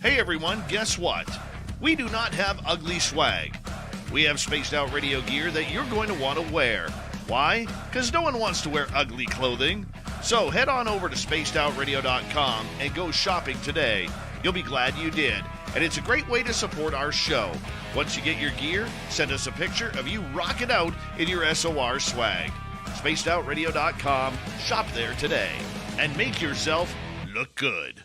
Hey everyone, guess what? We do not have ugly swag. We have spaced out radio gear that you're going to want to wear. Why? Because no one wants to wear ugly clothing. So head on over to spacedoutradio.com and go shopping today. You'll be glad you did. And it's a great way to support our show. Once you get your gear, send us a picture of you rocking out in your SOR swag. spacedoutradio.com, shop there today, and make yourself look good.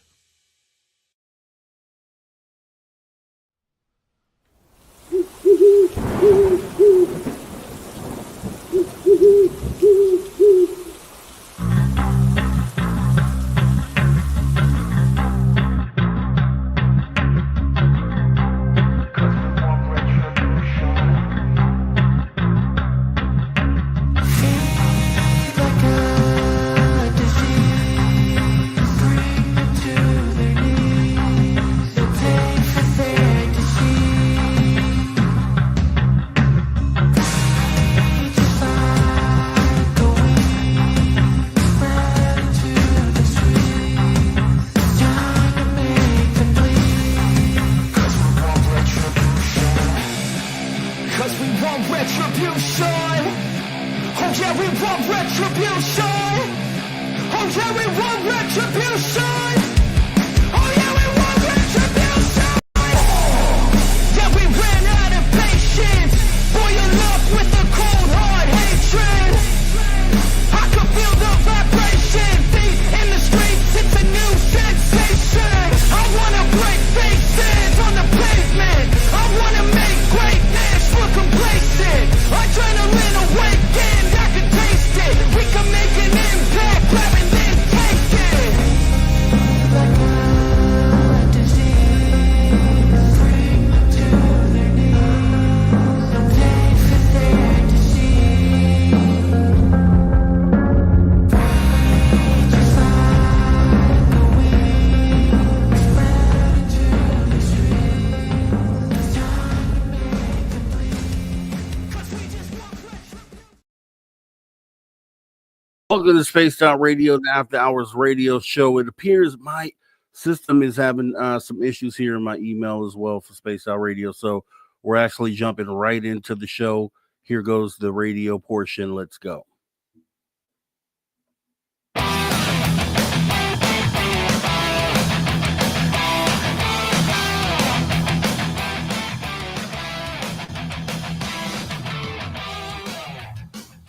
Welcome to Spaced Out Radio, the After Hours radio show. It appears my system is having some issues here in my email as well for Spaced Out Radio. So we're actually jumping right into the show. Here goes the radio portion. Let's go.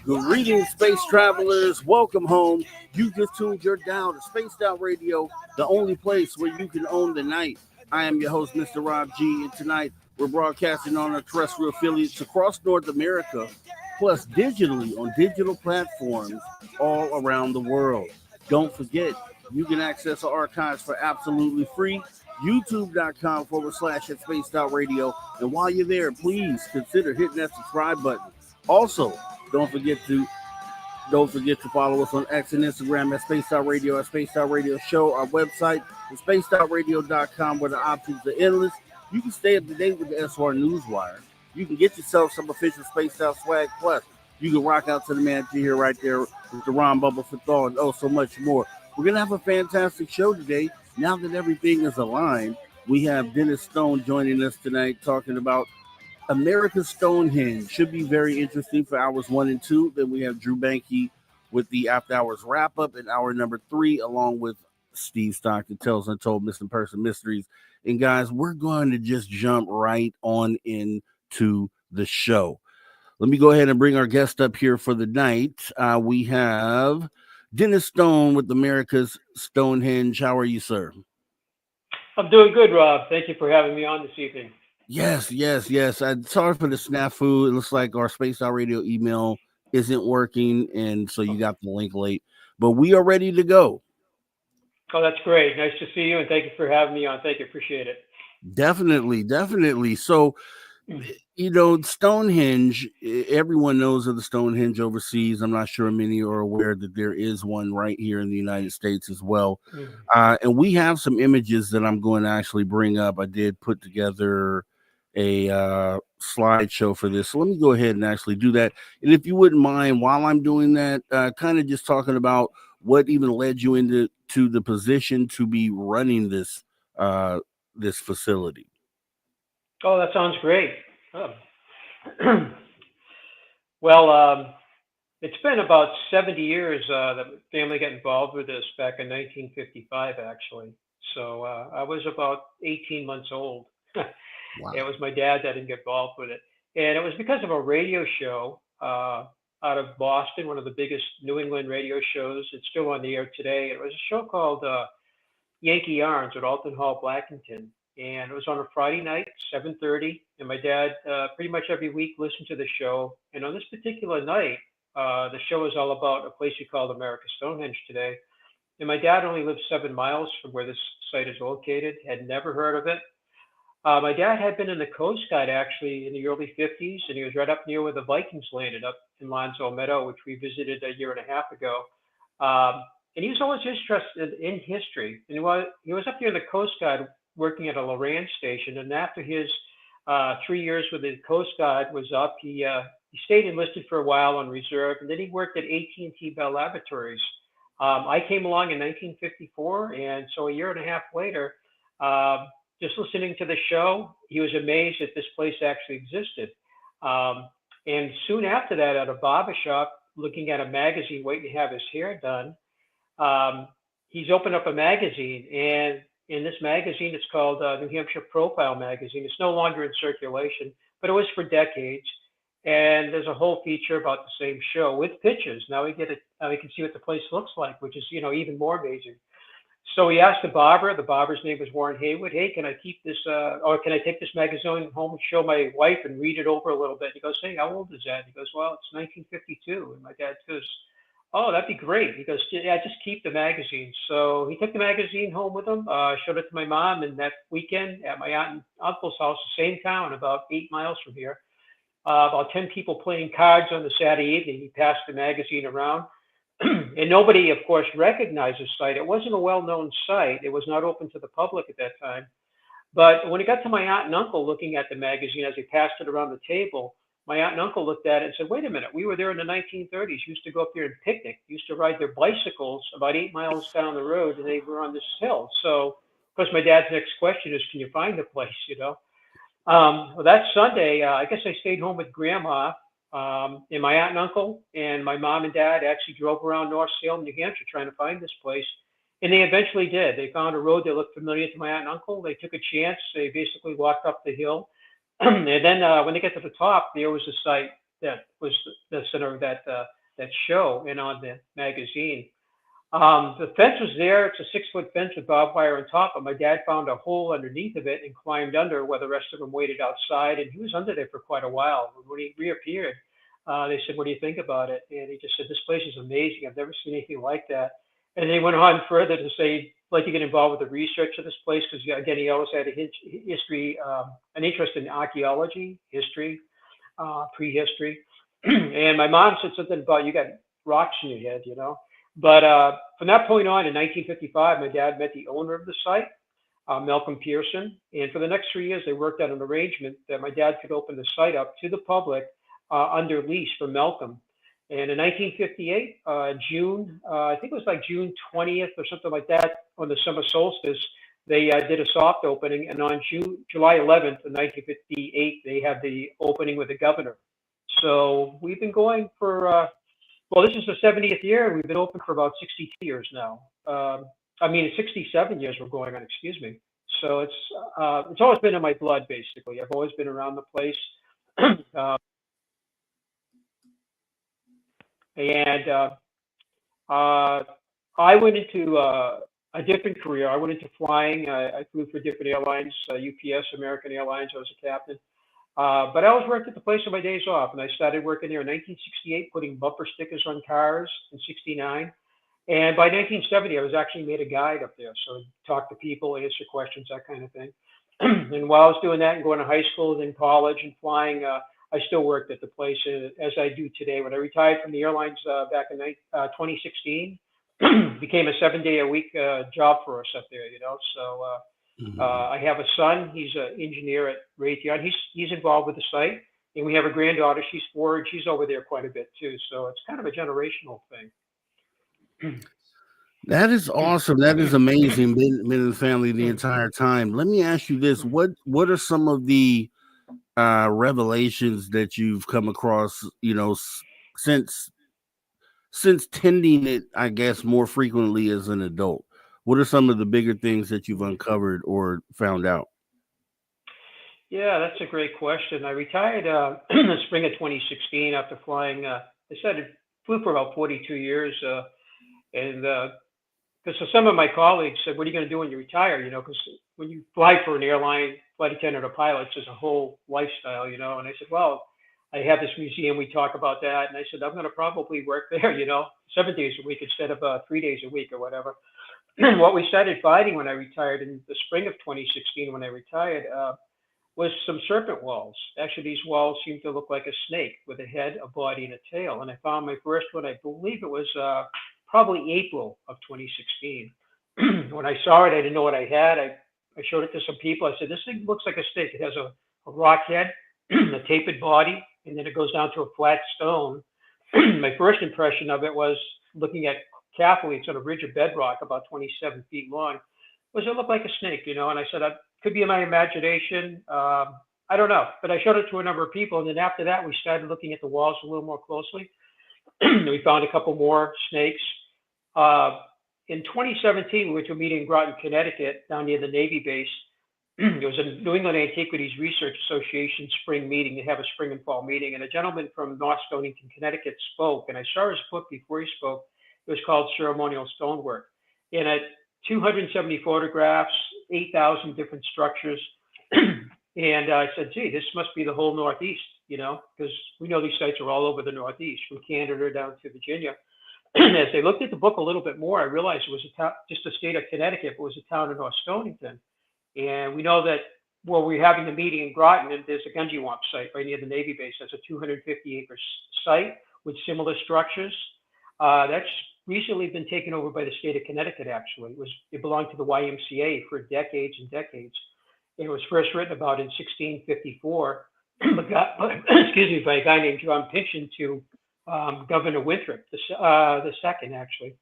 Greetings, space travelers. Welcome home. You just tuned your dial to Spaced Out Radio, the only place where you can own the night. I am your host, Mr. Rob G, and tonight we're broadcasting on our terrestrial affiliates across North America, plus digitally on digital platforms all around the world. Don't forget, you can access our archives for absolutely free. YouTube.com/at Spaced Out Radio. And while you're there, please consider hitting that subscribe button. Also, Don't forget to follow us on X and Instagram at Spaced Out Radio, at Spaced Out Radio Show. Our website is spacedoutradio.com, where the options are endless. You can stay up to date with the SR Newswire. You can get yourself some official Spaced Out swag. Plus, you can rock out to the man you hear right there with the Ron Bubble for Thor and so much more. We're going to have a fantastic show today. Now that everything is aligned, we have Dennis Stone joining us tonight talking about America's Stonehenge. Should be very interesting for hours 1 and 2. Then we have Drew Banke with the After Hours wrap up in hour number 3, along with Steve Stockton, Tales Untold, Missing Person Mysteries. And guys, we're going to just jump right on into the show. Let me go ahead and bring our guest up here for the night. We have Dennis Stone with America's Stonehenge. How are you, sir? I'm doing good, Rob. Thank you for having me on this evening. Yes. I'm sorry for the snafu. It looks like our Spaced Out Radio email isn't working, and so you got the link late. But we are ready to go. Oh, that's great. Nice to see you, and thank you for having me on. Thank you. Appreciate it. Definitely. So, Stonehenge, everyone knows of the Stonehenge overseas. I'm not sure many are aware that there is one right here in the United States as well. And we have some images that I'm going to actually bring up. I did put together a slideshow for this. So let me go ahead and actually do that. And if you wouldn't mind, while I'm doing that, kind of just talking about what even led you into the position to be running this this facility? Oh, that sounds great. Well, it's been about 70 years that the family got involved with this back in 1955, actually. So I was about 18 months old. It Wow. was my dad that didn't get involved with it. And it was because of a radio show out of Boston, one of the biggest New England radio shows. It's still on the air today. It was a show called Yankee Yarns at Alton Hall, Blackington. And it was on a Friday night, 7:30. And my dad pretty much every week listened to the show. And on this particular night, the show was all about a place we called America Stonehenge today. And my dad only lived 7 miles from where this site is located, had never heard of it. My dad had been in the Coast Guard actually in the early 50s, and he was right up near where the Vikings landed up in Lonsdale Meadow, which we visited a year and a half ago. And he was always interested in history. And he was up there in the Coast Guard working at a Loran station. And after his 3 years with the Coast Guard was up, he stayed enlisted for a while on reserve, and then he worked at AT&T Bell Laboratories. I came along in 1954, and so a year and a half later, just listening to the show, he was amazed that this place actually existed. And soon after that, at a barber shop, looking at a magazine, waiting to have his hair done, he's opened up a magazine. And in this magazine, it's called New Hampshire Profile Magazine. It's no longer in circulation, but it was for decades. And there's a whole feature about the same show with pictures. Now we get it. We can see what the place looks like, which is even more amazing. So he asked the barber. The barber's name was Warren Haywood. Hey, can I keep this, or can I take this magazine home and show my wife and read it over a little bit? He goes, hey, how old is that? He goes, well, it's 1952. And my dad goes, oh, that'd be great. He goes, yeah, just keep the magazine. So he took the magazine home with him, showed it to my mom, and that weekend at my aunt and uncle's house, the same town, about 8 miles from here, about 10 people playing cards on the Saturday evening. He passed the magazine around. And nobody, of course, recognized the site. It wasn't a well-known site. It was not open to the public at that time. But when it got to my aunt and uncle looking at the magazine as he passed it around the table, my aunt and uncle looked at it and said, wait a minute, we were there in the 1930s, used to go up there and picnic, used to ride their bicycles about 8 miles down the road, and they were on this hill. So, of course, my dad's next question is, can you find the place? Well, that Sunday, I guess I stayed home with Grandma and my aunt and uncle, and my mom and dad actually drove around North Salem, New Hampshire, trying to find this place. And they eventually did. They found a road that looked familiar to my aunt and uncle. They took a chance. They basically walked up the hill. And then when they get to the top, there was a site that was the center of that show and on the magazine. The fence was there. It's a 6-foot fence with barbed wire on top, but my dad found a hole underneath of it and climbed under where the rest of them waited outside. And he was under there for quite a while. When he reappeared, they said, what do you think about it? And he just said, this place is amazing. I've never seen anything like that. And they went on further to say, like to get involved with the research of this place, because again, he always had a history, an interest in archaeology, history, prehistory. And my mom said something about, you got rocks in your head, But from that point on, in 1955, my dad met the owner of the site, Malcolm Pearson. And for the next 3 years, they worked out an arrangement that my dad could open the site up to the public under lease for Malcolm. And in 1958, June, I think it was like June 20th or something like that, on the summer solstice, they did a soft opening. And on July 11th of 1958, they had the opening with the governor. So we've been going for, well, this is the 70th year. We've been open for about 62 years now. 67 years we're going on, excuse me. So it's always been in my blood, basically. I've always been around the place. I went into a different career. I went into flying. I flew for different airlines, UPS, American Airlines. I was a captain. But I always worked at the place on my days off, and I started working there in 1968, putting bumper stickers on cars in 69. And by 1970, I was actually made a guide up there. So I'd talk to people, answer questions, that kind of thing. And while I was doing that and going to high school, then college and flying, I still worked at the place as I do today. When I retired from the airlines back in 2016, became a 7-day-a-week job for us up there, So I have a son. He's an engineer at Raytheon. He's involved with the site. And we have a granddaughter. She's 4, and she's over there quite a bit, too. So it's kind of a generational thing. That is awesome. That is amazing. Been in the family the entire time. Let me ask you this: what are some of the revelations that you've come across? Since tending it, I guess, more frequently as an adult. What are some of the bigger things that you've uncovered or found out? Yeah, that's a great question. I retired in the spring of 2016 after flying. I said I flew for about 42 years, and because so some of my colleagues said, "What are you going to do when you retire?" Because when you fly for an airline, flight attendant or pilots, there's a whole lifestyle. And I said, "Well, I have this museum. We talk about that." And I said, "I'm going to probably work there, 7 days a week instead of 3 days a week or whatever." What we started finding when I retired in the spring of 2016, when I retired, was some serpent walls. Actually, these walls seemed to look like a snake with a head, a body, and a tail. And I found my first one, I believe it was probably April of 2016. When I saw it, I didn't know what I had. I showed it to some people. I said, "This thing looks like a snake. It has a rock head, a tapered body, and then it goes down to a flat stone." My first impression of it was looking at carefully, it's on a ridge of bedrock about 27 feet long. Was it looked like a snake? And I said, could be in my imagination. I don't know. But I showed it to a number of people. And then after that, we started looking at the walls a little more closely. We found a couple more snakes. In 2017, we went to a meeting in Groton, Connecticut, down near the Navy base. There was a New England Antiquities Research Association spring meeting. They have a spring and fall meeting. And a gentleman from North Stonington, Connecticut spoke. And I saw his book before he spoke. It was called Ceremonial Stonework. And at 270 photographs, 8,000 different structures. And I said, "Gee, this must be the whole Northeast, because we know these sites are all over the Northeast, from Canada down to Virginia." And as I looked at the book a little bit more, I realized it was just a state of Connecticut, but it was a town in North Stonington. And we know that while we're having the meeting in Groton, and there's a Gunjiwamp site right near the Navy base. That's a 250-acre site with similar structures. That's recently been taken over by the state of Connecticut, actually. It belonged to the YMCA for decades and decades. And it was first written about in 1654 by a guy named John Pynchon to Governor Winthrop, the second, actually,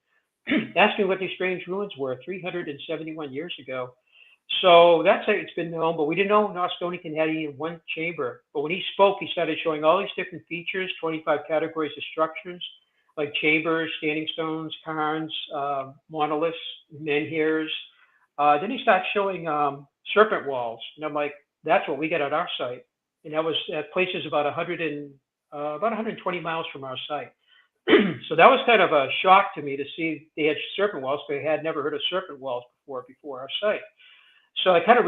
asking what these strange ruins were 371 years ago. So that's how it's been known, but we didn't know North Stonington had any one chamber. But when he spoke, he started showing all these different features, 25 categories of structures, like chambers, standing stones, cairns, monoliths, menhirs. Then he started showing serpent walls, and I'm like, "That's what we get at our site." And that place is about 120 miles from our site. So that was kind of a shock to me to see they had serpent walls, but I had never heard of serpent walls before our site. So I kind of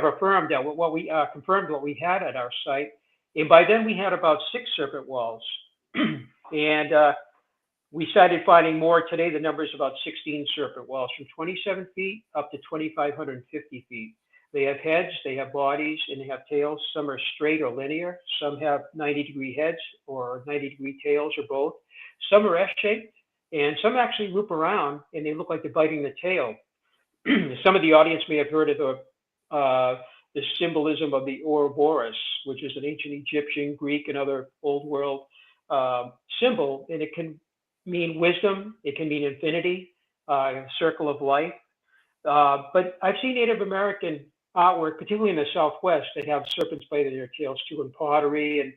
affirmed that what we confirmed what we had at our site, and by then we had about 6 serpent walls. And we started finding more. Today, the number is about 16 serpent walls from 27 feet up to 2,550 feet. They have heads, they have bodies, and they have tails. Some are straight or linear. Some have 90-degree heads or 90-degree tails or both. Some are S-shaped, and some actually loop around, and they look like they're biting the tail. Some of the audience may have heard of the symbolism of the Ouroboros, which is an ancient Egyptian, Greek, and other old world symbol, and it can mean wisdom, it can mean infinity, circle of life. But I've seen Native American artwork, particularly in the Southwest, that have serpents biting their tails too, in pottery and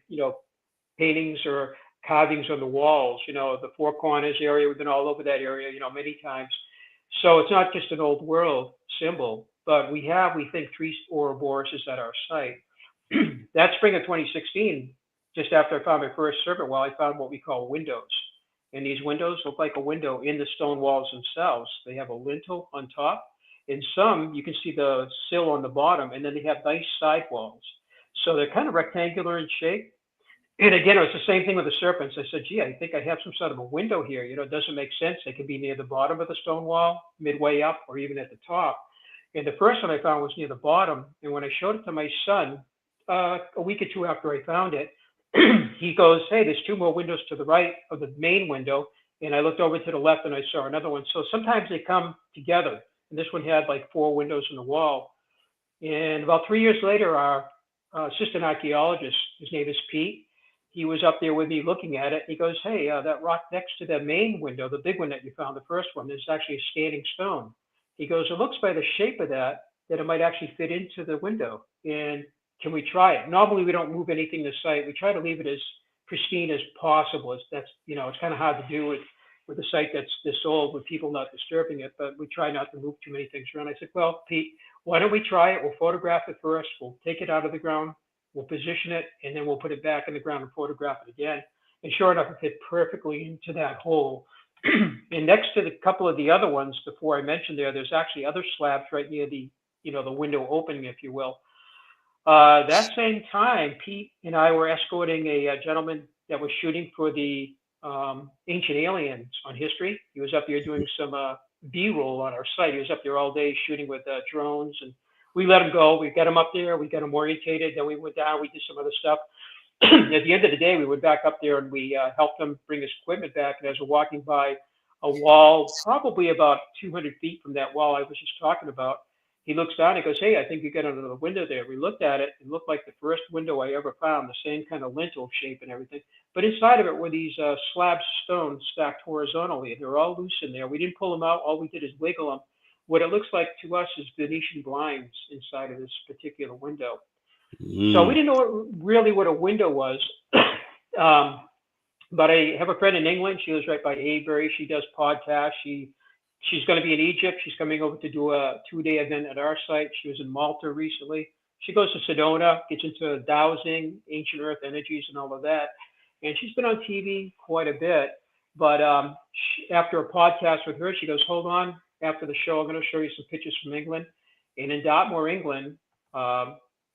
paintings or carvings on the walls. The Four Corners area, we've been all over that area, many times. So it's not just an old world symbol, but we think, 3 Ouroboroses at our site. That spring of 2016, just after I found my first serpent wall, I found what we call windows. And these windows look like a window in the stone walls themselves. They have a lintel on top. In some, you can see the sill on the bottom, and then they have nice side walls. So they're kind of rectangular in shape. And again, it was the same thing with the serpents. I said, "Gee, I think I have some sort of a window here. It doesn't make sense. They could be near the bottom of the stone wall, midway up, or even at the top." And the first one I found was near the bottom. And when I showed it to my son, a week or two after I found it, he goes, "Hey, there's 2 more windows to the right of the main window." And I looked over to the left and I saw another one. So sometimes they come together. And this one had like 4 windows in the wall. And about 3 years later, our assistant archaeologist, his name is Pete, he was up there with me looking at it. He goes, "Hey, that rock next to the main window, the big one that you found, the first one, is actually a standing stone." He goes, "It looks by the shape of that it might actually fit into the window. And can we try it?" Normally, we don't move anything to site. We try to leave it as pristine as possible. It's kind of hard to do with a site that's this old with people not disturbing it, but we try not to move too many things around. I said, "Well, Pete, why don't we try it? We'll photograph it first. We'll take it out of the ground. We'll position it, and then we'll put it back in the ground and photograph it again." And sure enough, it fit perfectly into that hole. And next to the couple of the other ones, before I mentioned there's actually other slabs right near the window opening, if you will. That same time, Pete and I were escorting a gentleman that was shooting for the Ancient Aliens on History. He was up there doing some B-roll on our site. He was up there all day shooting with drones, and we let him go. We got him up there. We got him orientated. Then we went down. We did some other stuff. At the end of the day, we went back up there and we helped him bring his equipment back. And as we're walking by a wall, probably about 200 feet from that wall I was just talking about, he looks down and goes, "Hey, I think you got another window there." We looked at it. It looked like the first window I ever found, the same kind of lintel shape and everything. But inside of it were these slab stones stacked horizontally. They were all loose in there. We didn't pull them out. All we did is wiggle them. What it looks like to us is Venetian blinds inside of this particular window. So we didn't know really what a window was. But I have a friend in England. She lives right by Avebury. She does podcasts. She's going to be in Egypt. She's coming over to do a 2-day event at our site. She was in Malta recently. She goes to Sedona, gets into dowsing, ancient earth energies, and all of that. And she's been on TV quite a bit. But after a podcast with her, she goes, "Hold on. After the show, I'm going to show you some pictures from England." And in Dartmoor, England,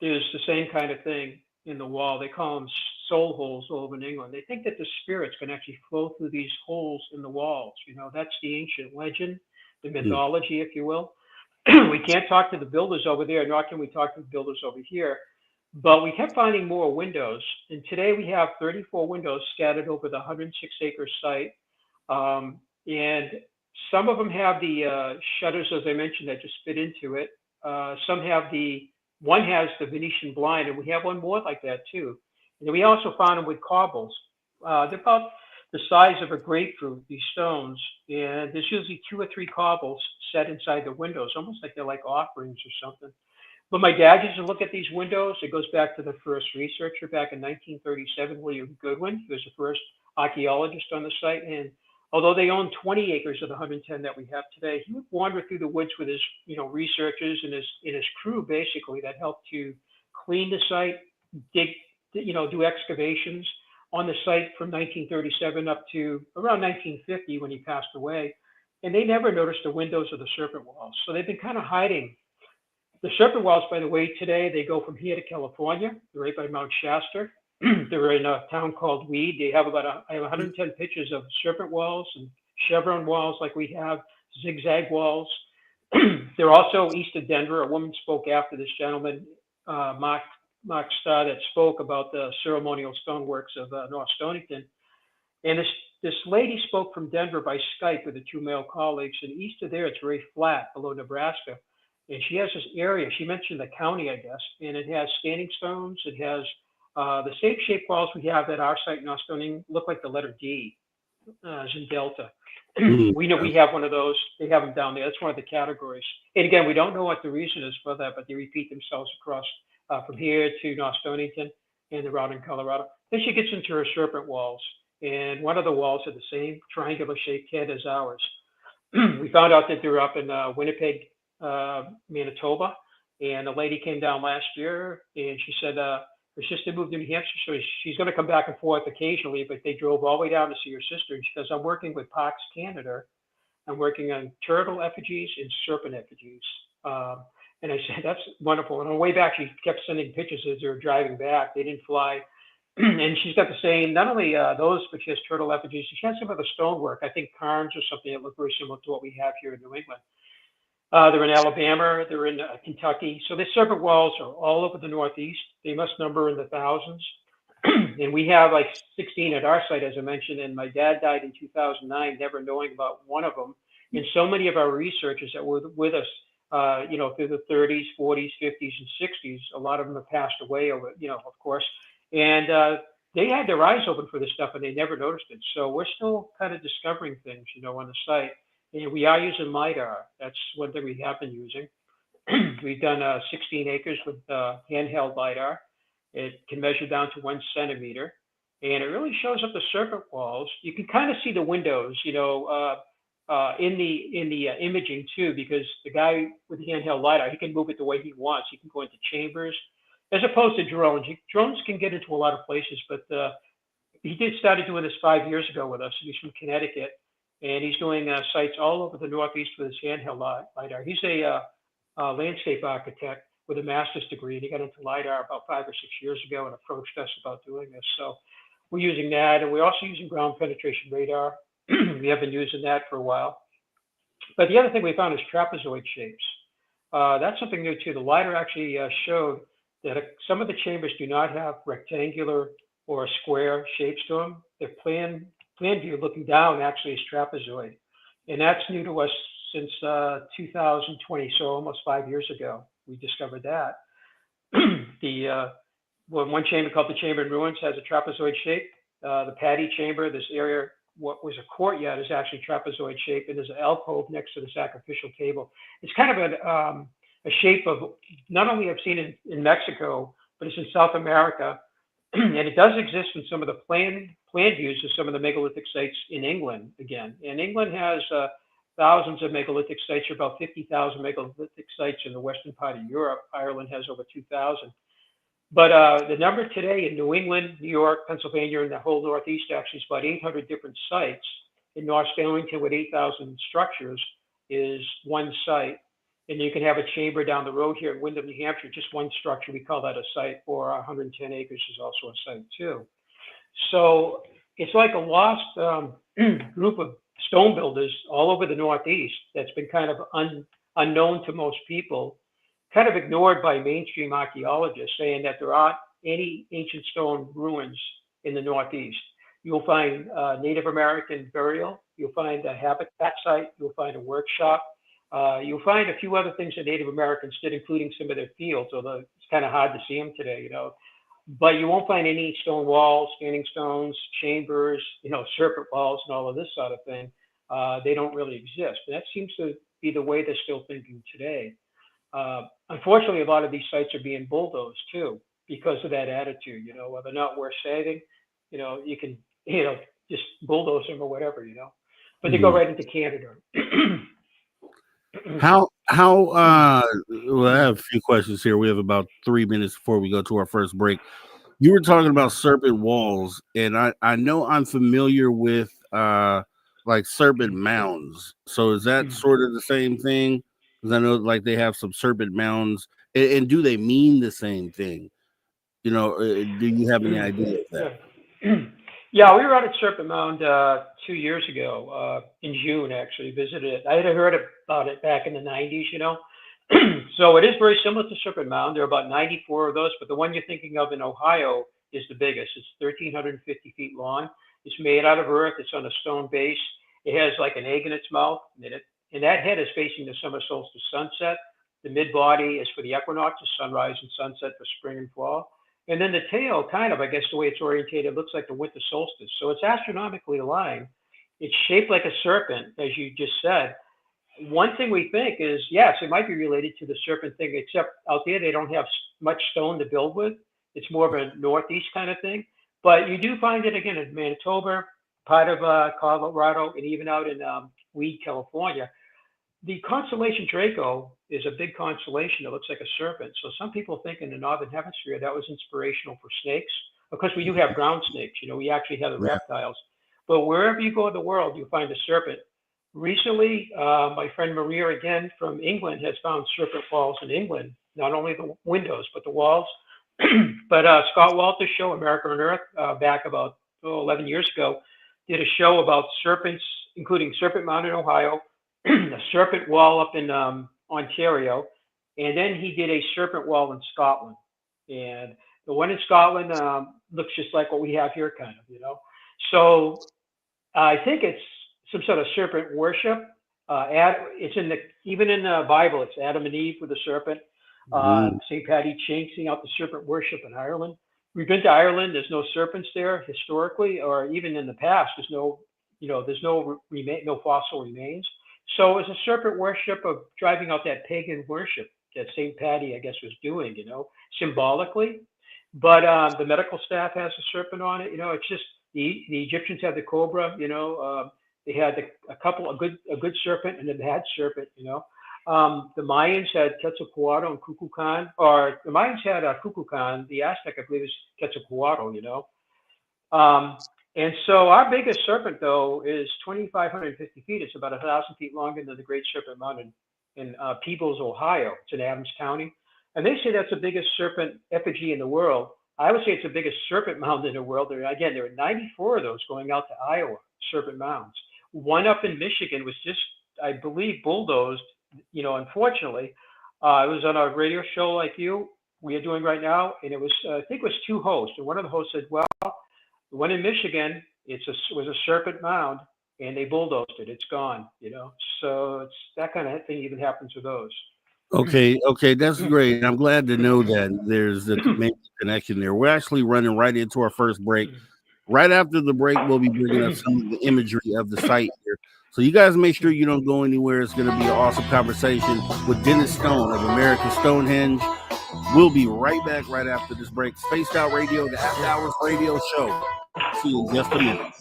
there's the same kind of thing in the wall. They call them soul holes over in England. They think that the spirits can actually flow through these holes in the walls. That's the ancient legend, the mythology, if you will. We can't talk to the builders over there, nor can we talk to the builders over here. But we kept finding more windows. And today we have 34 windows scattered over the 106-acre site. And some of them have the shutters, as I mentioned, that just fit into it. One has the Venetian blind, and we have one more like that too. And we also found them with corbels. They're about the size of a grapefruit, these stones, and there's usually 2 or 3 corbels set inside the windows, almost like they're like offerings or something. But my dad used to look at these windows. It goes back to the first researcher back in 1937, William Goodwin. He was the first archaeologist on the site, and although they owned 20 acres of the 110 that we have today, he would wander through the woods with his, researchers and his crew, basically, that helped to clean the site, dig, do excavations on the site from 1937 up to around 1950 when he passed away. And they never noticed the windows or the serpent walls. So they've been kind of hiding. The serpent walls, by the way, today, they go from here to California. They're right by Mount Shasta. They're in a town called Weed. They have I have 110 pictures of serpent walls and chevron walls like we have, zigzag walls. They're also east of Denver. A woman spoke after this gentleman, Mark Starr, that spoke about the ceremonial stoneworks of North Stonington. And this lady spoke from Denver by Skype with the 2 male colleagues. And east of there, it's very flat below Nebraska. And she has this area. She mentioned the county, I guess, and it has standing stones. It has the same shaped walls we have at our site in North Stonington look like the letter D, as in Delta. We know we have one of those. They have them down there. That's one of the categories. And again, we don't know what the reason is for that, but they repeat themselves across from here to North Stonington and around in Colorado. Then she gets into her serpent walls, and one of the walls had the same triangular shaped head as ours. We found out that they were up in Winnipeg, Manitoba, and the lady came down last year, and she said her sister moved to New Hampshire, so she's going to come back and forth occasionally, but they drove all the way down to see her sister. And she goes, "I'm working with Parks Canada. I'm working on turtle effigies and serpent effigies." And I said, "That's wonderful." And on the way back, she kept sending pictures as they were driving back. They didn't fly. And she's got the same, not only those, but she has turtle effigies. She has some of the stonework, I think cairns or something that look very similar to what we have here in New England. They're in Alabama, they're in Kentucky. So the serpent walls are all over the Northeast. They must number in the thousands. And we have like 16 at our site, as I mentioned, and my dad died in 2009, never knowing about one of them. And so many of our researchers that were with us, through the 30s, 40s, 50s, and 60s, a lot of them have passed away, of course. And they had their eyes open for this stuff and they never noticed it. So we're still kind of discovering things, on the site. And we are using LiDAR. That's one thing we have been using. We've done 16 acres with handheld LiDAR. It can measure down to 1 centimeter. And it really shows up the serpent walls. You can kind of see the windows, in the imaging too, because the guy with the handheld LiDAR, he can move it the way he wants. He can go into chambers, as opposed to drones. Drones can get into a lot of places, but he started doing this 5 years ago with us. He's from Connecticut, and he's doing sites all over the Northeast with his handheld LiDAR. He's a landscape architect with a master's degree, and he got into LiDAR about 5 or 6 years ago and approached us about doing this. So we're using that, and we're also using ground penetration radar. We have been using that for a while. But the other thing we found is trapezoid shapes. That's something new too. The LiDAR actually showed that some of the chambers do not have rectangular or square shapes to them. Their plan view looking down actually is trapezoid. And that's new to us since 2020, so almost 5 years ago, we discovered that. One chamber called the Chamber in Ruins has a trapezoid shape. The Paddy Chamber, this area, what was a courtyard, is actually trapezoid shape, and there's an alcove next to the sacrificial table. It's kind of a shape of, not only I've seen in Mexico, but it's in South America, and it does exist in some of the plan views of some of the megalithic sites in England again. And England has thousands of megalithic sites, or about 50,000 megalithic sites in the western part of Europe. Ireland has over 2,000. But the number today in New England, New York, Pennsylvania, and the whole Northeast actually is about 800 different sites. In North Stonehenge with 8,000 structures is one site. And you can have a chamber down the road here in Windham, New Hampshire, just one structure. We call that a site, or 110 acres is also a site too. So it's like a lost group of stone builders all over the Northeast that's been kind of unknown to most people, kind of ignored by mainstream archaeologists, saying that there aren't any ancient stone ruins in the Northeast. You'll find Native American burial. You'll find a habitat site. You'll find a workshop. You'll find a few other things that Native Americans did, including some of their fields, although it's kind of hard to see them today, But you won't find any stone walls, standing stones, chambers, serpent walls, and all of this sort of thing. They don't really exist. And that seems to be the way they're still thinking today. Unfortunately, a lot of these sites are being bulldozed too because of that attitude. Whether or not we're saving, you can, just bulldoze them or whatever, But they go right into Canada. Well, I have a few questions here. We have about 3 minutes before we go to our first break. You were talking about serpent walls, and I know I'm familiar with like serpent mounds. So is that sort of the same thing? Because I know like they have some serpent mounds, and do they mean the same thing? Do you have any idea of that? Yeah, we were out at Serpent Mound 2 years ago, in June, actually, visited it. I had heard about it back in the 90s, So it is very similar to Serpent Mound. There are about 94 of those, but the one you're thinking of in Ohio is the biggest. It's 1,350 feet long. It's made out of earth. It's on a stone base. It has like an egg in its mouth, and that head is facing the summer solstice sunset. The mid-body is for the equinoxes, sunrise and sunset for spring and fall. And then the tail, kind of, I guess the way it's orientated, looks like the winter solstice. So it's astronomically aligned. It's shaped like a serpent, as you just said. One thing we think is, yes, it might be related to the serpent thing, except out there they don't have much stone to build with. It's more of a Northeast kind of thing. But you do find it, again, in Manitoba, part of Colorado, and even out in Weed, California. The constellation Draco is a big constellation that looks like a serpent. So some people think in the Northern Hemisphere that was inspirational for snakes. Of course, we do have ground snakes. We actually have the reptiles. But wherever you go in the world, you find a serpent. Recently, my friend Maria, again, from England, has found serpent walls in England, not only the windows, but the walls. But Scott Walter's show, America on Earth, back about 11 years ago, did a show about serpents, including Serpent Mound in Ohio, a serpent wall up in Ontario, and then he did a serpent wall in Scotland. And the one in Scotland looks just like what we have here, kind of, So I think it's some sort of serpent worship. It's even in the Bible, it's Adam and Eve with the serpent. St. Paddy chasing out the serpent worship in Ireland. we've been to Ireland. There's no serpents there historically, or even in the past. There's no, there's no fossil remains. So it's a serpent worship of driving out that pagan worship that St. Patty, I guess, was doing, symbolically. But the medical staff has a serpent on it. It's just the Egyptians had the cobra. They had a good serpent and a bad serpent. The Mayans had Quetzalcoatl and Kukulkan, or the Mayans had Kukulkan. The Aztec, I believe, is Quetzalcoatl. And so our biggest serpent, though, is 2,550 feet. It's about 1,000 feet longer than the Great Serpent Mountain in Peebles, Ohio. It's in Adams County. And they say that's the biggest serpent effigy in the world. I would say it's the biggest serpent mound in the world. There are 94 of those going out to Iowa, serpent mounds. One up in Michigan was just, I believe, bulldozed, unfortunately. It was on a radio show like we are doing right now, and it was, I think it was two hosts. And one of the hosts said, well, the one in Michigan, was a serpent mound, and they bulldozed it. It's gone, So it's that kind of thing even happens with those. Okay, that's great. I'm glad to know that there's a connection there. We're actually running right into our first break. Right after the break, we'll be bringing up some of the imagery of the site here. So you guys make sure you don't go anywhere. It's going to be an awesome conversation with Dennis Stone of American Stonehenge. We'll be right back right after this break. Spaced Out Radio, the After Hours Radio Show. See you in just a minute.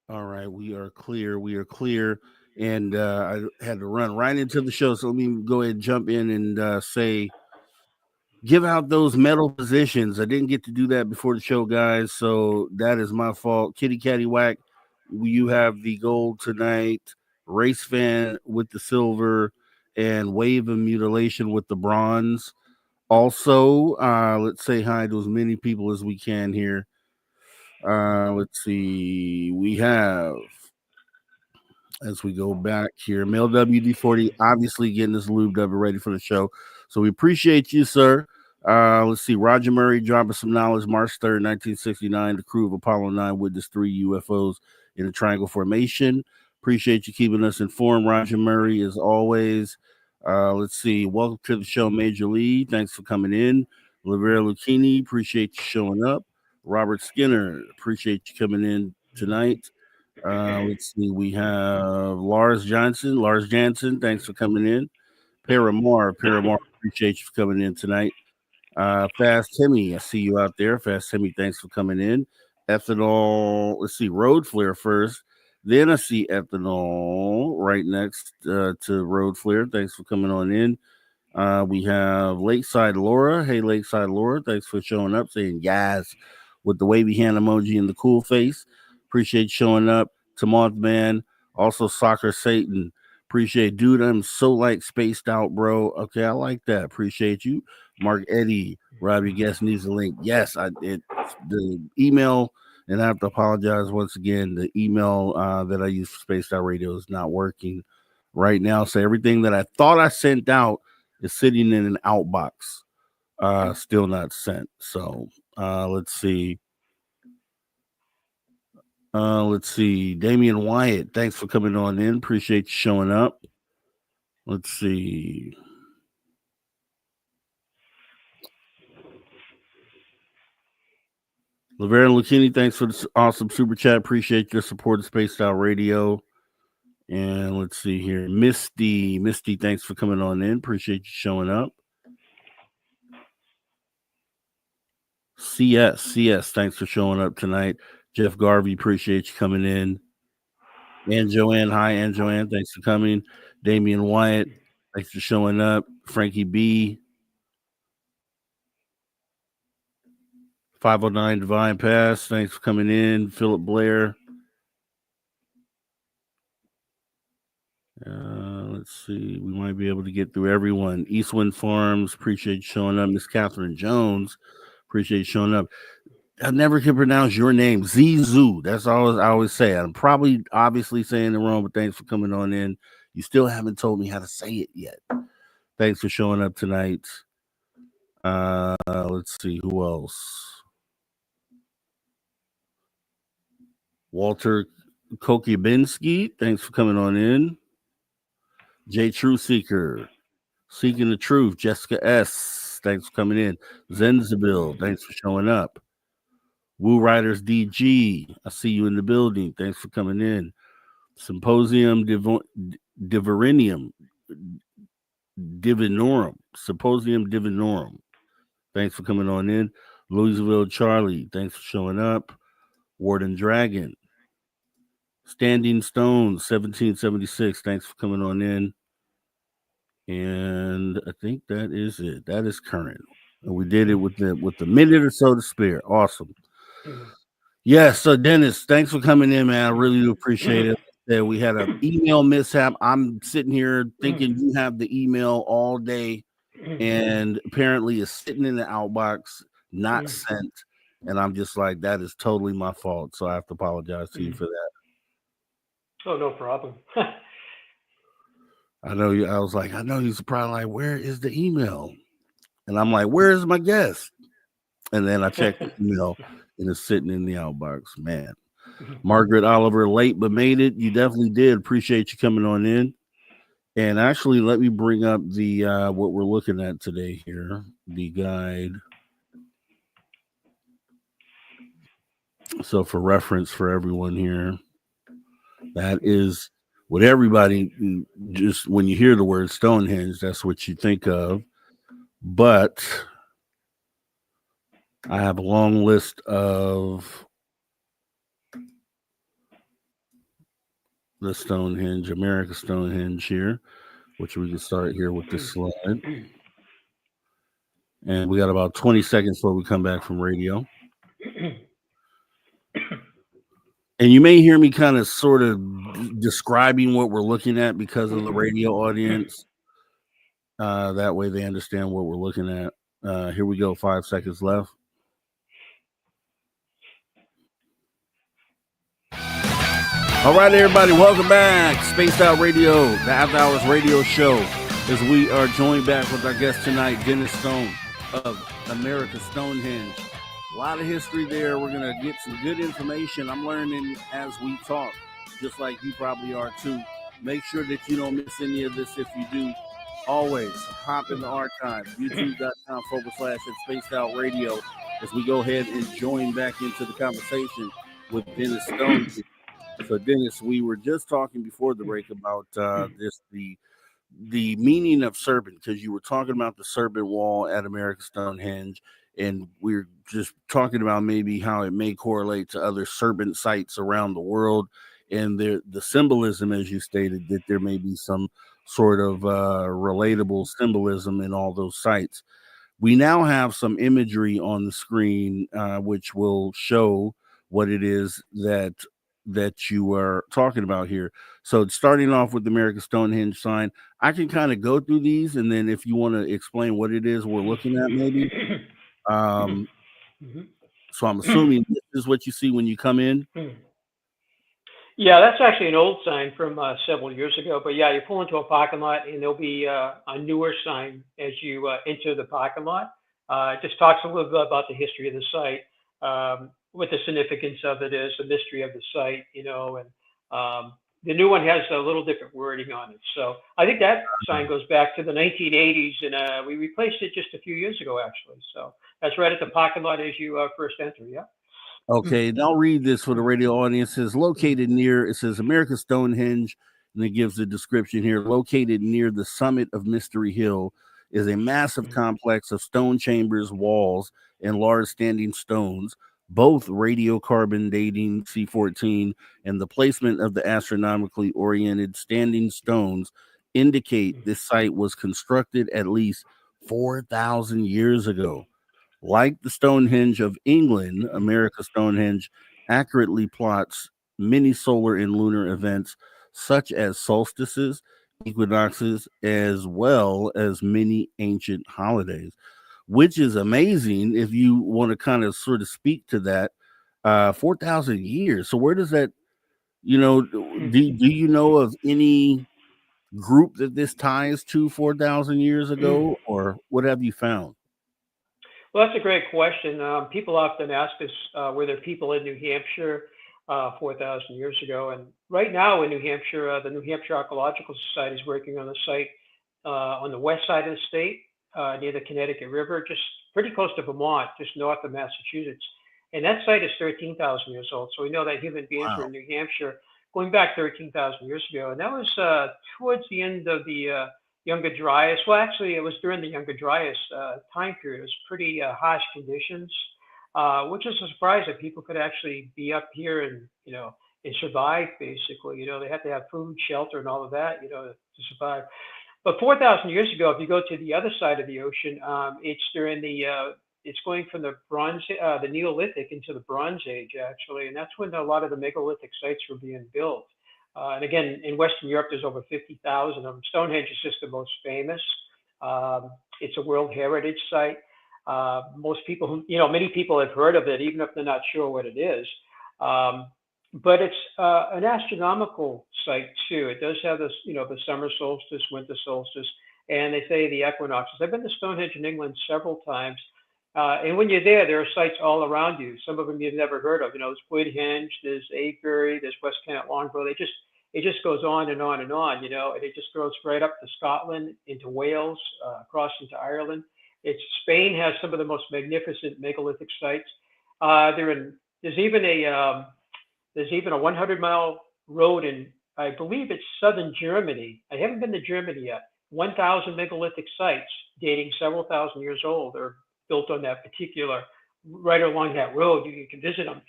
All right, we are clear. And I had to run right into the show, so let me go ahead and jump in and say, give out those medal positions. I didn't get to do that before the show, guys, so that is my fault. Kitty Catty Whack, you have the gold tonight. Race Fan with the silver, and Wave of Mutilation with the bronze. Also, let's say hi to as many people as we can here. Let's see. We have, as we go back here, Male WD-40 obviously getting us lubed up and ready for the show. So we appreciate you, sir. Let's see. Roger Murray dropping some knowledge. March 3rd, 1969. The crew of Apollo 9 witnessed 3 UFOs in a triangle formation. Appreciate you keeping us informed, Roger Murray, as always. Let's see. Welcome to the show, Major Lee. Thanks for coming in. Lavera Lucchini, appreciate you showing up. Robert Skinner, appreciate you coming in tonight. Let's see. We have Lars Jansen, thanks for coming in. Paramore, appreciate you for coming in tonight. Fast Timmy, I see you out there. Fast Timmy, thanks for coming in. Ethanol, let's see, Road Flare first. Then I see Ethanol right next to Road Flare. Thanks for coming on in. We have Lakeside Laura. Hey, Lakeside Laura, thanks for showing up, saying yes with the wavy hand emoji and the cool face. Appreciate you showing up. Tamoth Man, also Soccer Satan. Appreciate, dude. I'm so like spaced out, bro. Okay, I like that. Appreciate you. Mark Eddie, Robbie Guest needs a link. Yes, the email, and I have to apologize once again. The email that I use for Spaced Out Radio is not working right now. So everything that I thought I sent out is sitting in an outbox, still not sent. So let's see. Damian Wyatt, thanks for coming on in. Appreciate you showing up. Let's see. Laverne Lucchini, thanks for the awesome super chat. Appreciate your support of Spaced Out Radio. And let's see here. Misty, thanks for coming on in. Appreciate you showing up. CS, thanks for showing up tonight. Jeff Garvey, appreciate you coming in. And Joanne, hi, and Joanne, thanks for coming. Damian Wyatt, thanks for showing up. Frankie B. 509 Divine Pass, thanks for coming in. Philip Blair. Let's see. We might be able to get through everyone. Eastwind Farms, appreciate you showing up. Miss Catherine Jones, appreciate you showing up. I never can pronounce your name. Zizu. That's all I always say. I'm probably obviously saying it wrong, but thanks for coming on in. You still haven't told me how to say it yet. Thanks for showing up tonight. Let's see who else. Walter Kokiebinski, thanks for coming on in. J True Seeker, Seeking the Truth. Jessica S, thanks for coming in. Zenzabil, thanks for showing up. Woo Riders DG, I see you in the building. Thanks for coming in. Symposium Divinorum. Symposium Divinorum. Thanks for coming on in. Louisville Charlie, thanks for showing up. Warden Dragon. Standing Stones, 1776. Thanks for coming on in. And I think that is it. That is current. And we did it with the minute or so to spare. Awesome. Yeah, so Dennis, thanks for coming in, man. I really do appreciate it. We had an email mishap. I'm sitting here thinking you have the email all day, and apparently it's sitting in the outbox, not sent. And I'm just like, that is totally my fault. So I have to apologize to you for that. Oh, no problem. I know you. I was like, I know he's probably like, where is the email? And I'm like, where is my guest? And then I checked the email, and it's sitting in the outbox. Man, Margaret Oliver, late but made it. You definitely did. Appreciate you coming on in. And actually, let me bring up the what we're looking at today here, the guide. So for reference for everyone here, that is what everybody just when you hear the word Stonehenge, that's what you think of. But I have a long list of the Stonehenge, America Stonehenge here, which we can start here with this slide. And we got about 20 seconds before we come back from radio. And you may hear me kind of sort of describing what we're looking at because of the radio audience. That way they understand what we're looking at. Here we go, 5 seconds left. All right, everybody, welcome back. Spaced Out Radio, the After Hours radio show, as we are joined back with our guest tonight, Dennis Stone of America Stonehenge. A lot of history there. We're going to get some good information. I'm learning as we talk, just like you probably are too. Make sure that you don't miss any of this. If you do, always hop in the archives, youtube.com/Spaced Out Radio, as we go ahead and join back into the conversation with Dennis Stone. So, Dennis, we were just talking before the break about the meaning of serpent, because you were talking about the serpent wall at America Stonehenge, and we're just talking about maybe how it may correlate to other serpent sites around the world, and the symbolism, as you stated, that there may be some sort of relatable symbolism in all those sites. We now have some imagery on the screen, which will show what it is that you are talking about here. So starting off with the American Stonehenge sign, I can kind of go through these, and then if you want to explain what it is we're looking at, maybe. So I'm assuming this is what you see when you come in. Yeah, that's actually an old sign from several years ago. But yeah, you pull into a parking lot, and there'll be a newer sign as you enter the parking lot. It just talks a little bit about the history of the site, what the significance of it is, the mystery of the site, and the new one has a little different wording on it. So I think that sign goes back to the 1980s, and we replaced it just a few years ago, actually. So that's right at the parking lot as you first enter, yeah. Okay, and I'll read this for the radio audience. It says located near, it says America Stonehenge, and it gives the description here. Located near the summit of Mystery Hill is a massive complex of stone chambers, walls, and large standing stones, both radiocarbon dating C14, and the placement of the astronomically oriented standing stones indicate this site was constructed at least 4,000 years ago. Like the Stonehenge of England, America Stonehenge accurately plots many solar and lunar events, such as solstices, equinoxes, as well as many ancient holidays, which is amazing if you want to kind of sort of speak to that. 4,000 years. So where does that, do you know of any group that this ties to 4,000 years ago, or what have you found? Well, that's a great question. People often ask us, were there people in New Hampshire 4,000 years ago? And right now in New Hampshire, the New Hampshire Archaeological Society is working on a site on the west side of the state, near the Connecticut River, just pretty close to Vermont, just north of Massachusetts. And that site is 13,000 years old. So we know that human beings were Wow. in New Hampshire going back 13,000 years ago. And that was towards the end of the Younger Dryas. Well, actually, it was during the Younger Dryas time period. It was pretty harsh conditions, which is a surprise that people could actually be up here and, and survive, basically. They had to have food, shelter, and all of that, to survive. But 4,000 years ago, if you go to the other side of the ocean, it's going from the Neolithic into the Bronze Age, actually, and that's when a lot of the megalithic sites were being built. And again, in Western Europe, there's over 50,000 of them. Stonehenge is just the most famous. It's a World Heritage Site. Most people, many people have heard of it, even if they're not sure what it is. But it's an astronomical site too. It does have this, the summer solstice, winter solstice, and they say the equinoxes. I've been to Stonehenge in England several times, and when you're there are sites all around you. Some of them you've never heard of. There's Woodhenge, there's Avebury, there's West Kent, Loughborough. It just goes on and on and on, and it just goes right up to Scotland, into Wales, across into Ireland. Spain has some of the most magnificent megalithic sites. There's even a 100-mile road in, I believe it's southern Germany. I haven't been to Germany yet. 1,000 megalithic sites dating several thousand years old are built on that particular, right along that road. You can visit them.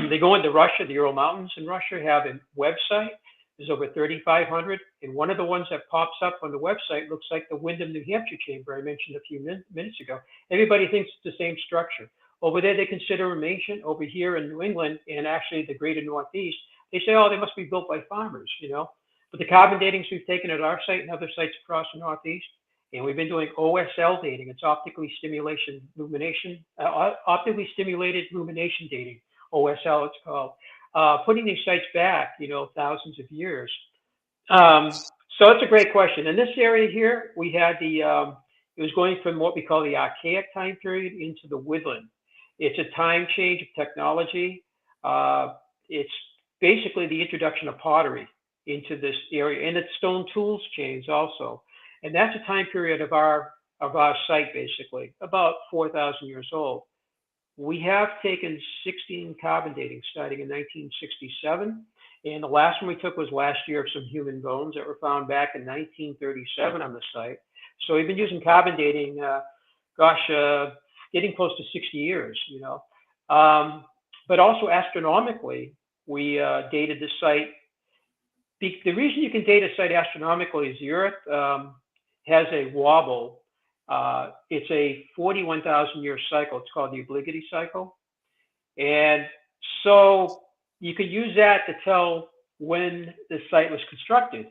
They go into Russia. The Ural Mountains in Russia have a website. There's over 3,500. And one of the ones that pops up on the website looks like the Wyndham, New Hampshire chamber I mentioned a few minutes ago. Everybody thinks it's the same structure. Over there, they consider them ancient. Over here in New England, and actually the greater Northeast, they say, oh, they must be built by farmers, But the carbon datings we've taken at our site and other sites across the Northeast, and we've been doing OSL dating. It's optically stimulated illumination dating, OSL it's called, putting these sites back, thousands of years. So it's a great question. In this area here, we had it was going from what we call the Archaic time period into the Woodland. It's a time change of technology. It's basically the introduction of pottery into this area, and it's stone tools chains also. And that's a time period of our site, basically, about 4,000 years old. We have taken 16 carbon datings starting in 1967, and the last one we took was last year of some human bones that were found back in 1937 on the site. So we've been using carbon dating, getting close to 60 years, But also astronomically, we dated the site. The reason you can date a site astronomically is the Earth has a wobble. It's a 41,000-year cycle. It's called the obligity cycle. And so you could use that to tell when the site was constructed.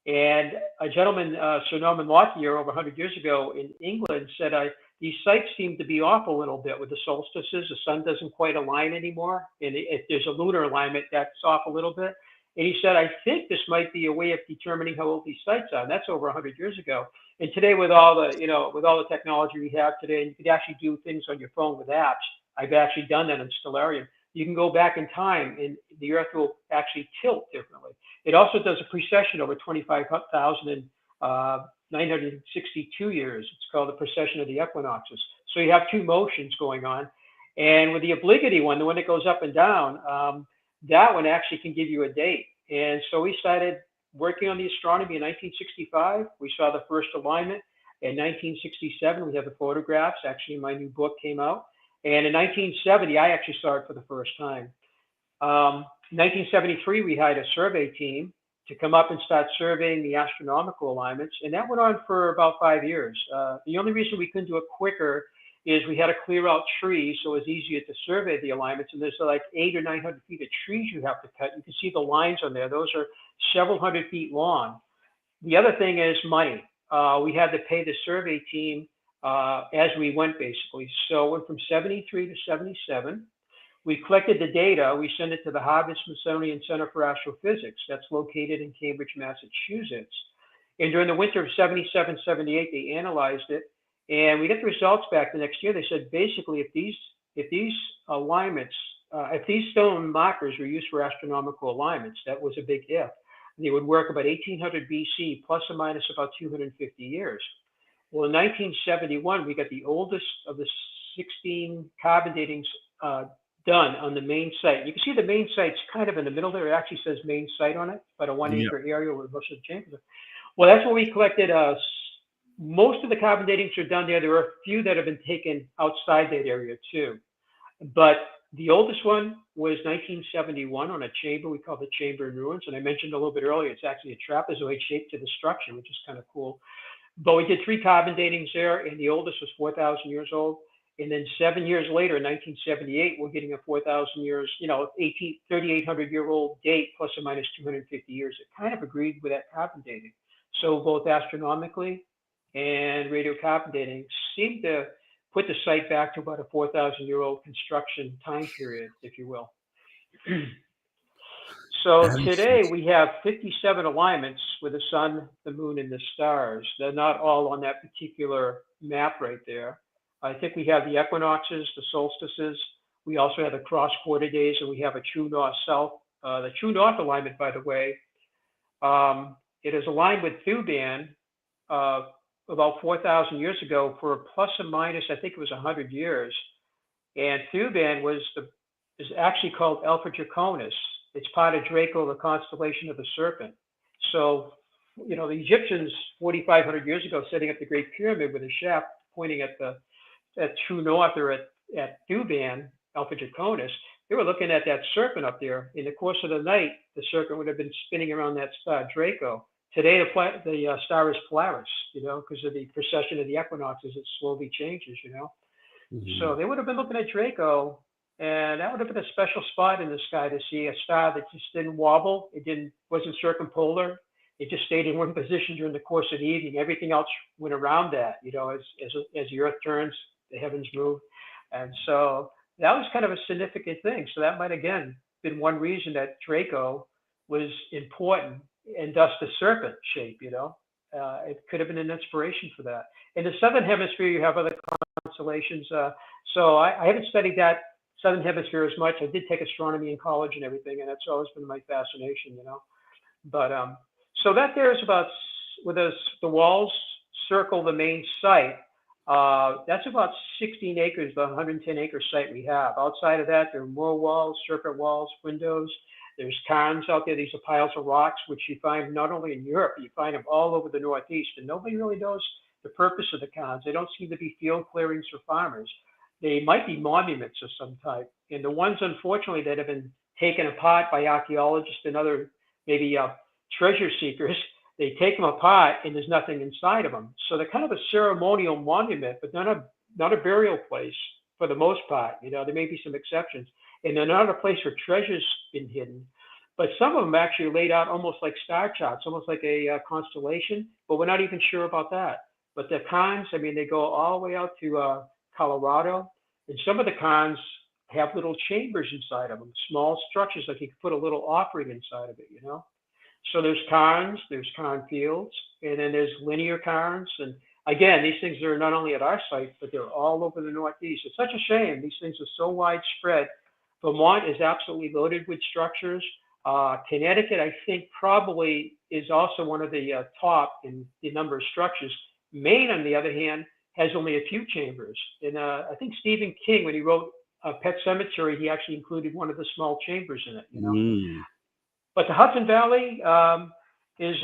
And a gentleman, Sir Norman Lockyer, over 100 years ago in England said, these sites seem to be off a little bit with the solstices. The sun doesn't quite align anymore. And if there's a lunar alignment, that's off a little bit. And he said, I think this might be a way of determining how old these sites are. And that's over 100 years ago. And today, with all the technology we have today, you could actually do things on your phone with apps. I've actually done that in Stellarium. You can go back in time, and the Earth will actually tilt differently. It also does a precession over 25,962 years. It's called the precession of the equinoxes. So you have two motions going on. And with the obligity one, the one that goes up and down, that one actually can give you a date. And so we started working on the astronomy in 1965. We saw the first alignment. In 1967, we have the photographs. Actually, my new book came out. And in 1970, I actually saw it for the first time. In 1973, we hired a survey team to come up and start surveying the astronomical alignments. And that went on for about 5 years. The only reason we couldn't do it quicker is we had to clear out trees, so it was easier to survey the alignments. And there's like 800 or 900 feet of trees you have to cut. You can see the lines on there. Those are several hundred feet long. The other thing is money. We had to pay the survey team as we went, basically. So it went from 73 to 77. We collected the data. We sent it to the Harvard Smithsonian Center for Astrophysics. That's located in Cambridge, Massachusetts. And during the winter of 77, 78, they analyzed it, and we get the results back the next year. They said basically if these alignments, if these stone markers were used for astronomical alignments, that was a big if. They would work about 1800 BC, plus or minus about 250 years. Well, in 1971, we got the oldest of the 16 carbon datings done on the main site. You can see the main site's kind of in the middle there. It actually says main site on it, about a 1 acre area where most of the chambers are. Well, that's where we collected. Most of the carbon datings are done there. There are a few that have been taken outside that area too. But the oldest one was 1971 on a chamber we call the Chamber in Ruins. And I mentioned a little bit earlier, it's actually a trapezoid shape to the structure, which is kind of cool. But we did 3 carbon datings there, and the oldest was 4,000 years old. And then 7 years later, in 1978, we're getting a 4,000 years, 3,800-year-old date, plus or minus 250 years. It kind of agreed with that carbon dating. So both astronomically and radiocarbon dating seem to put the site back to about a 4,000-year-old construction time period, if you will. So today we have 57 alignments with the sun, the moon, and the stars. They're not all on that particular map right there. I think we have the equinoxes, the solstices. We also have the cross quarter days, and we have a true north-south. The true north alignment, by the way, it is aligned with Thuban about 4,000 years ago for plus or minus, I think it was 100 years. And Thuban is actually called Alpha Draconis. It's part of Draco, the constellation of the serpent. So, the Egyptians 4,500 years ago setting up the Great Pyramid with a shaft pointing at true north or at Thuban, Alpha Draconis, they were looking at that serpent up there. In the course of the night, the serpent would have been spinning around that star Draco. Today, the star is Polaris, because of the precession of the equinoxes, it slowly changes, So they would have been looking at Draco, and that would have been a special spot in the sky to see a star that just didn't wobble. It wasn't circumpolar. It just stayed in one position during the course of the evening. Everything else went around that, as the Earth turns, the heavens move. And so that was kind of a significant thing. So that might, again, been one reason that Draco was important, and thus the serpent shape, it could have been an inspiration for that. In the Southern Hemisphere, you have other constellations. So I haven't studied that Southern Hemisphere as much. I did take astronomy in college and everything, and that's always been my fascination, But so that there is about, the walls circle the main site. That's about 16 acres, the 110-acre site we have. Outside of that, there are more walls, serpent walls, windows. There's cairns out there. These are piles of rocks, which you find not only in Europe, you find them all over the Northeast. And nobody really knows the purpose of the cairns. They don't seem to be field clearings for farmers. They might be monuments of some type. And the ones, unfortunately, that have been taken apart by archaeologists and other maybe treasure seekers, they take them apart and there's nothing inside of them. So they're kind of a ceremonial monument, but not a burial place for the most part. There may be some exceptions. And they're not a place where treasure's been hidden. But some of them actually laid out almost like star charts, almost like a constellation, but we're not even sure about that. But the cairns, they go all the way out to Colorado. And some of the cairns have little chambers inside of them, small structures, like you could put a little offering inside of it, So there's cairns, there's cairn fields, and then there's linear cairns. And again, these things are not only at our site, but they're all over the Northeast. It's such a shame. These things are so widespread. Vermont is absolutely loaded with structures. Connecticut, I think, probably is also one of the top in the number of structures. Maine, on the other hand, has only a few chambers. And I think Stephen King, when he wrote Pet Sematary, he actually included one of the small chambers in it, But the Hudson Valley is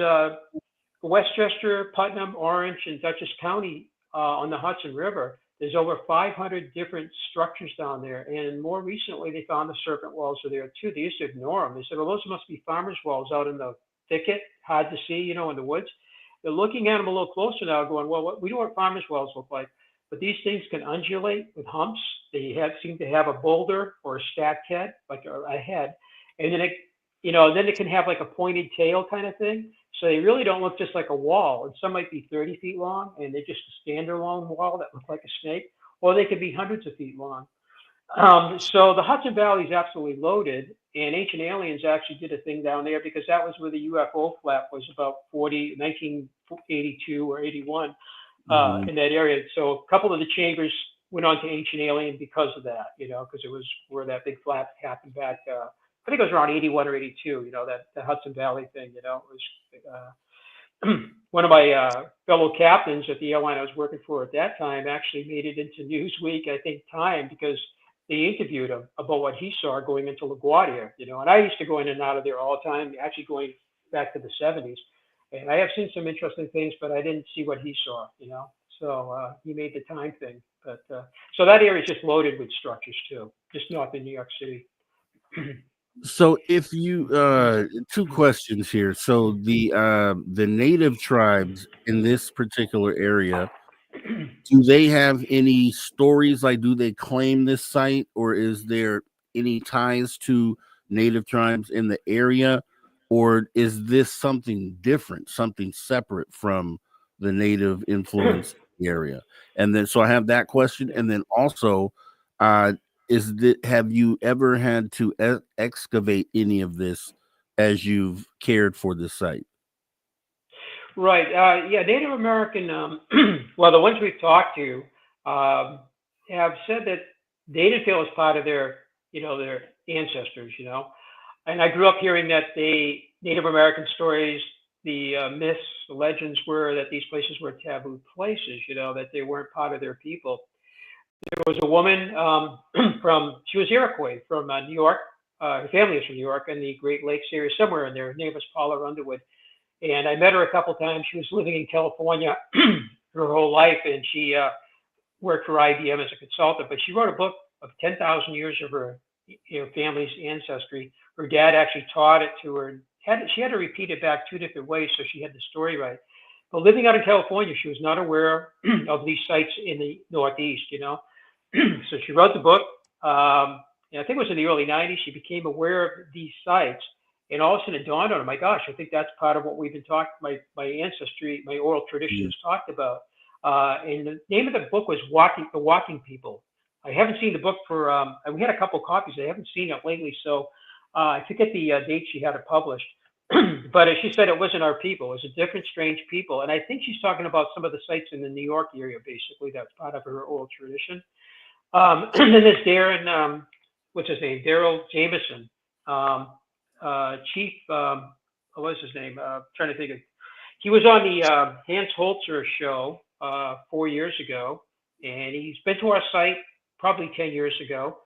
Westchester, Putnam, Orange, and Dutchess County on the Hudson River. There's over 500 different structures down there. And more recently, they found the serpent walls are there too. They used to ignore them. They said, well, those must be farmers' walls out in the thicket, hard to see, in the woods. They're looking at them a little closer now, going, well, we know what farmers' walls look like. But these things can undulate with humps. They seem to have a boulder or a stacked head, like a head. And then then it can have like a pointed tail kind of thing. So they really don't look just like a wall. And some might be 30 feet long, and they're just a standard long wall that look like a snake, or they could be hundreds of feet long. So the Hudson Valley is absolutely loaded, and Ancient Aliens actually did a thing down there because that was where the UFO flap was about 1982 or 81 Mhm. in that area. So a couple of the chambers went on to Ancient Alien because of that, because it was where that big flap happened back. I think it was around 81 or 82. That the Hudson Valley thing. It was. One of my fellow captains at the airline I was working for at that time actually made it into Newsweek, I think, Time, because they interviewed him about what he saw going into LaGuardia, and I used to go in and out of there all the time, actually going back to the 70s. And I have seen some interesting things, but I didn't see what he saw. So he made the Time thing. But so that area is just loaded with structures too, just north of New York City. So if you two questions here. So the native tribes in this particular area, do they have any stories? Like, do they claim this site, or is there any ties to native tribes in the area, or is this something different, something separate from the native influence area? And then, so I have that question, Yeah. and then also, uh, have you ever had to excavate any of this as you've cared for the site? Right. Yeah, Native American, well, the ones we've talked to have said that they didn't feel as part of their ancestors. And I grew up hearing that the Native American stories, the myths, the legends were that these places were taboo places, that they weren't part of their people. There was a woman she was Iroquois from New York. Her family is from New York and the Great Lakes area, somewhere in there. Her name was Paula Underwood, and I met her a couple times. She was living in California her whole life, and she worked for IBM as a consultant. But she wrote a book of 10,000 years of her family's ancestry. Her dad actually taught it to her. She had to repeat it back two different ways, so she had the story right. But living out in California, she was not aware of these sites in the Northeast. So she wrote the book. And I think it was in the early 90s. She became aware of these sites. And all of a sudden it dawned on her, my gosh, I think that's part of what we've been talking, my ancestry, my oral tradition Mm. has talked about. And the name of the book was The Walking People. I haven't seen the book and we had a couple copies. I haven't seen it lately. So I forget the date she had it published. But as she said, it wasn't our people. It was a different, strange people. And I think she's talking about some of the sites in the New York area, basically, that's part of her oral tradition. And then there's Darren, what's his name? Daryl Jameson, Chief, what was his name? Trying to think of. He was on the Hans Holzer show 4 years ago, and he's been to our site probably 10 years ago.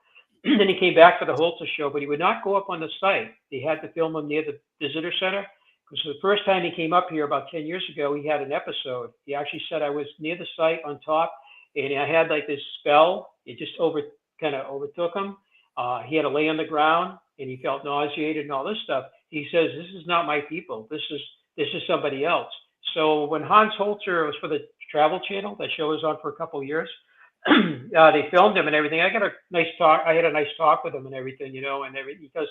Then he came back for the Holzer show, but he would not go up on the site. They had to film him near the visitor center. Because the first time he came up here about 10 years ago, he had an episode. He actually said, I was near the site on top, and I had like this spell. It just kind of overtook him. He had to lay on the ground, and he felt nauseated and all this stuff. He says, "This is not my people. This is somebody else." So when Hans Holzer was for the Travel Channel, that show was on for a couple of years. They filmed him and everything. I got a nice talk. I had a nice talk with him and everything, and everything, because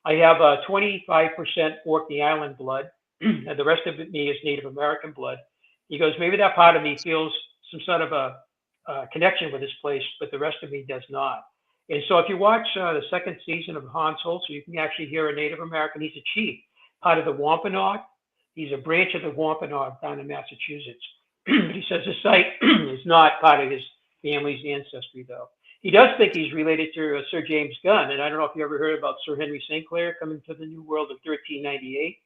I have 25% Orkney Island blood, and the rest of me is Native American blood. He goes, maybe that part of me feels some sort of a connection with this place, but the rest of me does not. And so if you watch the second season of Hans Holzer, you can actually hear a Native American. He's a chief, part of the Wampanoag. He's a branch of the Wampanoag down in Massachusetts. But he says the site is not part of his family's ancestry, though. He does think he's related to Sir James Gunn. And I don't know if you ever heard about Sir Henry St. Clair coming to the New World in 1398.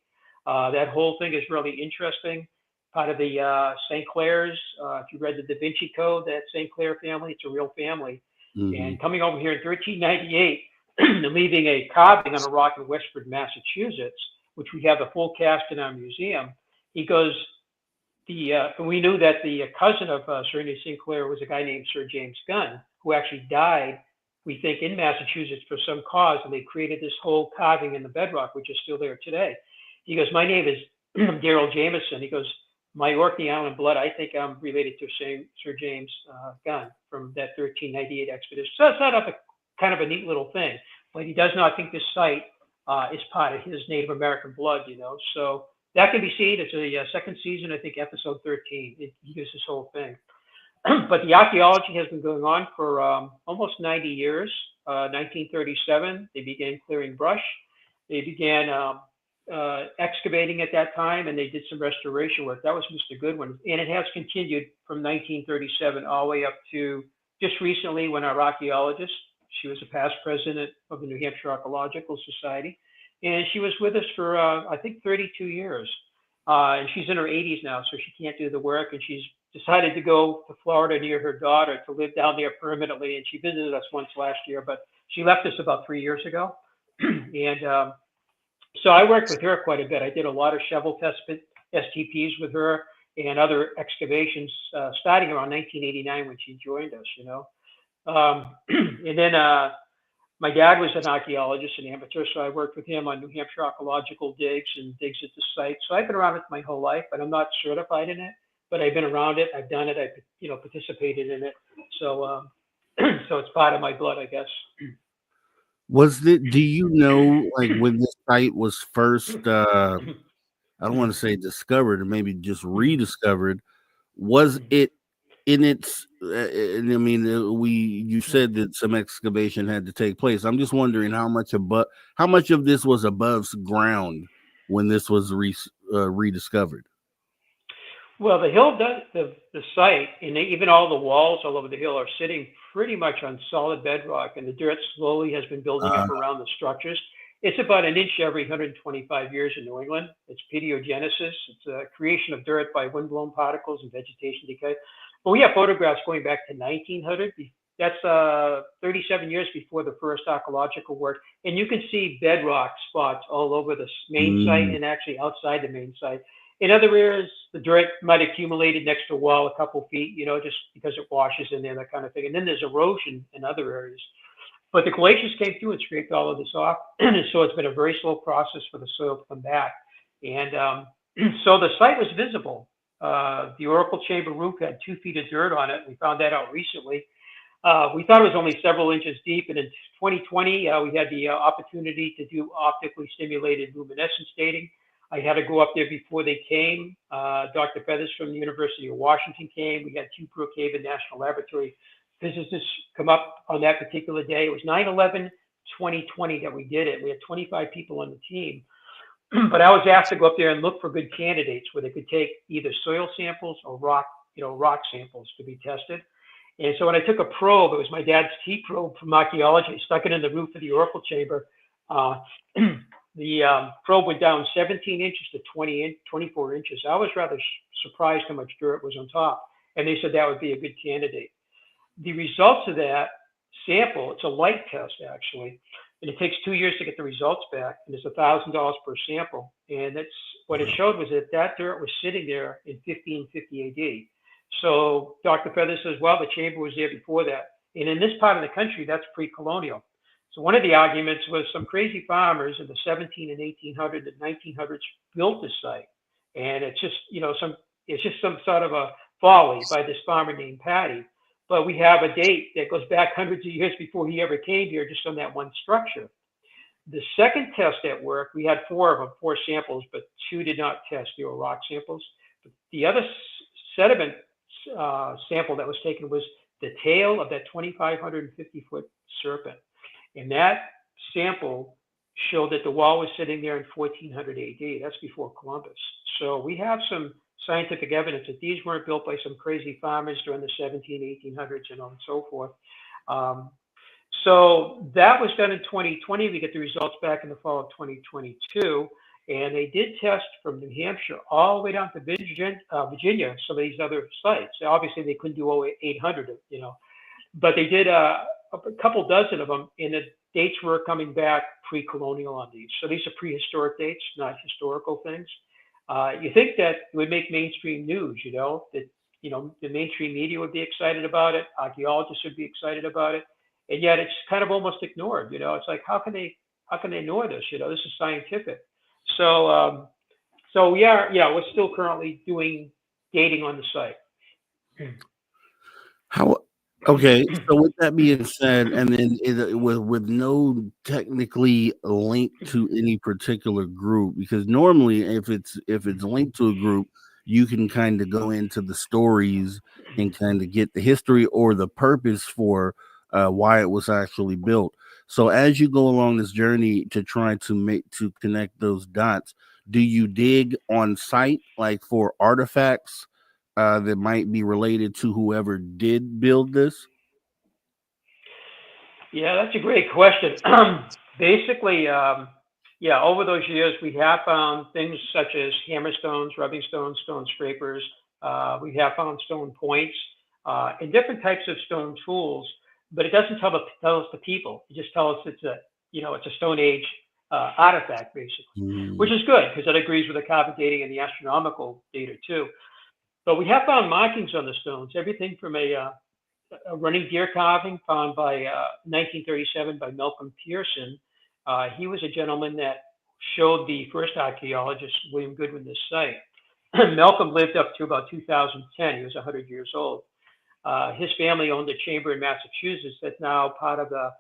That whole thing is really interesting. Part of the St. Clairs, if you read the Da Vinci Code, that St. Clair family, it's a real family. Mm-hmm. And coming over here in 1398 and leaving a carving on a rock in Westford, Massachusetts, which we have the full cast in our museum, he goes, we knew that the cousin of Sir Henry St. Clair was a guy named Sir James Gunn, who actually died, we think, in Massachusetts for some cause, and they created this whole carving in the bedrock, which is still there today. He goes, my name is Daryl Jameson. He goes, my Orkney Island blood, I think I'm related to Sir James Gunn from that 1398 expedition. So it's not kind of a neat little thing, but he does not think this site is part of his Native American blood, So that can be seen. It's a second season, I think, episode 13. He gives this whole thing. But the archaeology has been going on for almost 90 years. 1937, they began clearing brush. They began excavating at that time, and they did some restoration work. That was Mr. Goodwin, and it has continued from 1937 all the way up to just recently when our archaeologist, she was a past president of the New Hampshire Archaeological Society, and she was with us for, I think, 32 years. And she's in her 80s now, so she can't do the work, and she's decided to go to Florida near her daughter to live down there permanently. And she visited us once last year, but she left us about 3 years ago. And so I worked with her quite a bit. I did a lot of shovel test STPs with her and other excavations starting around 1989 when she joined us, you know. And then my dad was an archaeologist, an amateur, so I worked with him on New Hampshire archaeological digs and digs at the site. So I've been around it my whole life, but I'm not certified in it. But I've been around it. I've done it. I've participated in it. So so it's part of my blood, I guess. Do you know, like, when this site was first, I don't want to say discovered, or maybe just rediscovered, was it in its, and I mean, you said that some excavation had to take place. I'm just wondering how much of this was above ground when this was rediscovered? Well, the hill does, the site, and even all the walls all over the hill are sitting pretty much on solid bedrock, and the dirt slowly has been building up around the structures. It's about an inch every 125 years in New England. It's pediogenesis. It's a creation of dirt by windblown particles and vegetation decay. But we have photographs going back to 1900. That's 37 years before the first archaeological work. And you can see bedrock spots all over the main site and actually outside the main site. In other areas, the dirt might accumulated next to a wall a couple feet, you know, just because it washes in there, that kind of thing. And then there's erosion in other areas. But the glaciers came through and scraped all of this off. So it's been a very slow process for the soil to come back. And so the site was visible. The oracle chamber roof had 2 feet of dirt on it. We found that out recently. We thought it was only several inches deep. And in 2020, we had the opportunity to do optically stimulated luminescence dating. I had to go up there before they came. Dr. Feathers from the University of Washington came. We had 2 Brookhaven National Laboratory physicists come up on that particular day. It was 9/11/2020 that we did it. We had 25 people on the team. But I was asked to go up there and look for good candidates where they could take either soil samples or rock samples to be tested. And so when I took a probe, it was my dad's T probe from archaeology, stuck it in the roof of the oracle chamber. The probe went down 17 inches to 24 inches. I was rather surprised how much dirt was on top. And they said that would be a good candidate. The results of that sample, it's a light test actually, and it takes 2 years to get the results back, and it's $1,000 per sample. And that's what it showed was that dirt was sitting there in 1550 AD. So Dr. Feathers says, well, the chamber was there before that. And in this part of the country, that's pre-colonial. So one of the arguments was some crazy farmers in the 17 and 1800s and 1900s built this site. And it's just, it's just some sort of a folly by this farmer named Patty. But we have a date that goes back hundreds of years before he ever came here, just on that one structure. The second test at work, we had 4 of them, 4 samples, but 2 did not test. They were rock samples. But the other sediment sample that was taken was the tail of that 2,550-foot serpent. And that sample showed that the wall was sitting there in 1400 AD. That's before Columbus. So we have some scientific evidence that these weren't built by some crazy farmers during the 1800s and on and so forth. So that was done in 2020. We get the results back in the fall of 2022. And they did test from New Hampshire all the way down to Virginia, some of these other sites. Obviously, they couldn't do all 800, but they did a couple dozen of them, and the dates were coming back pre-colonial on these. So these are prehistoric dates, not historical things. You think that it would make mainstream news, that the mainstream media would be excited about it, archaeologists would be excited about it, and yet it's kind of almost ignored. It's like, how can they ignore this? This is scientific. So we're still currently doing dating on the site. Okay, so with that being said, and then with no technically link to any particular group, because normally if it's linked to a group, you can kind of go into the stories and kind of get the history or the purpose for why it was actually built. So as you go along this journey to try to connect those dots, do you dig on site like for artifacts that might be related to whoever did build this? Yeah, that's a great question. Basically, yeah, over those years, we have found things such as hammer stones, rubbing stones, stone scrapers. We have found stone points and different types of stone tools, but it doesn't tell us the people. It just tells us it's a Stone Age artifact, basically, which is good because that agrees with the carbon dating and the astronomical data too. But we have found markings on the stones, everything from a running deer carving found by 1937 by Malcolm Pearson. He was a gentleman that showed the first archaeologist, William Goodwin, this site. Malcolm lived up to about 2010. He was 100 years old. His family owned a chamber in Massachusetts that's now part of a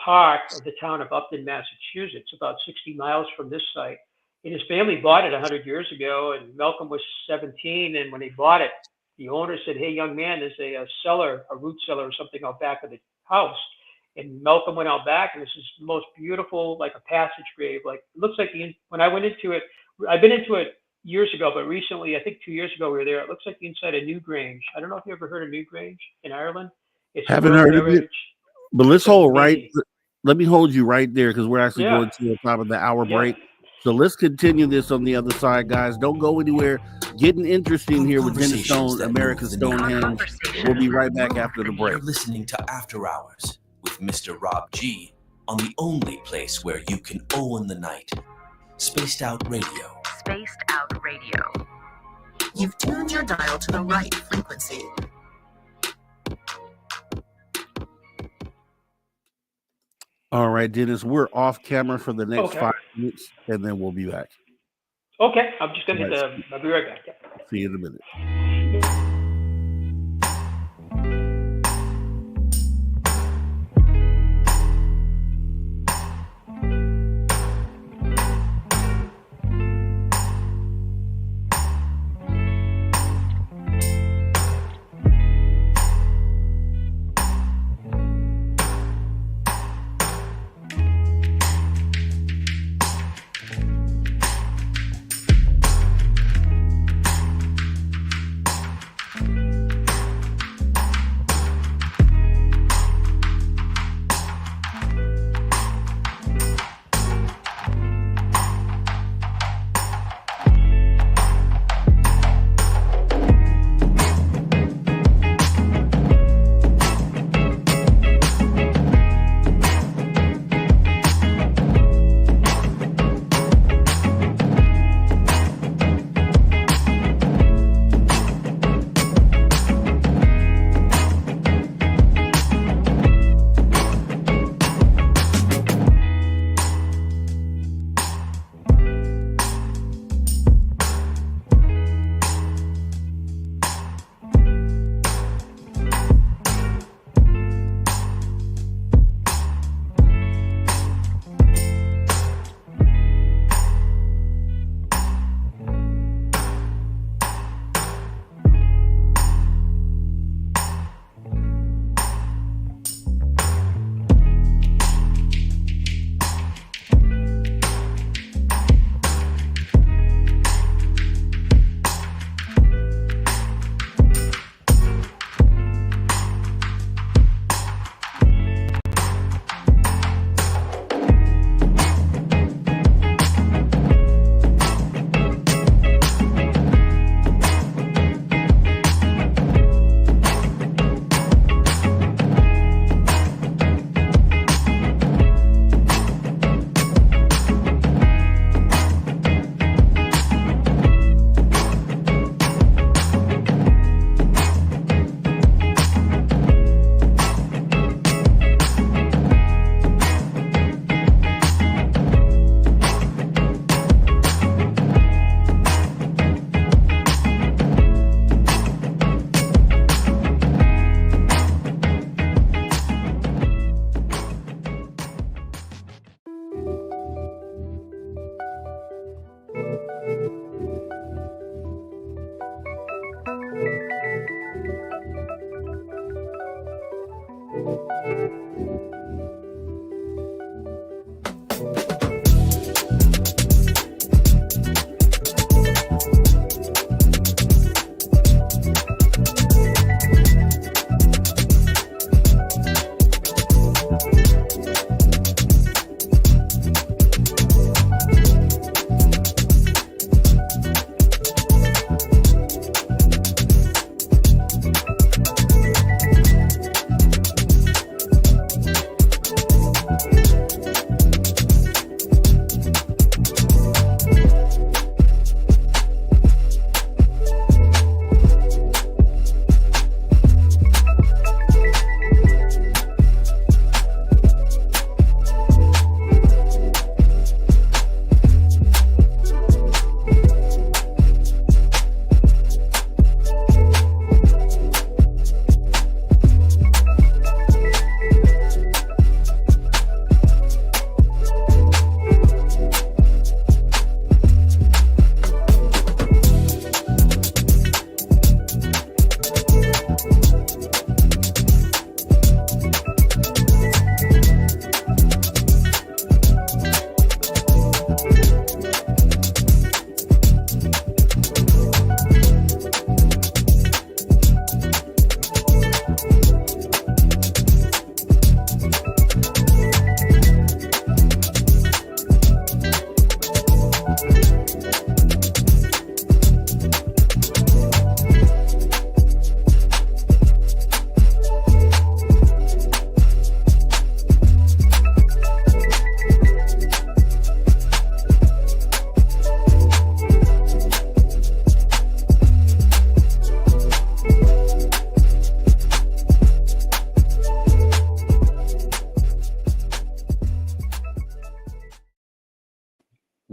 park of the town of Upton, Massachusetts, about 60 miles from this site. And his family bought it 100 years ago, and Malcolm was 17. And when they bought it, the owner said, "Hey, young man, there's a cellar, a root cellar or something out back of the house." And Malcolm went out back, and this is the most beautiful, like a passage grave. Like, it looks like when I went into it, I've been into it years ago, but recently, I think 2 years ago, we were there. It looks like the inside of Newgrange. I don't know if you ever heard of Newgrange in Ireland. It's Haven't heard of it, but let me hold you right there because we're actually going to the top of the hour break. So let's continue this on the other side, guys. Don't go anywhere. Getting interesting here with Dennis Stone, America's Stonehenge. We'll be right back after the break. You're listening to After Hours with Mr. Rob G on the only place where you can own the night. Spaced Out Radio. Spaced Out Radio. You've tuned your dial to the right frequency. All right, Dennis, we're off camera for the next 5 minutes, and then we'll be back. Okay, I'm just going to I'll be right back. Yeah. See you in a minute.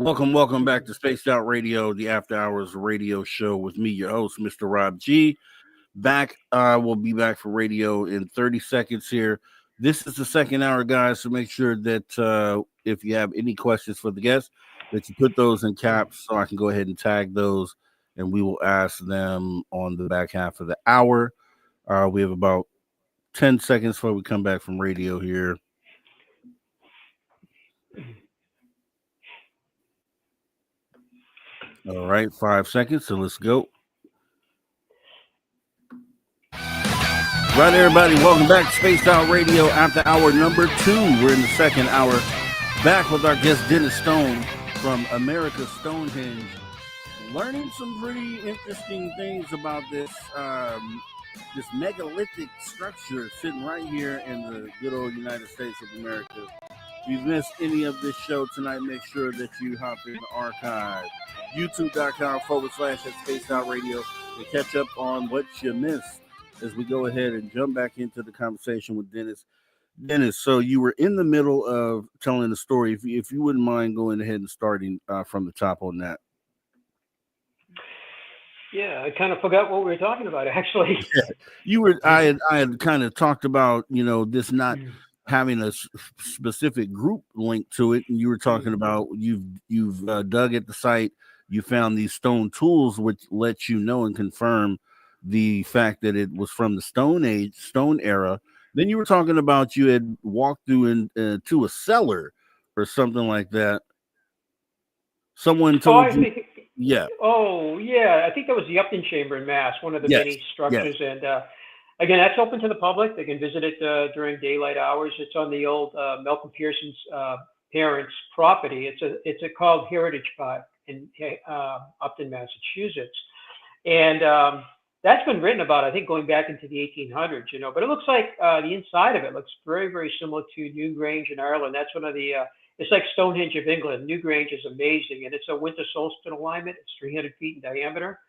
Welcome back to Spaced Out Radio, the After Hours radio show with me, your host, Mr. Rob G. We'll be back for radio in 30 seconds here. This is the second hour, guys, so make sure that if you have any questions for the guests, that you put those in caps so I can go ahead and tag those, and we will ask them on the back half of the hour. We have about 10 seconds before we come back from radio here. All right, 5 seconds, so let's go. Right, everybody, welcome back to Spaced Out Radio after hour number 2. We're in the second hour, back with our guest Dennis Stone from America's Stonehenge, learning some pretty interesting things about this megalithic structure sitting right here in the good old United States of America. If you've missed any of this show tonight, make sure that you hop in the archive, youtube.com/Spaced Out Radio, to catch up on what you missed as we go ahead and jump back into the conversation with Dennis. Dennis, so you were in the middle of telling the story. If you wouldn't mind going ahead and starting from the top on that. Yeah, I kind of forgot what we were talking about, actually. Yeah. I had kind of talked about, this not having a specific group link to it, and you were talking about you've dug at the site, you found these stone tools which let you know and confirm the fact that it was from the Stone era. Then you were talking about you had walked through to a cellar or something like that. Someone told you. Yeah. Oh, yeah. I think that was the Upton Chamber in Mass, one of the many structures. Yes. And again, that's open to the public. They can visit it during daylight hours. It's on the old Malcolm Pearson's parents' property. It's called Heritage Park in Upton, Massachusetts. And that's been written about, I think, going back into the 1800s, But it looks like the inside of it looks very, very similar to Newgrange in Ireland. That's one of the it's like Stonehenge of England. Newgrange is amazing, and it's a winter solstice alignment. It's 300 feet in diameter.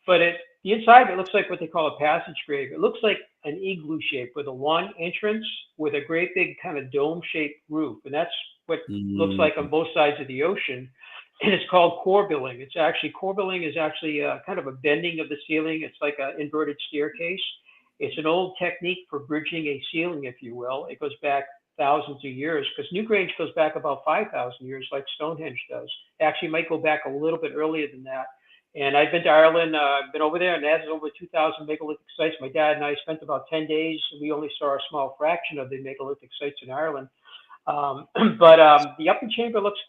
But the inside of it looks like what they call a passage grave. It looks like an igloo shape with a long entrance with a great big kind of dome-shaped roof. And that's what looks like on both sides of the ocean. And it's called corbelling. Corbelling is actually kind of a bending of the ceiling. It's like an inverted staircase. It's an old technique for bridging a ceiling, if you will. It goes back thousands of years, because Newgrange goes back about 5,000 years, like Stonehenge does. Actually, might go back a little bit earlier than that. And I've been to Ireland. I've been over there, and that has over 2,000 megalithic sites. My dad and I spent about 10 days. We only saw a small fraction of the megalithic sites in Ireland. But the Upton Chamber looks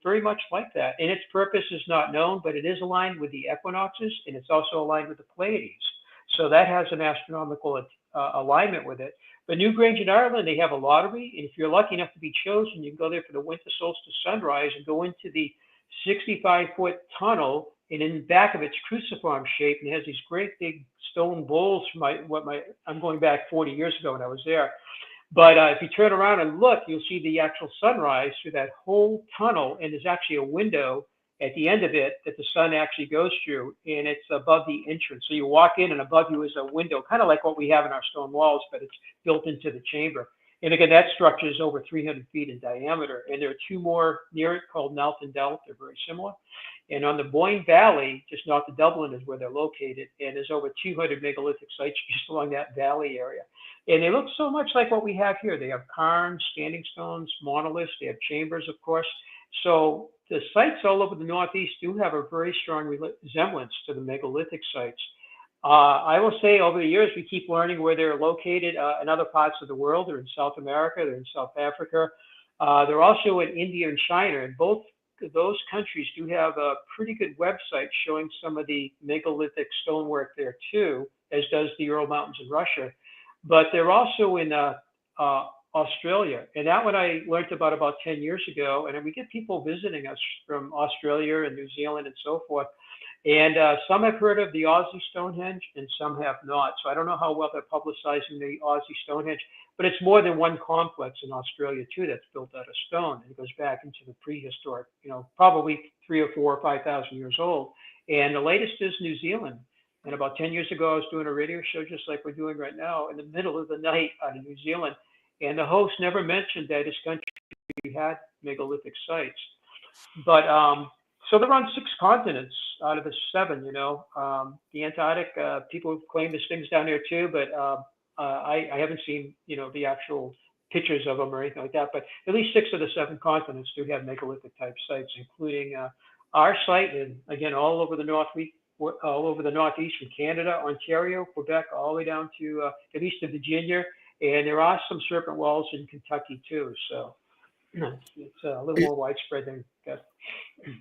very much like that. And its purpose is not known, but it is aligned with the equinoxes, and it's also aligned with the Pleiades. So that has an astronomical alignment with it. But Newgrange in Ireland, they have a lottery, and if you're lucky enough to be chosen, you can go there for the winter solstice sunrise and go into the 65-foot tunnel, and in the back of it's cruciform shape, and it has these great big stone bowls. I'm going back 40 years ago when I was there. But if you turn around and look, you'll see the actual sunrise through that whole tunnel, and there's actually a window at the end of it that the sun actually goes through, and it's above the entrance. So you walk in, and above you is a window, kind of like what we have in our stone walls, but it's built into the chamber. And again, that structure is over 300 feet in diameter, and there are two more near it called Knowth and Delt. They're very similar. And on the Boyne Valley, just north of Dublin, is where they're located, and there's over 200 megalithic sites just along that valley area. And they look so much like what we have here. They have cairns, standing stones, monoliths. They have chambers, of course. So the sites all over the Northeast do have a very strong resemblance to the megalithic sites. I will say over the years, we keep learning where they're located in other parts of the world. They're in South America. They're in South Africa. They're also in India and China. And both those countries do have a pretty good website showing some of the megalithic stonework there too, as does the Ural Mountains in Russia. But they're also in Australia. And that one I learned about 10 years ago. And we get people visiting us from Australia and New Zealand and so forth. And some have heard of the Aussie Stonehenge and some have not. So I don't know how well they're publicizing the Aussie Stonehenge, but it's more than one complex in Australia too that's built out of stone. And it goes back into the prehistoric, probably 3 or 4 or 5,000 years old. And the latest is New Zealand. And about 10 years ago, I was doing a radio show just like we're doing right now in the middle of the night out of New Zealand. And the host never mentioned that his country had megalithic sites. But so they're on 6 continents out of the 7. The Antarctic, people claim there's things down there too, but I haven't seen the actual pictures of them or anything like that. But at least 6 of the 7 continents do have megalithic type sites, including our site, and again all over the Northeast from Canada, Ontario, Quebec, all the way down to at least to Virginia, and there are some serpent walls in Kentucky too. So it's a little more widespread than that.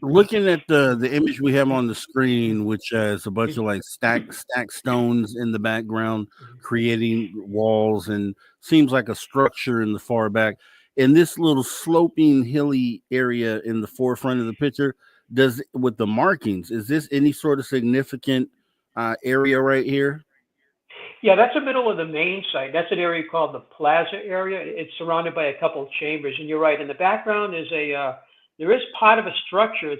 Looking at the image we have on the screen, which has a bunch of like stacked stones in the background, creating walls, and seems like a structure in the far back. In this little sloping, hilly area in the forefront of the picture, with the markings, is this any sort of significant area right here? Yeah, that's the middle of the main site. That's an area called the Plaza area. It's surrounded by a couple of chambers, and you're right. In the background is there is part of a structure.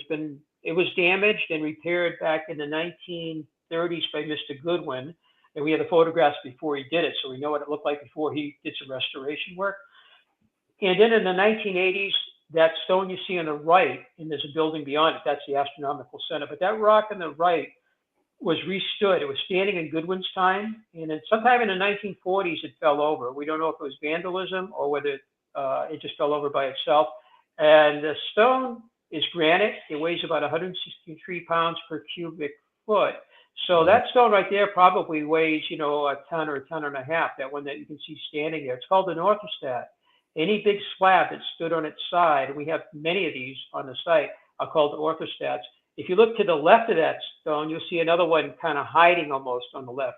It was damaged and repaired back in the 1930s by Mr. Goodwin, and we have the photographs before he did it, so we know what it looked like before he did some restoration work. And then in the 1980s, that stone you see on the right, and there's a building beyond it, that's the Astronomical Center. But that rock on the right was restood. It was standing in Goodwin's time, and then sometime in the 1940s, it fell over. We don't know if it was vandalism or whether it just fell over by itself. And the stone is granite. It weighs about 163 pounds per cubic foot. So that stone right there probably weighs, a ton or a ton and a half, that one that you can see standing there. It's called an orthostat. Any big slab that stood on its side, and we have many of these on the site, are called orthostats. If you look to the left of that stone, you'll see another one kind of hiding almost on the left.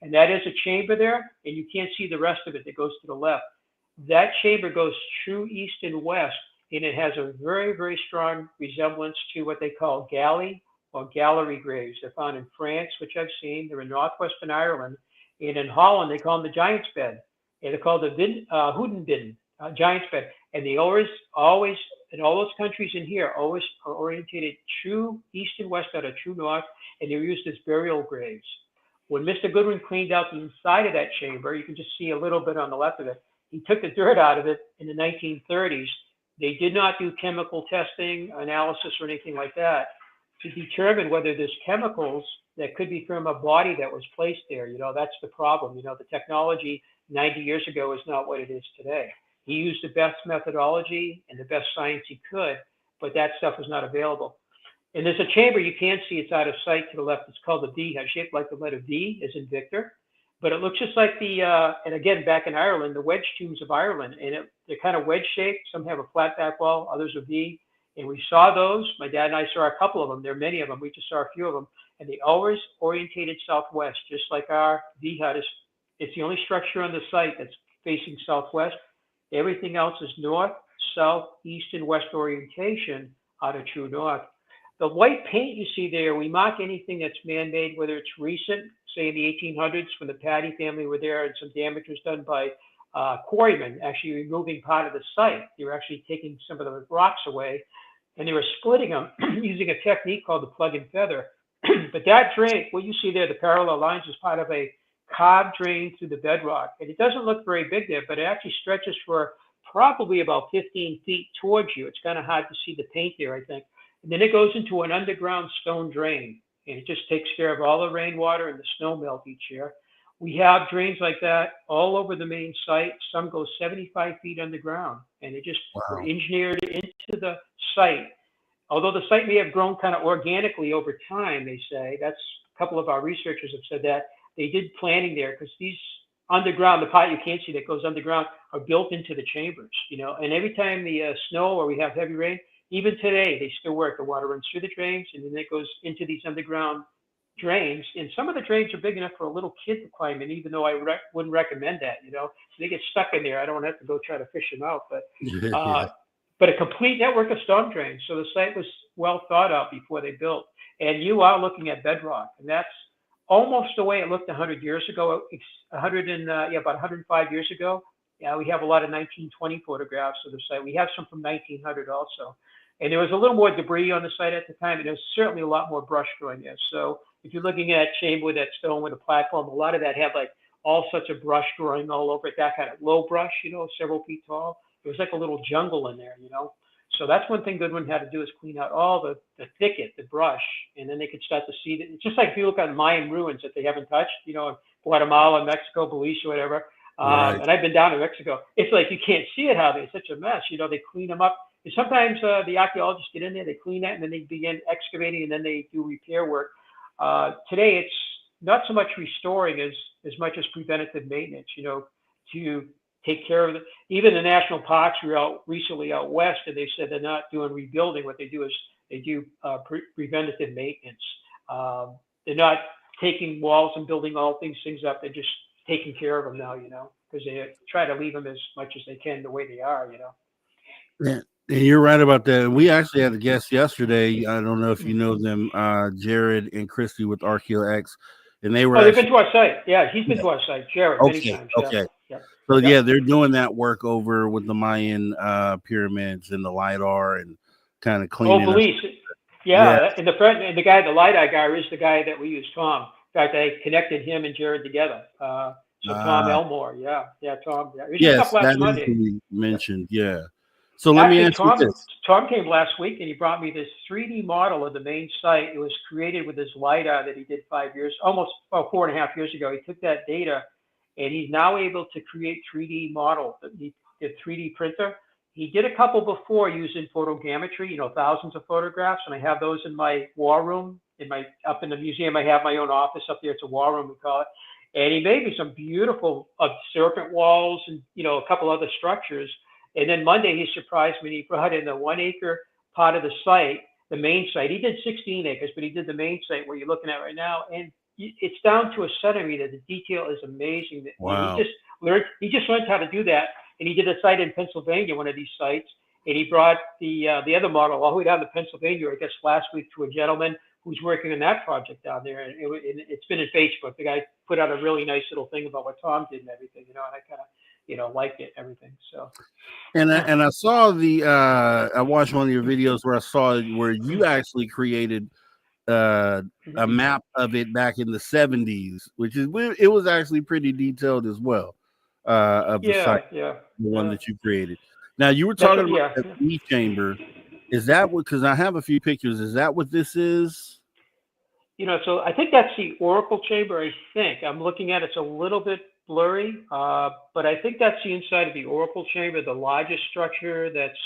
And that is a chamber there, and you can't see the rest of it that goes to the left. That chamber goes true east and west, and it has a very, very strong resemblance to what they call galley or gallery graves. They're found in France, which I've seen. They're in northwestern Ireland. And in Holland, they call them the Giant's Bed. And they're called the Hoedenbidden, Giant's Bed. And they always, in all those countries in here, always are orientated true east and west out of true north, and they're used as burial graves. When Mr. Goodwin cleaned out the inside of that chamber, you can just see a little bit on the left of it. He took the dirt out of it in the 1930s. They did not do chemical testing, analysis, or anything like that to determine whether there's chemicals that could be from a body that was placed there. That's the problem. The technology 90 years ago is not what it is today. He used the best methodology and the best science he could, but that stuff was not available. And there's a chamber you can't see. It's out of sight to the left. It's called the V, shaped like the letter V, as in Victor. But it looks just like and again, back in Ireland, the wedge tombs of Ireland. And they're kind of wedge-shaped. Some have a flat back wall, others are V. And we saw those. My dad and I saw a couple of them. There are many of them. We just saw a few of them. And they always orientated southwest, just like our V hut is. It's the only structure on the site that's facing southwest. Everything else is north, south, east, and west orientation out of true north. The white paint you see there, we mark anything that's man-made, whether it's recent, say in the 1800s when the Paddy family were there and some damage was done by quarrymen actually removing part of the site. They were actually taking some of the rocks away, and they were splitting them using a technique called the plug and feather. But that drain, what you see there, the parallel lines, is part of a carved drain through the bedrock. And it doesn't look very big there, but it actually stretches for probably about 15 feet towards you. It's kind of hard to see the paint there, I think. And then it goes into an underground stone drain, and it just takes care of all the rainwater and the snow melt each year. We have drains like that all over the main site. Some go 75 feet underground, and they just were engineered into the site. Although the site may have grown kind of organically over time, they say. That's a couple of our researchers have said that. They did planning there because these underground, the part you can't see that goes underground, are built into the chambers, and every time the snow or we have heavy rain, even today, they still work. The water runs through the drains, and then it goes into these underground drains. And some of the drains are big enough for a little kid to climb in, even though I wouldn't recommend that, So they get stuck in there. I don't have to go try to fish them out. But a complete network of storm drains. So the site was well thought out before they built. And you are looking at bedrock, and that's almost the way it looked 100 years ago. It's about 105 years ago. Yeah, we have a lot of 1920 photographs of the site. We have some from 1900 also. And there was a little more debris on the site at the time, and there's certainly a lot more brush growing there. So if you're looking at chamber with that stone with a platform, a lot of that had like all sorts of brush growing all over it, that kind of low brush, several feet tall. It was like a little jungle in there, So that's one thing Goodwin had to do, is clean out all the thicket, the brush, and then they could start to see that. It's just like if you look at Mayan ruins that they haven't touched, you know, in Guatemala, Mexico, Belize, or whatever. Right. And I've been down to Mexico. It's like you can't see it, how it's such a mess. You know, they clean them up. And sometimes the archaeologists get in there, they clean that, and then they begin excavating, and then they do repair work. Today, it's not so much restoring as much as preventative maintenance, you know, to take care of it. Even the national parks were out recently out west, and they said they're not doing rebuilding. What they do is they do preventative maintenance. They're not taking walls and building all things up. They're just taking care of them now, you know, because they try to leave them as much as they can the way they are, you know. Yeah, and you're right about that. We actually had a guest yesterday. I don't know if you know them, Jared and Christy with ArchaeoX, and they were. Oh, they've been to our site. Yeah, he's been to our site, Jared, many times. Yeah. Okay. Yeah. So yeah, they're doing that work over with the Mayan pyramids and the LiDAR and kind of cleaning. Oh, Belize. Yeah, and the guy, the LiDAR guy, is the guy that we use, Tom. In fact, I connected him and Jared together. So Tom Elmore, Tom. Yeah, he was up last Monday. You mentioned, yeah. So let me ask you this. Tom came last week and he brought me this 3D model of the main site. It was created with his LiDAR that he did 4.5 years ago. He took that data and he's now able to create 3D models. He did 3D printer. He did a couple before using photogrammetry, you know, thousands of photographs, and I have those in my war room, up in the museum. I have my own office up there. It's a war room, we call it. And he made me some beautiful serpent walls and, you know, a couple other structures. And then Monday, he surprised me. He brought in the 1 acre part of the site, the main site. He did 16 acres, but he did the main site where you're looking at right now. And it's down to a centimeter. The detail is amazing. Wow. He just learned how to do that. And he did a site in Pennsylvania, one of these sites. And he brought the other model all the way down to Pennsylvania, I guess, last week, to a gentleman who's working on that project down there. And it's been in Facebook. The guy put out a really nice little thing about what Tom did and everything, you know, and I kind of, you know, liked it, everything. So, and I saw I watched one of your videos where I saw where you actually created a map of it back in the 70s, it was actually pretty detailed as well. Of the site, the one that you created. Now you were talking about the E chamber. Is that what? Because I have a few pictures. Is that what this is? You know, so I think that's the Oracle chamber. I think I'm looking at it's a little bit blurry, but I think that's the inside of the Oracle chamber, the largest structure. That's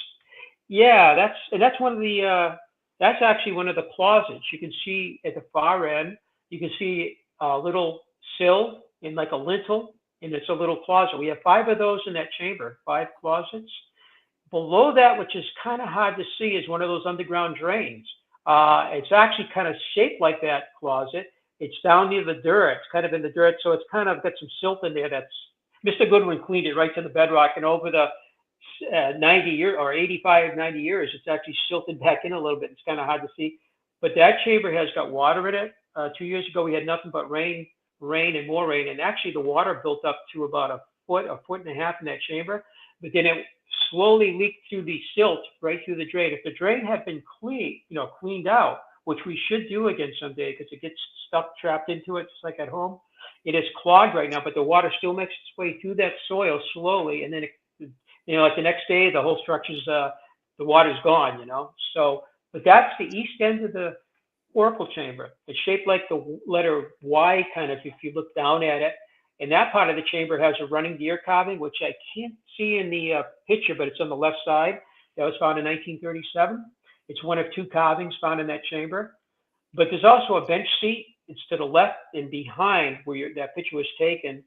one of the. That's actually one of the closets. You can see at the far end. You can see a little sill in like a lintel, and it's a little closet. We have 5 of those in that chamber, 5 closets. Below that, which is kind of hard to see, is one of those underground drains. It's actually kind of shaped like that closet. It's down near the dirt. It's kind of in the dirt, so it's kind of got some silt in there. That's Mr. Goodwin cleaned it right to the bedrock, and over the 90 years or 85, 90 years, it's actually silted back in a little bit. It's kind of hard to see, but that chamber has got water in it. 2 years ago, we had nothing but rain and more rain, and actually the water built up to about a foot and a half in that chamber, but then it slowly leaked through the silt right through the drain. If the drain had been cleaned out, which we should do again someday because it gets stuff trapped into it, just like at home, it is clogged right now, but the water still makes its way through that soil slowly, and then like the next day, the whole structure's the water's gone, you know. So, but that's the east end of the Oracle chamber. It's shaped like the letter Y, kind of, if you look down at it. And that part of the chamber has a running deer carving, which I can't see in the picture, but it's on the left side. That was found in 1937. It's one of 2 carvings found in that chamber. But there's also a bench seat. It's to the left and behind where that picture was taken.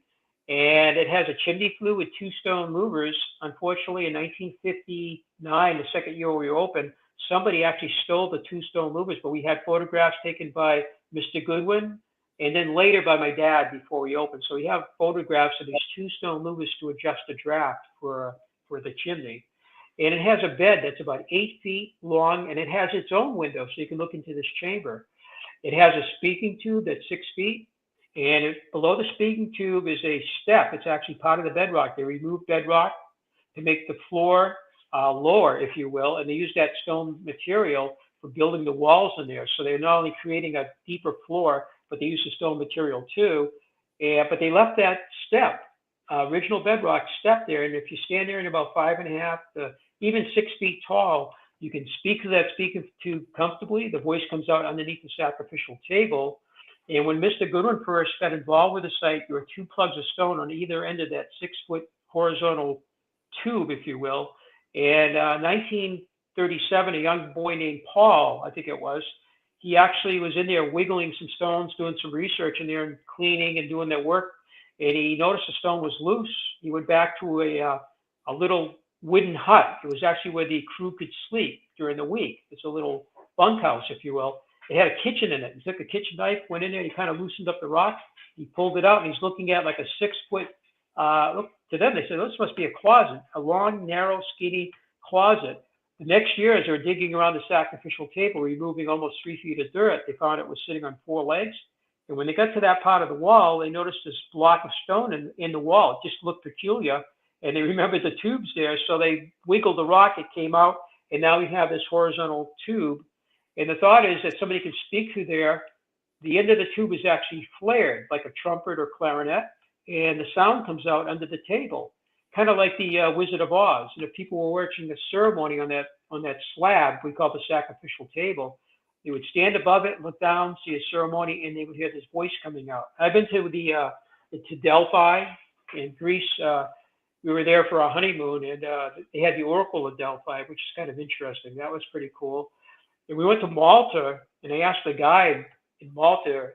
And it has a chimney flue with 2 stone louvers. Unfortunately, in 1959, the second year we were open, somebody actually stole the 2 stone louvers, but we had photographs taken by Mr. Goodwin and then later by my dad before we opened. So we have photographs of these 2 stone louvers to adjust the draft for the chimney. And it has a bed that's about 8 feet long, and it has its own window, so you can look into this chamber. It has a speaking tube that's 6 feet. And below the speaking tube is a step. It's actually part of the bedrock. They removed bedrock to make the floor lower, if you will, and they used that stone material for building the walls in there. So they're not only creating a deeper floor, but they used the stone material too. But they left that step, original bedrock step there. And if you stand there in about 5.5 to even 6 feet tall, You can speak to that speaker tube comfortably. The voice comes out underneath the sacrificial table. And when Mr. Goodwin first got involved with the site, there were 2 plugs of stone on either end of that 6-foot horizontal tube, if you will. And 1937, a young boy named Paul, I think it was, he actually was in there wiggling some stones, doing some research in there and cleaning and doing their work. And he noticed the stone was loose. He went back to a little wooden hut. It was actually where the crew could sleep during the week. It's a little bunkhouse, if you will. It had a kitchen in it. He took a kitchen knife, went in there, he kind of loosened up the rock. He pulled it out, and he's looking at like a 6-foot, look, to them, they said, this must be a closet, a long, narrow, skinny closet. The next year, as they were digging around the sacrificial table, removing almost 3 feet of dirt, they found it was sitting on 4 legs. And when they got to that part of the wall, they noticed this block of stone in the wall. It just looked peculiar. And they remembered the tubes there. So they wiggled the rock, it came out, and now we have this horizontal tube. And the thought is that somebody can speak through there. The end of the tube is actually flared like a trumpet or clarinet, and the sound comes out under the table, kind of like the Wizard of Oz. And if people were watching the ceremony on that slab, we call the sacrificial table, they would stand above it, look down, see a ceremony, and they would hear this voice coming out. I've been to to Delphi in Greece. We were there for our honeymoon, and they had the Oracle of Delphi, which is kind of interesting. That was pretty cool. And we went to Malta, and I asked the guide in Malta.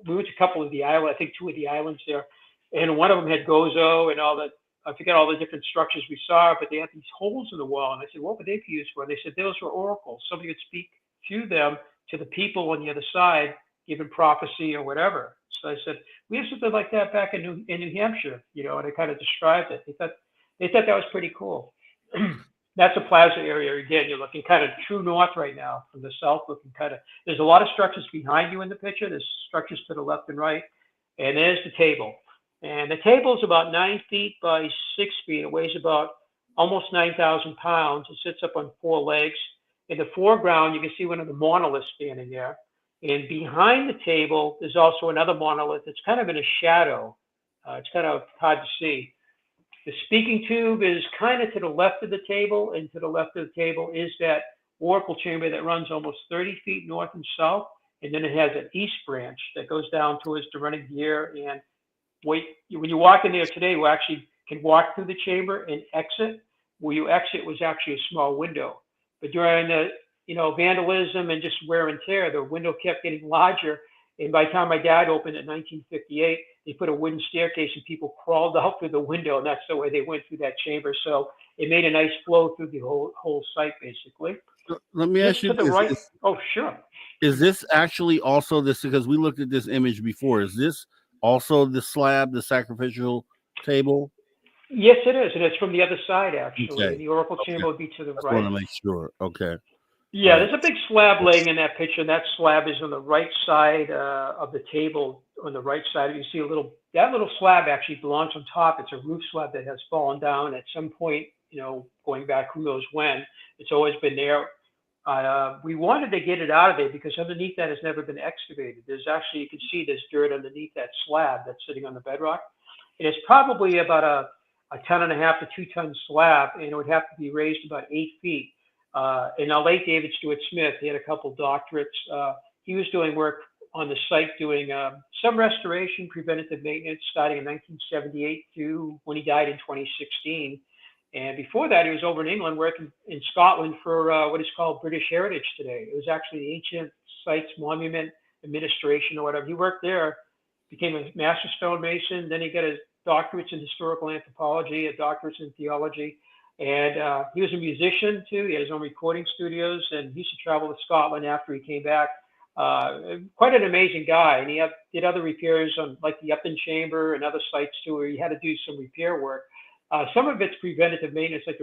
We went to a couple of the islands, I think 2 of the islands there, and one of them had Gozo and all that. I forget all the different structures we saw, but they had these holes in the wall. And I said, what would they be used for? And they said, those were oracles. Somebody would speak through them to the people on the other side, giving prophecy or whatever. So I said, we have something like that back in New Hampshire, and I kind of described it. They thought that was pretty cool. That's a plaza area. Again, you're looking kind of true north right now from the south, looking kind of, there's a lot of structures behind you in the picture. There's structures to the left and right. And there's the table. And the table is about 9 feet by 6 feet. It weighs about almost 9,000 pounds. It sits up on 4 legs. In the foreground, you can see one of the monoliths standing there. And behind the table, there's also another monolith. It's kind of in a shadow. It's kind of hard to see. The speaking tube is kind of to the left of the table, and to the left of the table is that oracle chamber that runs almost 30 feet north and south. And then it has an east branch that goes down towards the running gear. And when you walk in there today, you actually can walk through the chamber and exit. Where you exit was actually a small window. But during the vandalism and just wear and tear, the window kept getting larger. And by the time my dad opened it in 1958, they put a wooden staircase and people crawled out through the window, and that's the way they went through that chamber. So it made a nice flow through the whole site, basically. Let me ask you this. Right. Oh, sure. Is this actually also this, because we looked at this image before, is this also the slab, the sacrificial table? Yes, it is. And it's from the other side, actually. Okay. The oracle chamber would be to the right. I want to make sure. Okay. Yeah, there's a big slab laying in that picture, and that slab is on the right side of the table. On the right side, you see that little slab actually belongs on top. It's a roof slab that has fallen down at some point, going back who knows when. It's always been there. We wanted to get it out of there because underneath that has never been excavated. There's actually, you can see there's dirt underneath that slab that's sitting on the bedrock. And it's probably about a 1.5 to 2 ton slab, and it would have to be raised about 8 feet. And our late David Stewart Smith, he had a couple doctorates. He was doing work on the site, doing some restoration, preventative maintenance, starting in 1978 to when he died in 2016. And before that, he was over in England working in Scotland for what is called British Heritage today. It was actually the Ancient Sites Monument Administration or whatever. He worked there, became a master stonemason. Then he got his doctorates in historical anthropology, a doctorate in theology. And he was a musician too. He had his own recording studios, and he used to travel to Scotland after he came back. Quite an amazing guy. And he did other repairs on like the Upton Chamber and other sites too, where he had to do some repair work. Some of it's preventative maintenance, like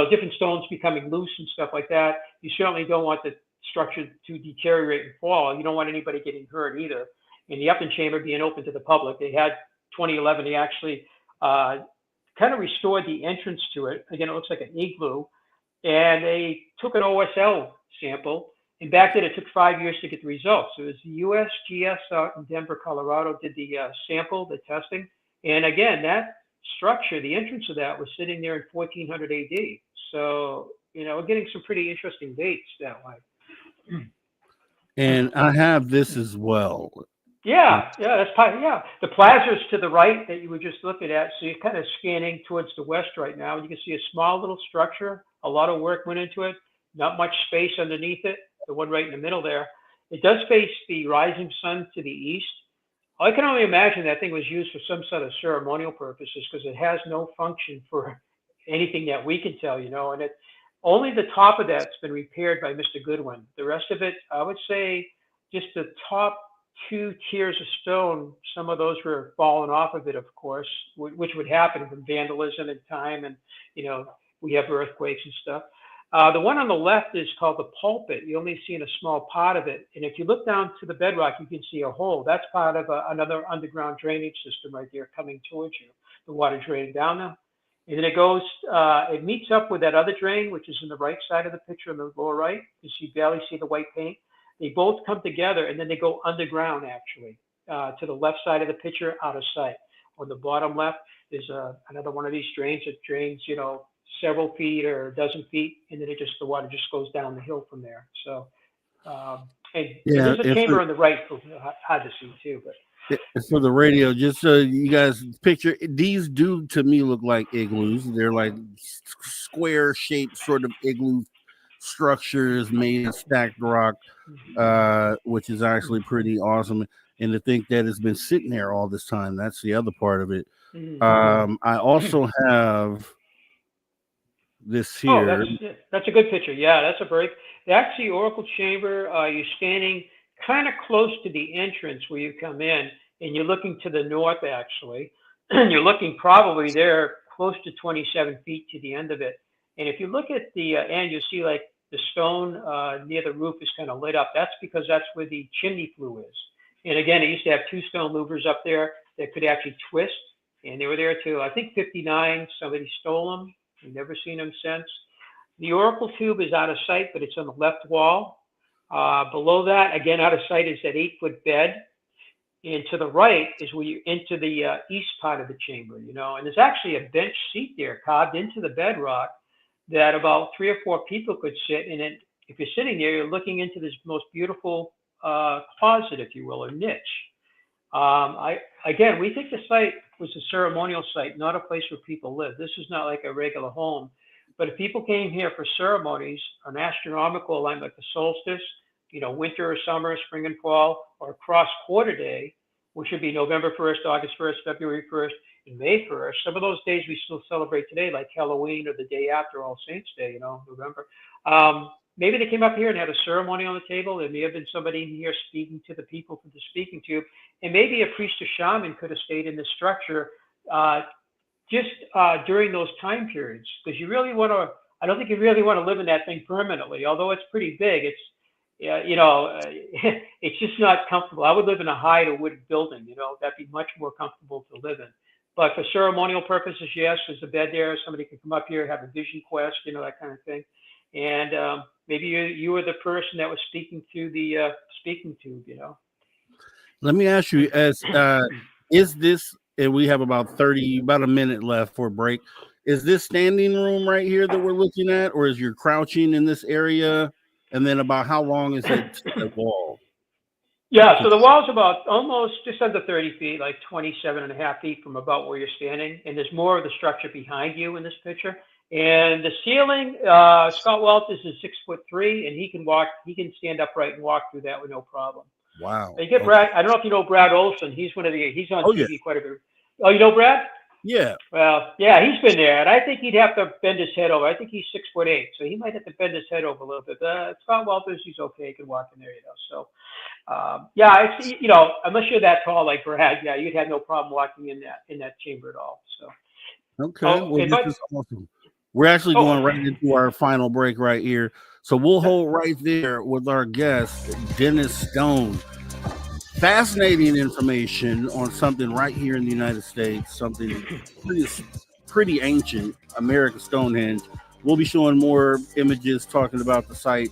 different stones becoming loose and stuff like that. You certainly don't want the structure to deteriorate and fall. You don't want anybody getting hurt either. And the Upton Chamber being open to the public, they had 2011. They actually kind of restored the entrance to it. Again, it looks like an igloo. And they took an OSL sample. And back then, it took 5 years to get the results. So it was the USGS out in Denver, Colorado, did the sample, the testing. And again, that structure, the entrance of that was sitting there in 1400 AD. So we're getting some pretty interesting dates that way. And I have this as well. Yeah, that's part. Yeah, the plaza's to the right that you were just looking at. So you're kind of scanning towards the west right now, and you can see a small little structure. A lot of work went into it. Not much space underneath it. The one right in the middle there. It does face the rising sun to the east. I can only imagine that thing was used for some sort of ceremonial purposes because it has no function for anything that we can tell, and only the top of that's been repaired by Mr. Goodwin. The rest of it, I would say, just the top 2 tiers of stone, some of those were falling off of it, of course, which would happen from vandalism and time, and we have earthquakes and stuff. The one on the left is called the pulpit. You only see in a small part of it, and if you look down to the bedrock, you can see a hole. That's part of another underground drainage system right there coming towards you. The water draining down there, and then it meets up with that other drain, which is in the right side of the picture in the lower right. You barely see the white paint. They both come together, and then they go underground, actually, to the left side of the picture, out of sight. On the bottom left is another one of these drains that drains, several feet or a dozen feet, and then the water just goes down the hill from there. So, there's a chamber on the right, hard to see too. But for the radio, just so you guys picture, these do to me look like igloos. They're like square-shaped sort of igloo structures made of stacked rock, which is actually pretty awesome. And to think that it's been sitting there all this time, that's the other part of it. I also have this here. That's a good picture. Yeah, that's a break. That's the Oracle Chamber. You're standing kind of close to the entrance where you come in, and you're looking to the north, actually. And you're looking probably there close to 27 feet to the end of it. And if you look at the end, you'll see like the stone near the roof is kind of lit up. That's because that's where the chimney flue is. And again, it used to have 2 stone louvers up there that could actually twist. And they were there till, I think, 59. Somebody stole them. We've never seen them since. The Oracle tube is out of sight, but it's on the left wall. Below that, again, out of sight, is that 8-foot bed. And to the right is where you enter the east part of the chamber, and there's actually a bench seat there carved into the bedrock that about 3 or 4 people could sit. And then if you're sitting there, you're looking into this most beautiful closet, if you will, or niche. Again, we think the site was a ceremonial site, not a place where people live. This is not like a regular home. But if people came here for ceremonies, an astronomical alignment like the solstice, winter or summer, spring and fall, or cross quarter day, which would be November 1st, August 1st, February 1st, and May 1st. Some of those days we still celebrate today, like Halloween or the day after All Saints Day, November. Maybe they came up here and had a ceremony on the table. There may have been somebody in here speaking to the people for the speaking tube. And maybe a priest or shaman could have stayed in the structure just during those time periods. Because I don't think you really want to live in that thing permanently. Although it's pretty big, it's just not comfortable. I would live in a hide or wood building, that'd be much more comfortable to live in. But for ceremonial purposes, yes, there's a bed there. Somebody can come up here, have a vision quest, that kind of thing. And maybe you were the person that was speaking to the speaking tube, Let me ask you, is this, and we have about a minute left for a break. Is this standing room right here that we're looking at, or is you crouching in this area? And then about how long is it to the wall? Yeah, so the wall's about almost just under 30 feet, like 27.5 feet from about where you're standing. And there's more of the structure behind you in this picture. And the ceiling, Scott Walters is 6'3", and he can stand upright and walk through that with no problem. Wow. You get Brad. I don't know if you know Brad Olson. He's he's on TV quite a bit. Oh, you know Brad? Yeah. Well, yeah, he's been there, and I think he'd have to bend his head over. I think he's 6'8", so he might have to bend his head over a little bit. Scott Walters, he's okay. He can walk in there, So, it's unless you're that tall like Brad, you'd have no problem walking in that chamber at all. So. Okay. This is awesome. We're actually going right into our final break right here. So we'll hold right there with our guest, Dennis Stone. Fascinating information on something right here in the United States, something pretty ancient, American Stonehenge. We'll be showing more images, talking about the site,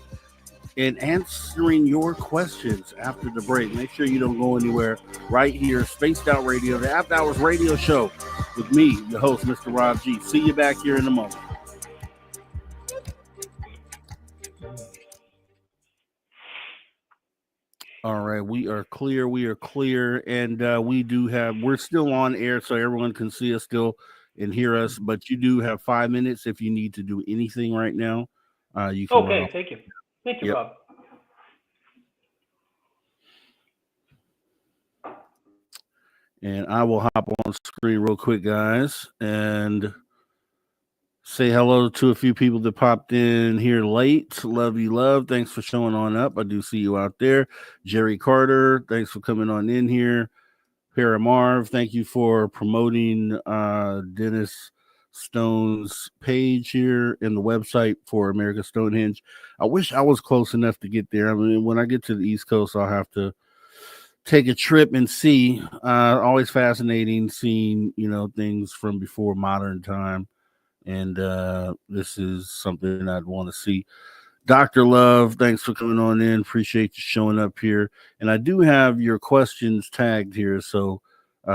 and answering your questions after the break. Make sure you don't go anywhere. Right here, Spaced Out Radio, the After Hours Radio Show with me, the host, Mr. Rob G. See you back here in a moment. All right, we are clear. We are clear, and we're still on air, so everyone can see us still and hear us. But you do have 5 minutes if you need to do anything right now. You can run Okay, off. thank you. Thank you, Yep. Rob. And I will hop on screen real quick, guys, and say hello to a few people that popped in here late. Love you, love. Thanks for showing on up. I do see you out there. Jerry Carter, thanks for coming on in here. Para Marv, thank you for promoting Dennis Stone's page here in the website for America Stonehenge. I wish I was close enough to get there. I mean, when I get to the East Coast, I'll have to take a trip and see. Always fascinating seeing, things from before modern time. And this is something I'd want to see. Dr. Love, thanks for coming on in. Appreciate you showing up here. And I do have your questions tagged here. So,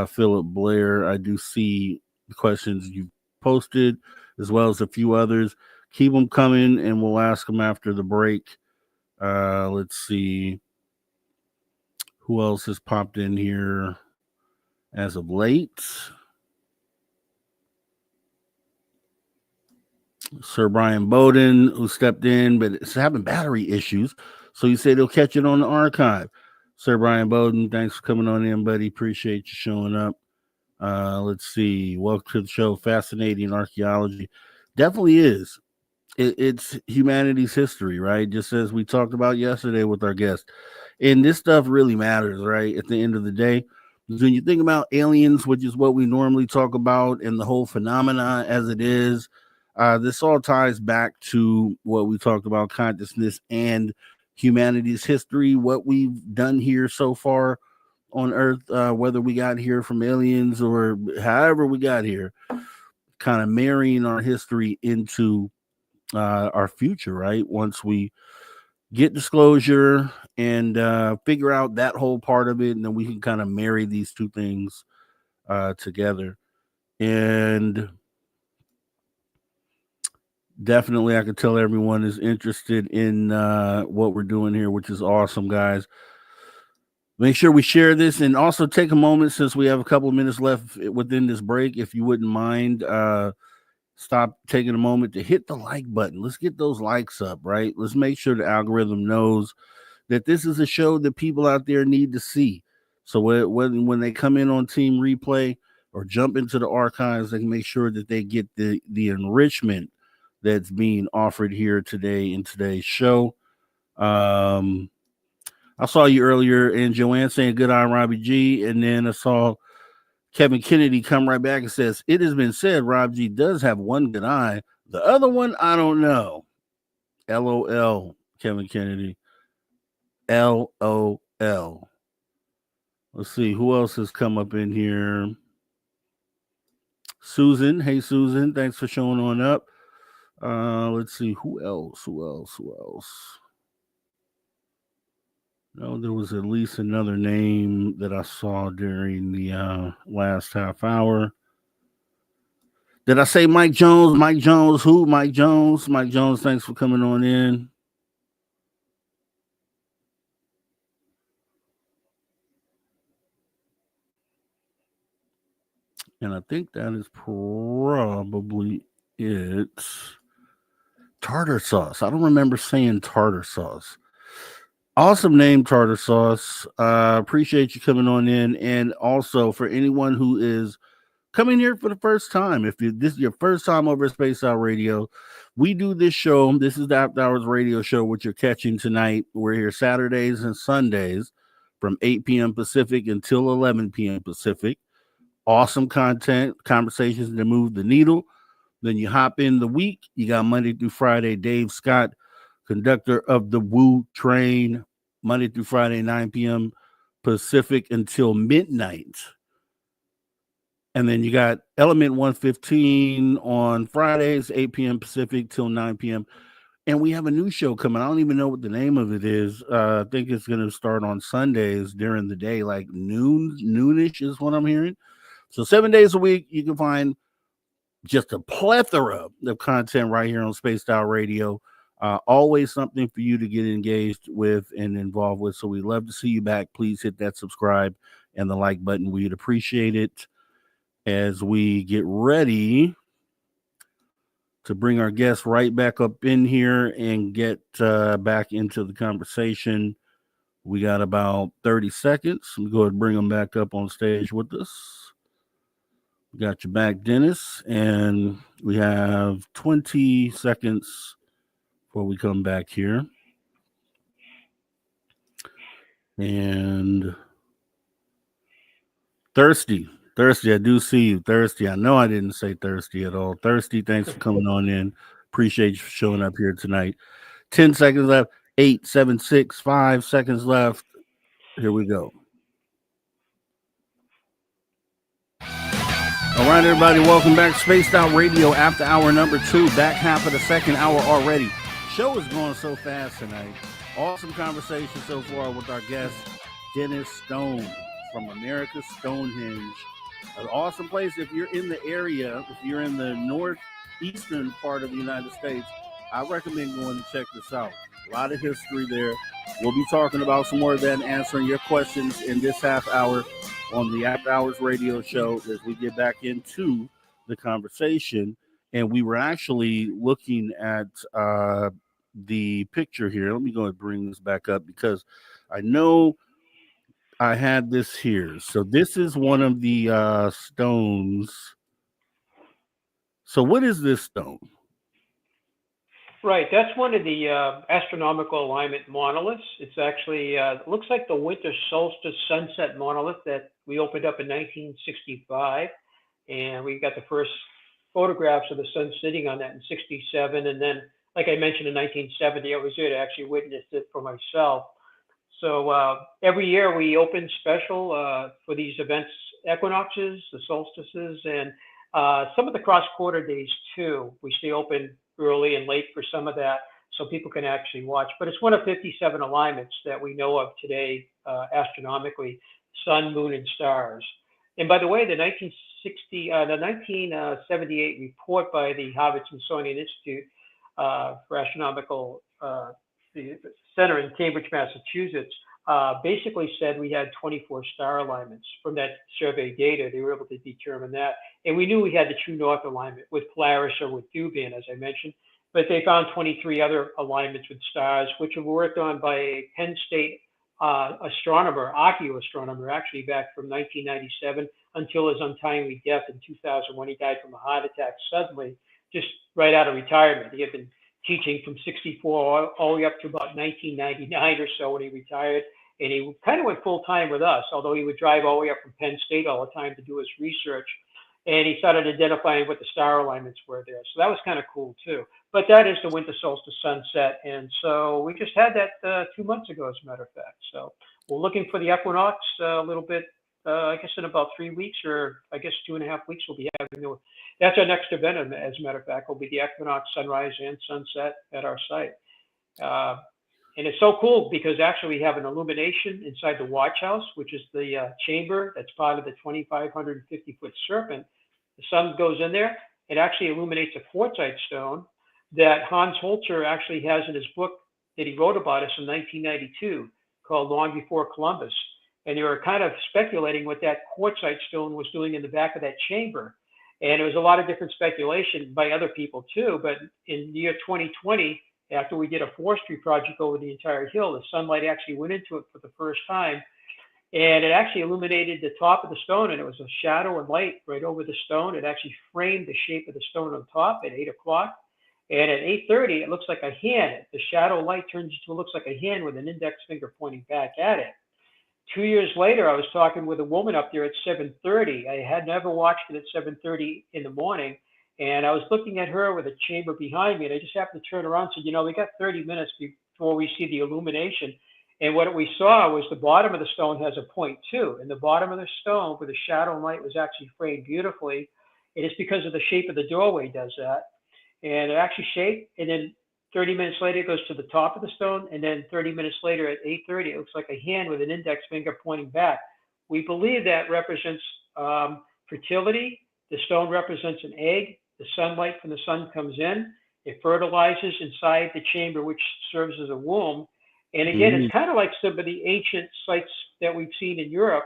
Philip Blair, I do see the questions you've posted as well as a few others. Keep them coming and we'll ask them after the break. Let's see. Who else has popped in here as of late? Sir Brian Bowden, who stepped in, but it's having battery issues. So he said he'll catch it on the archive. Sir Brian Bowden, thanks for coming on in, buddy. Appreciate you showing up. Let's see. Welcome to the show. Fascinating archaeology. Definitely is. It's humanity's history, right? Just as we talked about yesterday with our guest. And this stuff really matters, right? At the end of the day. When you think about aliens, which is what we normally talk about, and the whole phenomena as it is, this all ties back to what we talked about, consciousness and humanity's history, what we've done here so far on Earth, whether we got here from aliens or however we got here, kind of marrying our history into our future, right? Once we get disclosure and figure out that whole part of it, and then we can kind of marry these two things together. And definitely, I can tell everyone is interested in what we're doing here, which is awesome, guys. Make sure we share this and also take a moment, since we have a couple of minutes left within this break, if you wouldn't mind, stop taking a moment to hit the like button. Let's get those likes up, right? Let's make sure the algorithm knows that this is a show that people out there need to see. So when they come in on Team Replay or jump into the archives, they can make sure that they get the enrichment that's being offered here today in today's show. I saw you earlier, and Joanne saying good on Robbie G, and then I saw Kevin Kennedy come right back and says, it has been said Rob G does have one good eye. The other one, I don't know. LOL, Kevin Kennedy. LOL. Let's see, who else has come up in here? Susan. Hey, Susan. Thanks for showing on up. Let's see, who else? No, there was at least another name that I saw during the last half hour. Did I say Mike Jones? Mike Jones, who? Mike Jones. Mike Jones, thanks for coming on in. And I think that is probably it. Tartar sauce. I don't remember saying tartar sauce. Awesome name, Tartar Sauce. Appreciate you coming on in. And also for anyone who is coming here for the first time, if this is your first time over at Space Out Radio, we do this show. This is the After Hours radio show, which you're catching tonight. We're here Saturdays and Sundays from 8 p.m. Pacific until 11 p.m. Pacific. Awesome content, conversations that move the needle. Then you hop in the week. You got Monday through Friday, Dave Scott, conductor of the Woo Train, Monday through Friday, 9 p.m. Pacific until midnight. And then you got Element 115 on Fridays, 8 p.m. Pacific till 9 p.m. And we have a new show coming. I don't even know what the name of it is. I think it's going to start on Sundays during the day, like noonish is what I'm hearing. So 7 days a week, you can find just a plethora of content right here on Spaced Out Radio. Always something for you to get engaged with and involved with. So we'd love to see you back. Please hit that subscribe and the like button. We'd appreciate it. As we get ready to bring our guests right back up in here and get back into the conversation. We got about 30 seconds. Let me go ahead and bring them back up on stage with us. We got you back, Dennis, and we have 20 seconds before we come back here. And Thirsty, I do see you. Thirsty, I know I didn't say thirsty at all. Thirsty, thanks for coming on in. Appreciate you for showing up here tonight. 10 seconds left. 8, 7, 6, 5 seconds left. Here we go. All right, everybody, welcome back. Spaced Out Radio after hour number 2. Back half of the second hour already. Show is going so fast tonight. Awesome conversation so far with our guest, Dennis Stone from America's Stonehenge. An awesome place if you're in the area, if you're in the northeastern part of the United States. I recommend going to check this out. A lot of history there. We'll be talking about some more of that and answering your questions in this half hour on the After Hours Radio Show as we get back into the conversation. And we were actually looking at the picture here. Let me go and bring this back up because I know I had this here. So this is one of the stones. So what is this stone? Right, that's one of the astronomical alignment monoliths. It's actually, it looks like the winter solstice sunset monolith that we opened up in 1965. And we got the first photographs of the sun sitting on that in 67. And then, like I mentioned, in 1970, I was there to actually witness it for myself. So every year we open special for these events, equinoxes, the solstices, and some of the cross-quarter days too. We stay open early and late for some of that so people can actually watch. But it's one of 57 alignments that we know of today astronomically, sun, moon, and stars. And by the way, the 1978 report by the Harvard-Smithsonian Institute for Astronomical the Center in Cambridge, Massachusetts, basically said we had 24 star alignments. From that survey data, they were able to determine that. And we knew we had the true north alignment with Polaris or with Dubin, as I mentioned, but they found 23 other alignments with stars, which were worked on by a Penn State astronomer, archaeoastronomer, actually back from 1997 until his untimely death in 2001. He died from a heart attack suddenly, just right out of retirement. He had been teaching from 64 all the way up to about 1999 or so when he retired. And he kind of went full time with us, although he would drive all the way up from Penn State all the time to do his research. And he started identifying what the star alignments were there. So that was kind of cool too. But that is the winter solstice sunset. And so we just had that 2 months ago, as a matter of fact. So we're looking for the equinox a little bit, I guess in about 3 weeks, or I guess 2.5 weeks we'll be having. That's our next event, as a matter of fact, will be the equinox sunrise and sunset at our site. And it's so cool because actually we have an illumination inside the watch house, which is the chamber that's part of the 2,550-foot serpent. The sun goes in there. It actually illuminates a quartzite stone that Hans Holzer actually has in his book that he wrote about us in 1992 called Long Before Columbus. And they were kind of speculating what that quartzite stone was doing in the back of that chamber. And there was a lot of different speculation by other people too. But in the year 2020, after we did a forestry project over the entire hill, the sunlight actually went into it for the first time. And it actually illuminated the top of the stone, and it was a shadow and light right over the stone. It actually framed the shape of the stone on top at 8 o'clock. And at 8:30, it looks like a hand. The shadow light turns into what looks like a hand with an index finger pointing back at it. 2 years later, I was talking with a woman up there at 7:30. I had never watched it at 7:30 in the morning. And I was looking at her with a chamber behind me, and I just happened to turn around and said, we got 30 minutes before we see the illumination. And what we saw was the bottom of the stone has a point too. And the bottom of the stone where the shadow and light was actually framed beautifully. It is because of the shape of the doorway does that. And it actually shaped, and then 30 minutes later, it goes to the top of the stone. And then 30 minutes later at 8:30, it looks like a hand with an index finger pointing back. We believe that represents fertility. The stone represents an egg. The sunlight from the sun comes in. It fertilizes inside the chamber, which serves as a womb. And again, it's kind of like some of the ancient sites that we've seen in Europe,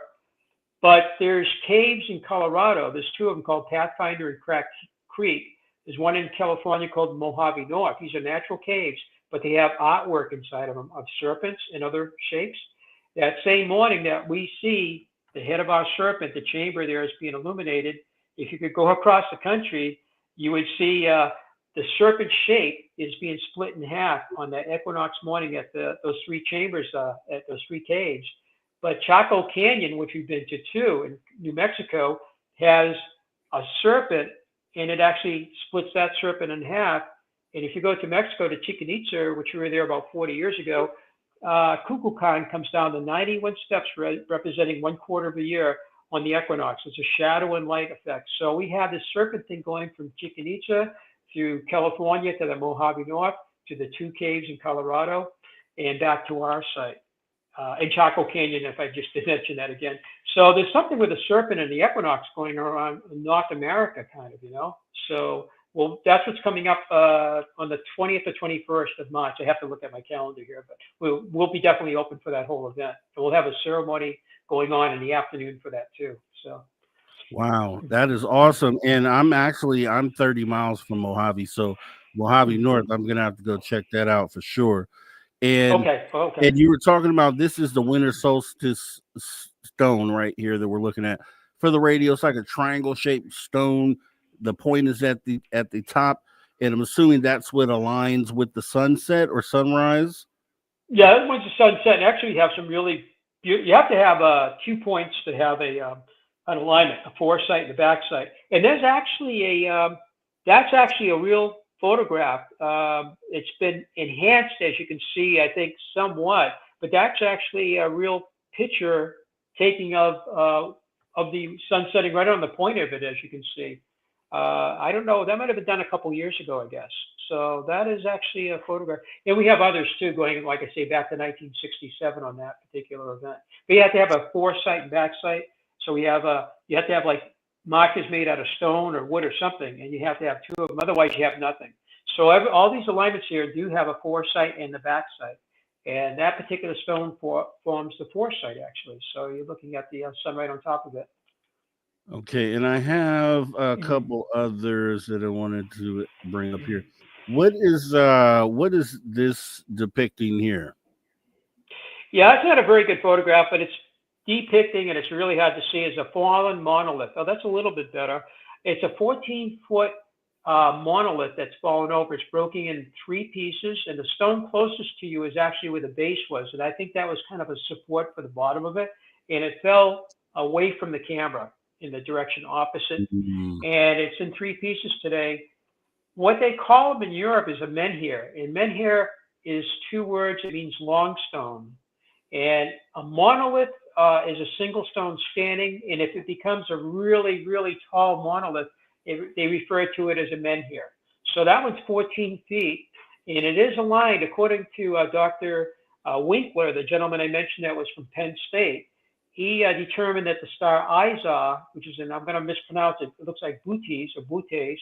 but there's caves in Colorado. There's two of them called Pathfinder and Crack Creek. There's one in California called Mojave North. These are natural caves, but they have artwork inside of them of serpents and other shapes. That same morning that we see the head of our serpent, the chamber there is being illuminated. If you could go across the country, you would see the serpent shape is being split in half on that equinox morning at those three chambers, at those three caves. But Chaco Canyon, which we've been to too, in New Mexico, has a serpent, and it actually splits that serpent in half. And if you go to Mexico, to Chichen Itza, which we were there about 40 years ago, Kukulkan comes down to 91 steps, representing 1/4 of a year on the equinox. It's a shadow and light effect. So we have this serpent thing going from Chichen Itza through California to the Mojave North, to the two caves in Colorado, and back to our site. And Chaco Canyon, if I just did mention that again. So there's something with the serpent and the equinox going around in North America, kind of, So, well, that's what's coming up on the 20th or 21st of March. I have to look at my calendar here, but we'll be definitely open for that whole event. And we'll have a ceremony going on in the afternoon for that too. So. Wow, that is awesome. And I'm 30 miles from Mojave. So Mojave North, I'm going to have to go check that out for sure. And, okay. And you were talking about, this is the winter solstice stone right here that we're looking at for the radio. It's like a triangle shaped stone. The point is at the top. And I'm assuming that's what aligns with the sunset or sunrise. Yeah, that was the sunset. And actually you have some really, you have to have 2 points to have an alignment, a foresight and a backside. And there's actually that's actually a real photograph. It's been enhanced, as you can see, I think somewhat, but that's actually a real picture taking of the sun setting right on the point of it, as you can see. I don't know, that might have been done a couple years ago, I guess. So that is actually a photograph. And we have others too, going, like I say, back to 1967 on that particular event. But you have to have a foresight and backside. So you have to have like markers made out of stone or wood or something, and you have to have two of them. Otherwise, you have nothing. So all these alignments here do have a foresight and the backside, and that particular stone forms the foresight actually. So you're looking at the sun right on top of it. Okay, and I have a couple others that I wanted to bring up here. What is this depicting here? Yeah, it's not a very good photograph, but it's depicting, and it's really hard to see, is a fallen monolith. Oh, that's a little bit better. It's a 14-foot monolith that's fallen over. It's broken in 3 pieces, and the stone closest to you is actually where the base was. And I think that was kind of a support for the bottom of it. And it fell away from the camera in the direction opposite. And it's in 3 pieces today. What they call them in Europe is a menhir. And menhir is 2 words. It means long stone. And a monolith is a single stone standing, and if it becomes a really, really tall monolith, they refer to it as a menhir. So that one's 14 feet, and it is aligned, according to Dr. Winkler, the gentleman I mentioned that was from Penn State. He determined that the star Izar, which is, and I'm going to mispronounce it, it looks like Bootes or Bootes,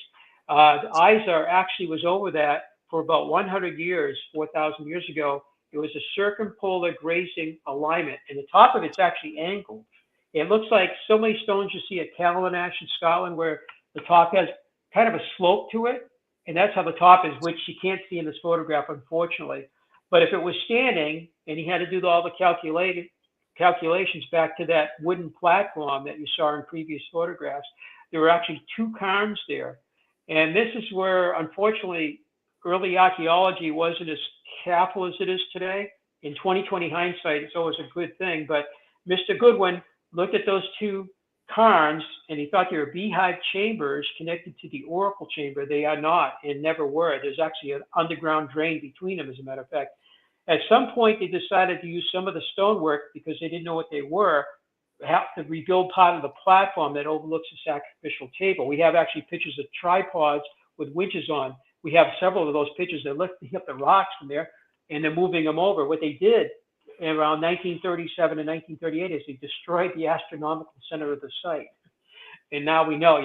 Izar actually was over that for about 100 years, 4,000 years ago. It was a circumpolar grazing alignment, and the top of it's actually angled. It looks like so many stones you see at Callanash in Scotland, where the top has kind of a slope to it, and that's how the top is, which you can't see in this photograph, unfortunately. But if it was standing, and he had to do all the calculations back to that wooden platform that you saw in previous photographs, there were actually 2 cairns there. And this is where, unfortunately, early archaeology wasn't as careful as it is today. In 2020 hindsight, it's always a good thing. But Mr. Goodwin looked at those 2 cairns, and he thought they were beehive chambers connected to the oracle chamber. They are not, and never were. There's actually an underground drain between them, as a matter of fact. At some point, they decided to use some of the stonework, because they didn't know what they were, have to rebuild part of the platform that overlooks the sacrificial table. We have actually pictures of tripods with winches on. We have several of those pictures. They're lifting up the rocks from there, and they're moving them over. What they did around 1937 and 1938 is they destroyed the astronomical center of the site. And now we know,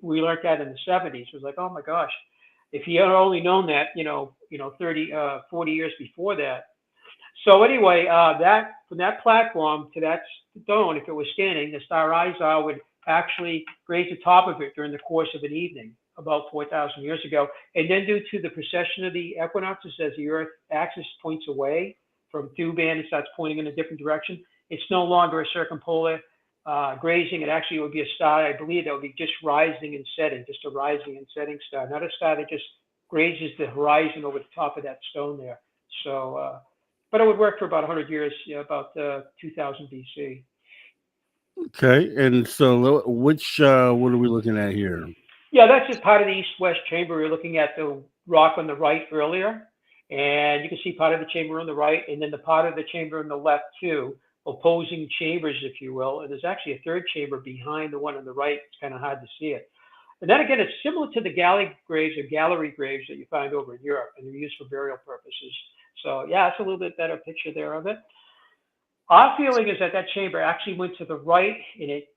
we learned that in the 70s. It was like, oh my gosh. if he had only known that, 40 years before that. So anyway, that from that platform to that stone, if it was standing, the star Izar would actually graze the top of it during the course of an evening about 4,000 years ago. And then due to the precession of the equinoxes, as the Earth axis points away from Thuban and starts pointing in a different direction, it's no longer a circumpolar grazing. It actually would be a star, I believe, that would be just rising and setting, just a rising and setting star, not a star that just grazes the horizon over the top of that stone there. So, but it would work for about 100 years, about 2000 BC. Okay, and so which what are we looking at here? Yeah, that's just part of the east-west chamber. We're looking at the rock on the right earlier, and you can see part of the chamber on the right, and then the part of the chamber on the left too, opposing chambers, if you will. And there's actually a third chamber behind the one on the right. It's kind of hard to see it. And then again, it's similar to the galley graves or gallery graves that you find over in Europe, and they're used for burial purposes. So yeah, it's a little bit better picture there of it. Our feeling is that that chamber actually went to the right, and it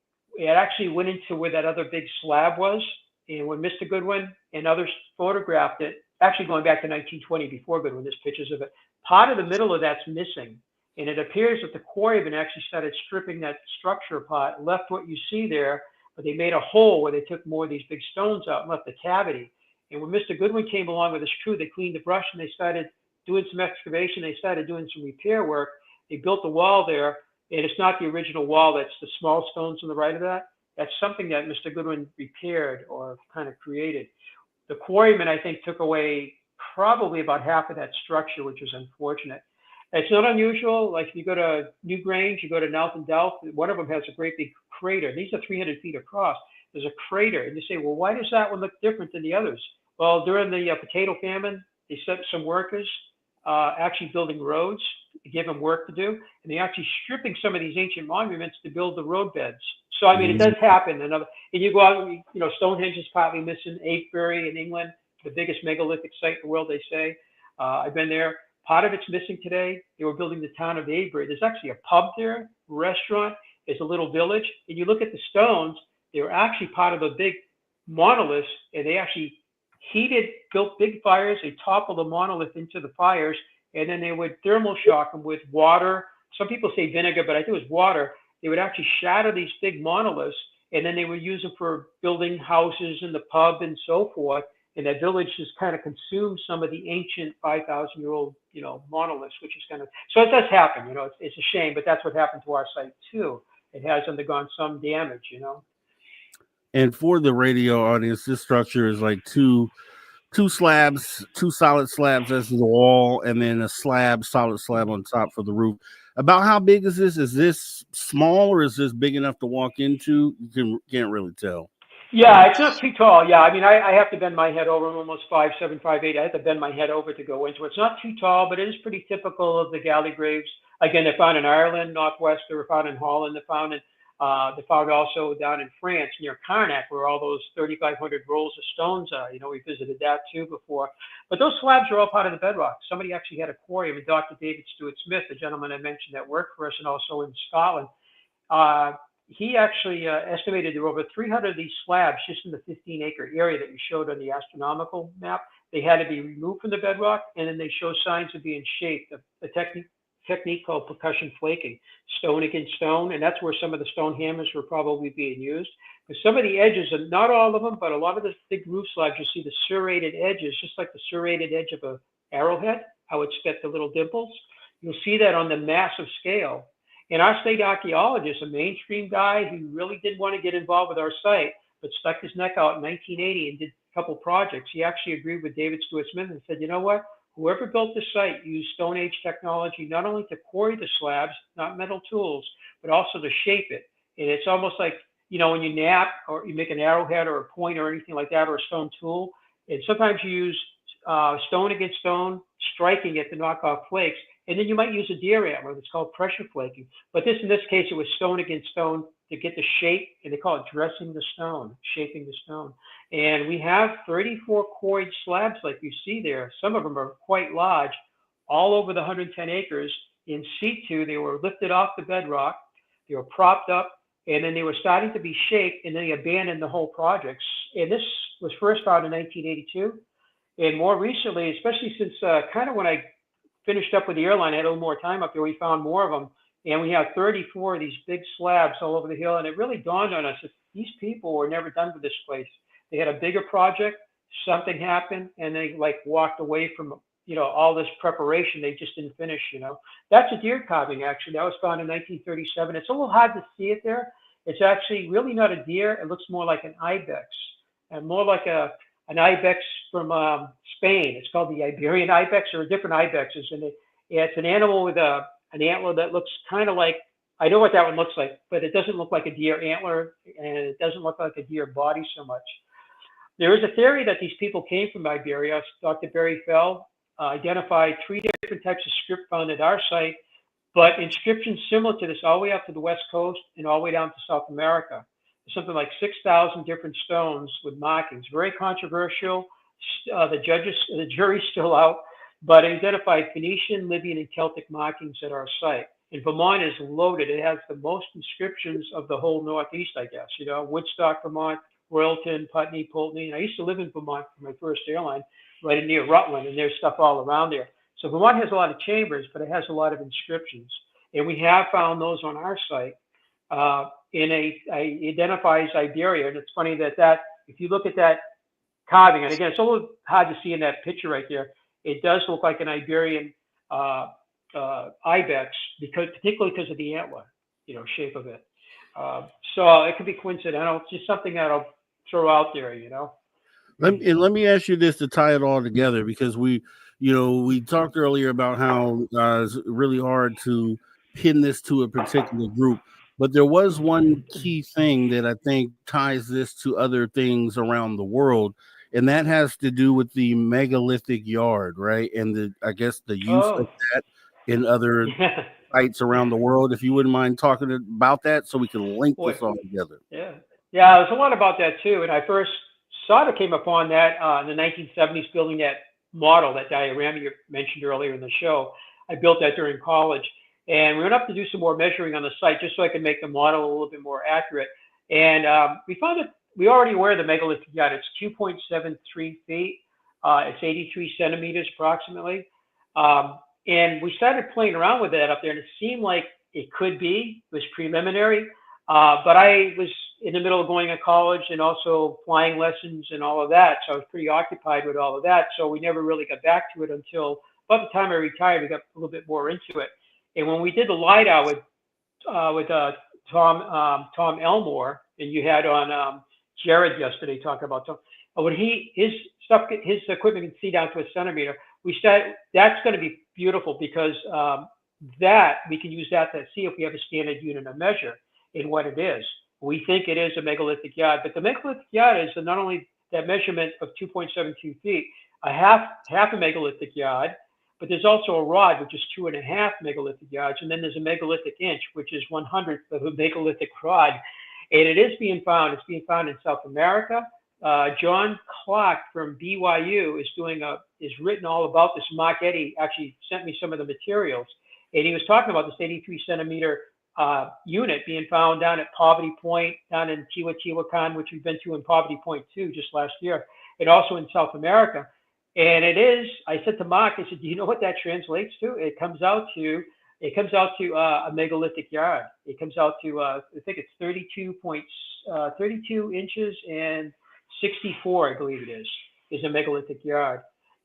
actually went into where that other big slab was. And when Mr. Goodwin and others photographed it, actually going back to 1920 before Goodwin, there's pictures of it, part of the middle of that's missing. And it appears that the quarrymen actually started stripping that structure apart, left what you see there, but they made a hole where they took more of these big stones out and left a cavity. And when Mr. Goodwin came along with his crew, they cleaned the brush and they started doing some excavation. They started doing some repair work. They built a wall there, and it's not the original wall. That's the small stones on the right of that. That's something that Mr. Goodwin repaired or kind of created. The quarrymen, I think, took away probably about half of that structure, which is unfortunate. It's not unusual. Like if you go to Newgrange, you go to Nelson Delft, one of them has a great big crater. These are 300 feet across. There's a crater. And you say, well, why does that one look different than the others? Well, during the potato famine, they sent some workers actually building roads to give them work to do. And they're actually stripping some of these ancient monuments to build the road beds. So, I mean, it does happen. And you go out, Stonehenge is partly missing. Avebury in England, the biggest megalithic site in the world, they say. I've been there. Part of it's missing today. They were building the town of Avebury. There's actually a pub there, restaurant. There's a little village. And you look at the stones, they were actually part of a big monolith, and they actually built big fires. They toppled the monolith into the fires, and then they would thermal shock them with water. Some people say vinegar, but I think it was water. They would actually shatter these big monoliths, and then they would use them for building houses in the pub and so forth. And that village just kind of consumed some of the ancient 5,000-year-old, monoliths, which is kind of, so it does happen, it's a shame, but that's what happened to our site too. It has undergone some damage, And for the radio audience, this structure is like two slabs, two solid slabs as the wall, and then a solid slab on top for the roof. About how big is this? Is this small or is this big enough to walk into? You can't really tell. Yeah, it's not too tall. Yeah, I mean, I have to bend my head over. I'm almost 5'7", 5'8". I have to bend my head over to go into it. It's not too tall, but it is pretty typical of the galley graves. Again, they're found in Ireland, Northwest. They were found in Holland. They're found also down in France near Carnac, where all those 3,500 rolls of stones are. We visited that too before. But those slabs are all part of the bedrock. Somebody actually had a quarry. Dr. David Stewart Smith, the gentleman I mentioned that worked for us and also in Scotland, he actually estimated there were over 300 of these slabs just in the 15-acre area that we showed on the astronomical map. They had to be removed from the bedrock, and then they show signs of being shaped. A technique called percussion flaking, stone against stone, and that's where some of the stone hammers were probably being used. Because some of the edges, and not all of them, but a lot of the big roof slabs, you see the serrated edges, just like the serrated edge of an arrowhead, how it's got the little dimples. You'll see that on the massive scale. And our state archaeologist, a mainstream guy who really didn't want to get involved with our site, but stuck his neck out in 1980 and did a couple projects. He actually agreed with David Stewart Smith and said, you know what? Whoever built this site used Stone Age technology, not only to quarry the slabs, not metal tools, but also to shape it. And it's almost like, when you nap or you make an arrowhead or a point or anything like that, or a stone tool, and sometimes you use stone against stone, striking it to knock off flakes. And then you might use a deer antler. It's called pressure flaking. But in this case, it was stone against stone to get the shape, and they call it dressing the stone, shaping the stone. And we have 34 quarried slabs like you see there. Some of them are quite large, all over the 110 acres. In situ, they were lifted off the bedrock, they were propped up, and then they were starting to be shaped, and then they abandoned the whole project. And this was first found in 1982. And more recently, especially since kind of when I finished up with the airline, I had a little more time up there, we found more of them. And we have 34 of these big slabs all over the hill. And it really dawned on us that these people were never done with this place. They had a bigger project, something happened, and they like walked away from, all this preparation. They just didn't finish, That's a deer carving, actually. That was found in 1937. It's a little hard to see it there. It's actually really not a deer. It looks more like an ibex, and more like an ibex from Spain. It's called the Iberian ibex, or different ibexes. And it's an animal with an antler that looks kind of like, I know what that one looks like, but it doesn't look like a deer antler, and it doesn't look like a deer body so much. There is a theory that these people came from Iberia. Dr. Barry Fell identified 3 different types of script found at our site, but inscriptions similar to this all the way up to the West Coast and all the way down to South America. There's something like 6,000 different stones with markings. Very controversial. The jury's still out, but it identified Phoenician, Libyan, and Celtic markings at our site. And Vermont is loaded. It has the most inscriptions of the whole Northeast, I guess. Woodstock, Vermont, Royalton, Putney, Pulteney. And I used to live in Vermont for my first airline, right near Rutland, and there's stuff all around there. So Vermont has a lot of chambers, but it has a lot of inscriptions. And we have found those on our site. Identifies Iberia. And it's funny that if you look at that carving, and again, it's a little hard to see in that picture right there, it does look like an Iberian ibex, particularly because of the antler, shape of it. So it could be coincidental. It's just something that I'll throw out there, Let me ask you this to tie it all together, because we talked earlier about how it's really hard to pin this to a particular group, but there was one key thing that I think ties this to other things around the world, and that has to do with the megalithic yard, right? And the use of that in other sites around the world. If you wouldn't mind talking about that, so we can link this all together. Yeah, there's a lot about that too. And I first sort of came upon that in the 1970s, building that model, that diorama you mentioned earlier in the show. I built that during college, and we went up to do some more measuring on the site just so I could make the model a little bit more accurate. And we found that we already aware the megalithic yard. It's 2.73 feet. It's 83 centimeters approximately. And we started playing around with that up there, and it seemed like it could be. It was preliminary. But I was in the middle of going to college and also flying lessons and all of that. So I was pretty occupied with all of that. So we never really got back to it until about the time I retired. We got a little bit more into it. And when we did the LiDAR with Tom Elmore, and you had on Jared yesterday talking about Tom, when his equipment can see down to a centimeter, we said that's going to be beautiful, because that we can use that to see if we have a standard unit of measure in what it is. We think it is a megalithic yard, but the megalithic yard is not only that measurement of 2.72 feet, a half a megalithic yard, but there's also a rod, which is 2.5 megalithic yards, and then there's a megalithic inch, which is 1/100th of a megalithic rod. And it is being found. It's being found in South America. John Clark from BYU is written all about this. Mark Eddy actually sent me some of the materials, and he was talking about this 83 centimeter unit being found down at Poverty Point, down in Teotihuacan, which we've been to in Poverty Point too, just last year, and also in South America. And it is, I said to32 I said, do you know what that translates to? It comes out to a megalithic yard. It comes out to, I think it's 32 inches and 64, I believe it is a megalithic yard.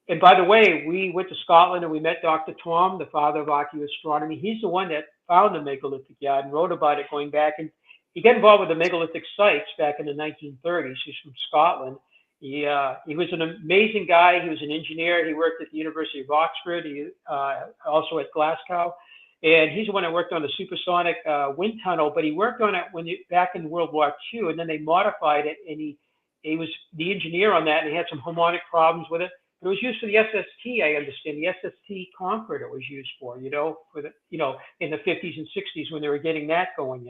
And by the way, we went to Scotland and we met Dr. Tom, the father of archaeoastronomy. He's the one that found the megalithic yard and wrote about it going back. And he got involved with the megalithic sites back in the 1930s. He's from Scotland. He was an amazing guy. He was an engineer. He worked at the University of Oxford. He also at Glasgow. And he's the one that worked on the supersonic wind tunnel, but he worked on it back in World War II, and then they modified it, and he was the engineer on that, and he had some harmonic problems with it. But it was used for the SST, I understand, the SST Concord it was used for, in the 50s and 60s when they were getting that going,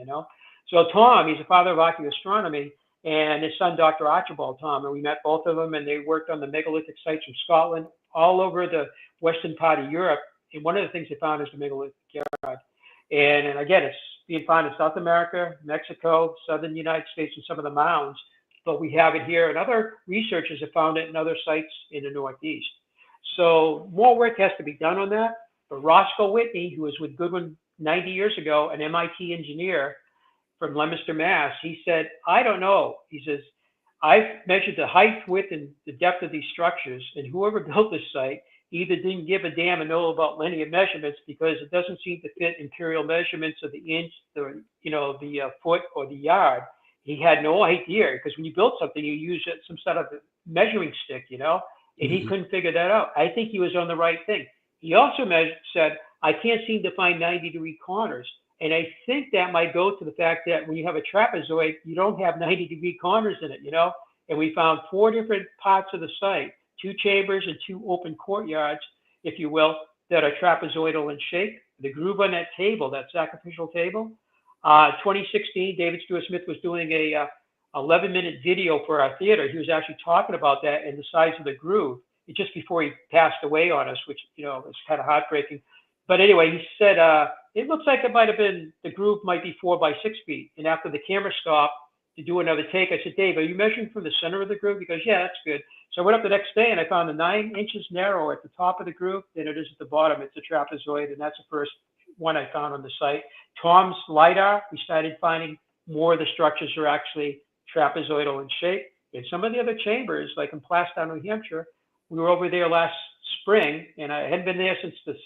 So Tom, he's the father of archaeoastronomy, and his son, Dr. Archibald Tom, and we met both of them, and they worked on the megalithic sites from Scotland all over the western part of Europe. And one of the things they found is the megalithic yard. And again, it's being found in South America, Mexico, southern United States, and some of the mounds. but we have it here, and other researchers have found it in other sites in the Northeast. So more work has to be done on that. But Roscoe Whitney, who was with Goodwin 90 years ago, an MIT engineer from Leominster, Mass., he said, I don't know. He says, I've measured the height, width, and the depth of these structures, and whoever built this site either didn't give a damn and know about linear measurements, because it doesn't seem to fit imperial measurements of the inch, the foot, or the yard. He had no idea, because when you build something, you use some sort of measuring stick, and he couldn't figure that out. I think he was on the right thing. He also said, I can't seem to find 90-degree corners. And I think that might go to the fact that when you have a trapezoid, you don't have 90-degree corners in it, And we found 4 different parts of the site, 2 chambers and 2 open courtyards, if you will, that are trapezoidal in shape. The groove on that table, that sacrificial table, 2016, David Stewart Smith was doing a 11-minute video for our theater. He was actually talking about that and the size of the groove just before he passed away on us, which, was kind of heartbreaking. But anyway, he said, it looks like it might have been, the groove might be 4 by 6 feet. And after the camera stopped to do another take, I said, Dave, are you measuring from the center of the groove? He goes, yeah, that's good. So I went up the next day and I found a 9 inches narrower at the top of the groove than it is at the bottom. It's a trapezoid, and that's the first one I found on the site. Tom's LiDAR, we started finding more of the structures are actually trapezoidal in shape. In some of the other chambers, like in Plastown, New Hampshire, we were over there last spring, and I hadn't been there since the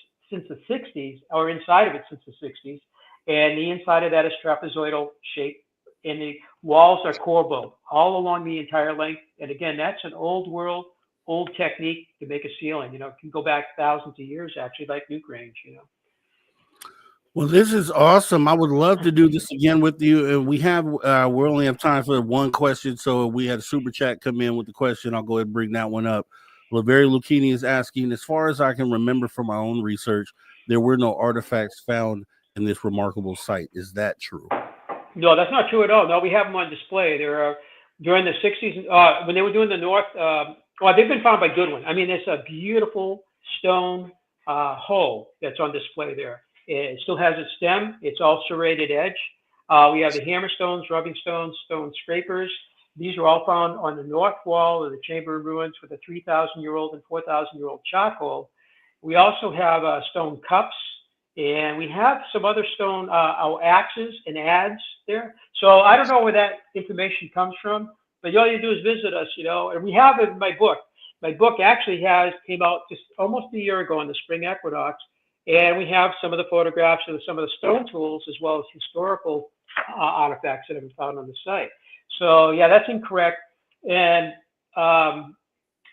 60s, or inside of it since the 60s. And the inside of that is trapezoidal shape, and the walls are corbelled all along the entire length. And again, that's an old world, old technique to make a ceiling. It can go back thousands of years, actually, like Newgrange, Well, this is awesome. I would love to do this again with you. And we only have time for one question. So we had a super chat come in with the question. I'll go ahead and bring that one up. Laveri Lucchini is asking, as far as I can remember from my own research, there were no artifacts found in this remarkable site. Is that true? No, that's not true at all. No, we have them on display. There are, during the 60s, when they were doing the North, they've been found by Goodwin. I mean, it's a beautiful stone hull that's on display there. It still has its stem. It's all serrated edge. We have the hammer stones, rubbing stones, stone scrapers. These are all found on the north wall of the chamber of ruins with a 3,000-year-old and 4,000-year-old charcoal. We also have stone cups, and we have some other stone axes and adze there. So I don't know where that information comes from, but all you do is visit us, and we have it in my book. My book actually came out just almost a year ago in the spring equinox, and we have some of the photographs of some of the stone tools as well as historical artifacts that have been found on the site. So yeah, that's incorrect. And I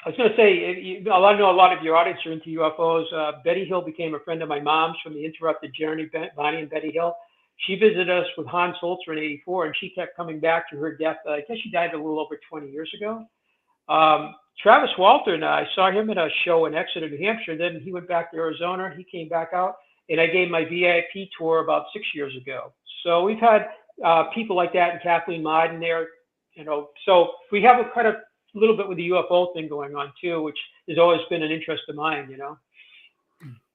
was going to say, I know a lot of your audience are into UFOs. Betty Hill became a friend of my mom's from the Interrupted Journey, Bonnie and Betty Hill. She visited us with Hans Holzer in '84, and she kept coming back to her death. I guess she died a little over 20 years ago. Travis Walter and I saw him at a show in Exeter, New Hampshire. Then he went back to Arizona. He came back out, and I gave my VIP tour about 6 years ago. So we've had people like that, and Kathleen Marden there, So we have a little bit with the UFO thing going on too, which has always been an interest of mine.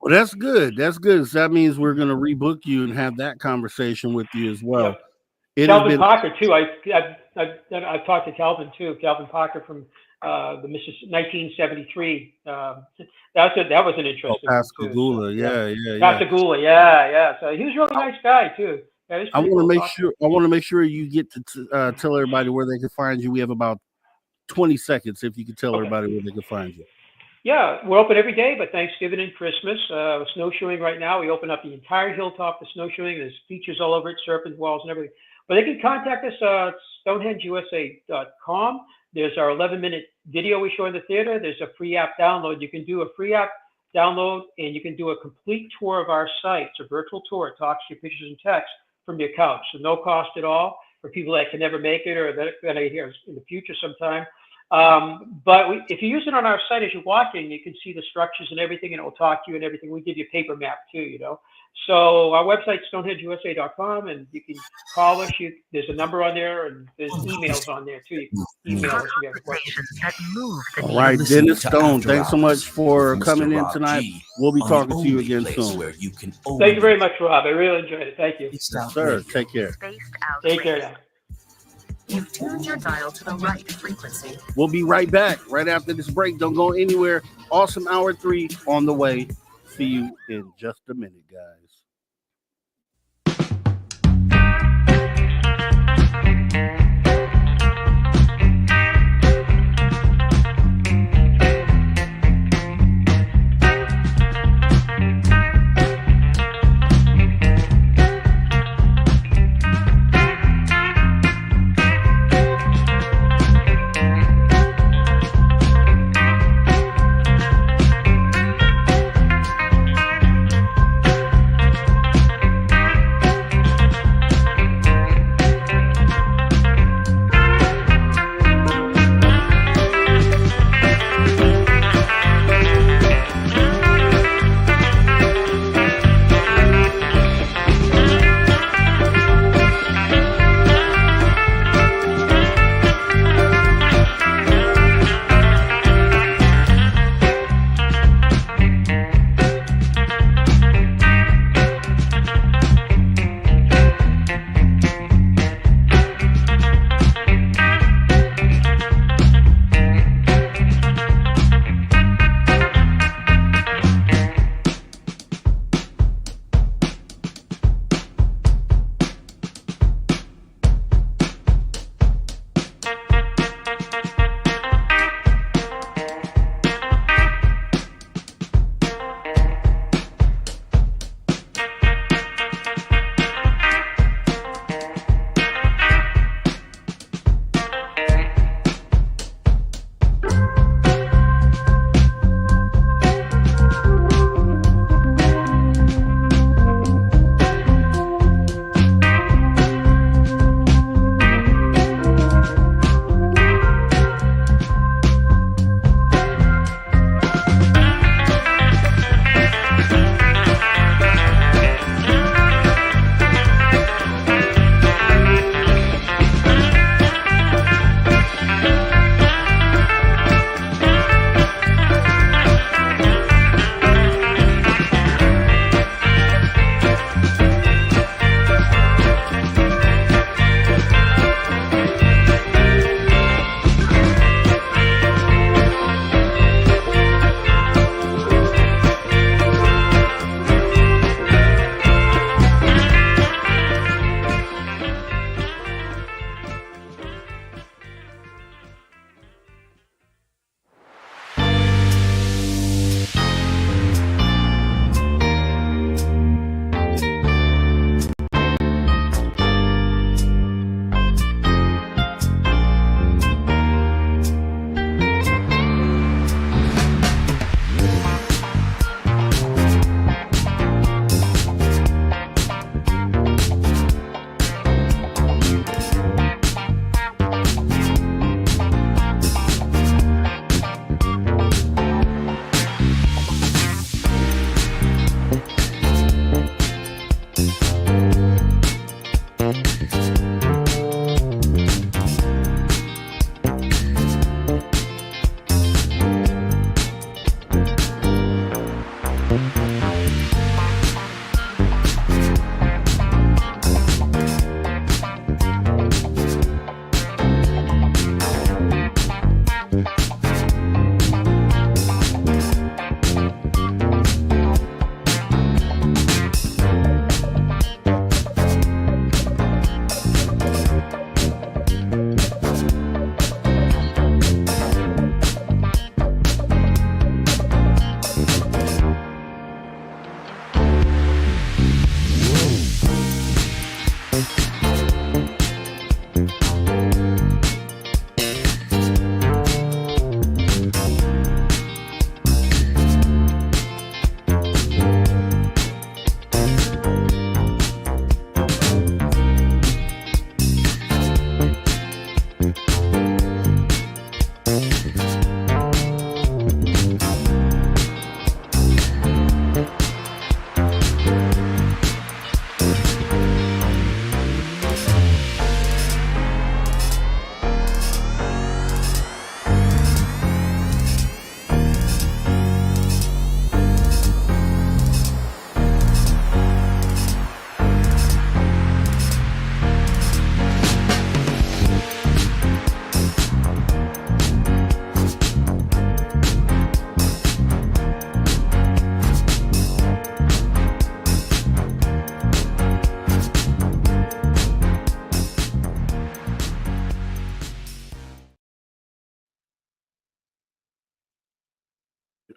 Well, that's good. That's good. So that means we're going to rebook you and have that conversation with you as well. Yep. Calvin Parker too. I've talked to Calvin too. Calvin Parker from the 1973. That was an interesting. Pascagoula, yeah. Pascagoula, yeah. So he was a really nice guy too. Yeah, I want to make sure you get to tell everybody where they can find you. We have about 20 seconds if you could tell everybody where they can find you. Yeah, we're open every day, but Thanksgiving and Christmas. Snowshoeing right now. We open up the entire hilltop for snowshoeing. There's features all over it, serpent walls and everything. But they can contact us at StonehengeUSA.com. There's our 11-minute video we show in the theater. There's a free app download. You can do a free app download, and you can do a complete tour of our site. It's a virtual tour. It talks to your pictures and text from your couch. So no cost at all for people that can never make it or that I hear in the future sometime. But if you use it on our site as you're walking, you can see the structures and everything, and it will talk to you and everything. We give you a paper map too, So our website, StonehengeUSA.com, and you can call us. There's a number on there, and there's emails on there too. You can email us if you have a question. All right, Dennis Stone, thanks so much for coming in tonight. We'll be talking to you again soon. Thank you very much, Rob. I really enjoyed it. Thank you. Yes, sir. Take care. Take care now. You've tuned your dial to the right frequency. We'll be right back right after this break. Don't go anywhere. Awesome Hour 3 on the way. See you in just a minute, guys.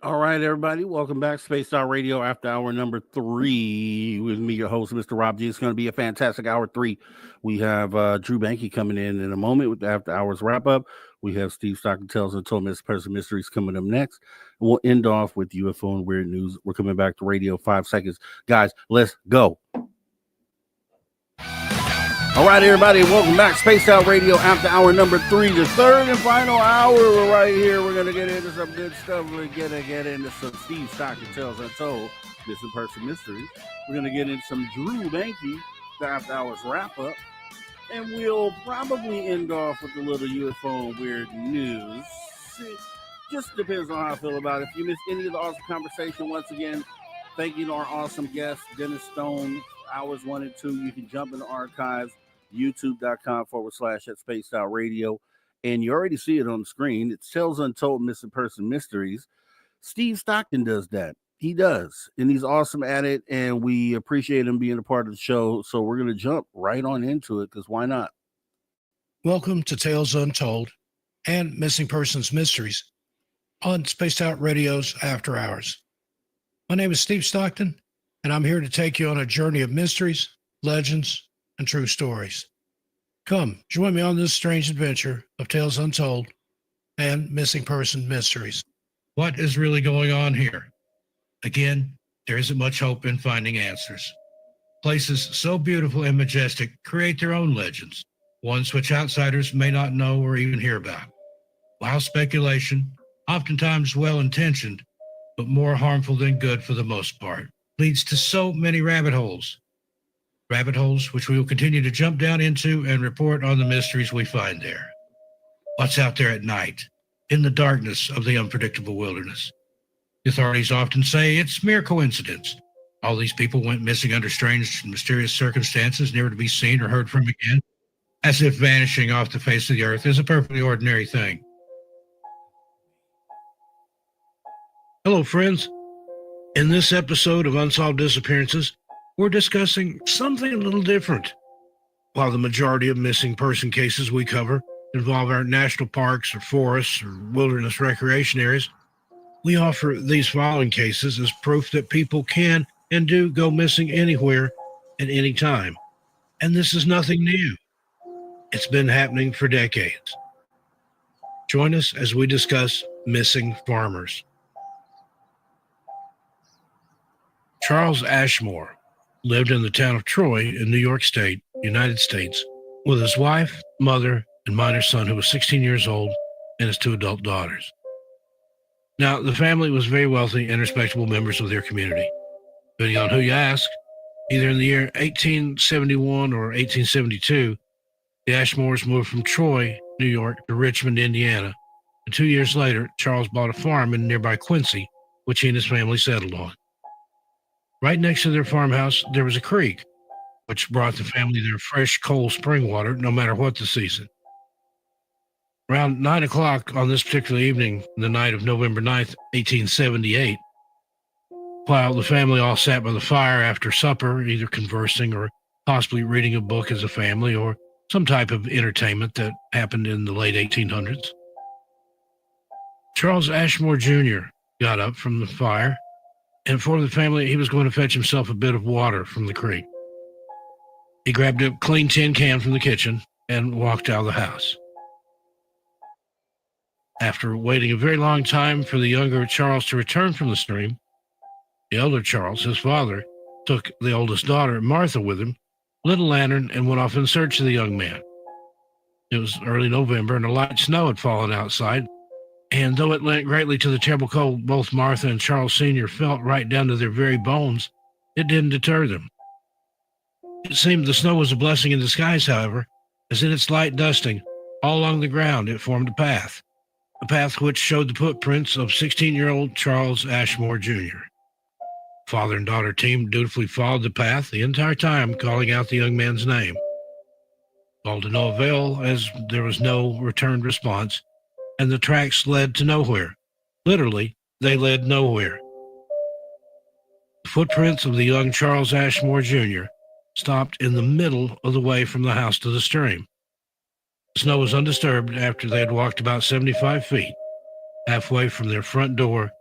All right, everybody. Welcome back. Spaced Out Radio after hour number 3 with me, your host, Mr. Rob G. It's going to be a fantastic hour 3. We have Drew Banky coming in a moment with the after hours wrap up. We have Steve Stockton Tales and Told Miss Person Mysteries coming up next. And we'll end off with UFO and Weird News. We're coming back to radio 5 seconds. Guys, let's go. All right, everybody, welcome back. Spaced Out Radio after hour number 3, the third and final hour. We're right here. We're going to get into some good stuff. We're going to get into some Steve Stockton Tales Untold, Missing Person Mysteries. We're going to get into some Drew Banky, the after hours wrap up. And we'll probably end off with a little UFO and Weird News. Just depends on how I feel about it. If you missed any of the awesome conversation, once again, thank you to our awesome guest, Dennis Stone, hours 1 and 2. You can jump in the archives, youtube.com/at Spaced Out Radio. And you already see it on the screen. It's Tales Untold Missing Person Mysteries. Steve Stockton does that. He does. And he's awesome at it. And we appreciate him being a part of the show. So we're going to jump right on into it because why not? Welcome to Tales Untold and Missing Persons Mysteries on Spaced Out Radio's After Hours. My name is Steve Stockton, and I'm here to take you on a journey of mysteries, legends, and true stories. Come, join me on this strange adventure of Tales Untold and Missing Person Mysteries. What is really going on here? Again, there isn't much hope in finding answers. Places so beautiful and majestic create their own legends, ones which outsiders may not know or even hear about. Wild speculation, oftentimes well-intentioned, but more harmful than good for the most part, leads to so many rabbit holes which we will continue to jump down into and report on the mysteries we find there. What's out there at night, in the darkness of the unpredictable wilderness? The authorities often say it's mere coincidence. All these people went missing under strange and mysterious circumstances, never to be seen or heard from again, as if vanishing off the face of the earth is a perfectly ordinary thing. Hello, friends. In this episode of Unsolved Disappearances, we're discussing something a little different. While the majority of missing person cases we cover involve our national parks or forests or wilderness recreation areas, we offer these following cases as proof that people can and do go missing anywhere at any time. And this is nothing new. It's been happening for decades. Join us as we discuss missing farmers. Charles Ashmore lived in the town of Troy in New York State, United States, with his wife, mother, and minor son who was 16 years old, and his 2 adult daughters. Now, the family was very wealthy and respectable members of their community. Depending on who you ask, either in the year 1871 or 1872, the Ashmores moved from Troy, New York, to Richmond, Indiana, and 2 years later, Charles bought a farm in nearby Quincy, which he and his family settled on. Right next to their farmhouse, there was a creek, which brought the family their fresh, cold spring water, no matter what the season. Around 9 o'clock on this particular evening, the night of November 9th, 1878, while the family all sat by the fire after supper, either conversing or possibly reading a book as a family or some type of entertainment that happened in the late 1800s, Charles Ashmore Jr. got up from the fire, and for the family, he was going to fetch himself a bit of water from the creek. He grabbed a clean tin can from the kitchen and walked out of the house. After waiting a very long time for the younger Charles to return from the stream, the elder Charles, his father, took the oldest daughter, Martha, with him, lit a lantern, and went off in search of the young man. It was early November, and a light snow had fallen outside, and though it lent greatly to the terrible cold both Martha and Charles Sr. felt right down to their very bones, it didn't deter them. It seemed the snow was a blessing in disguise, however, as in its light dusting, all along the ground it formed a path which showed the footprints of 16-year-old Charles Ashmore Jr. Father and daughter team dutifully followed the path the entire time, calling out the young man's name. All to no avail, as there was no returned response, and the tracks led to nowhere. Literally, they led nowhere. The footprints of the young Charles Ashmore Jr. stopped in the middle of the way from the house to the stream. The snow was undisturbed after they had walked about 75 feet, halfway from their front door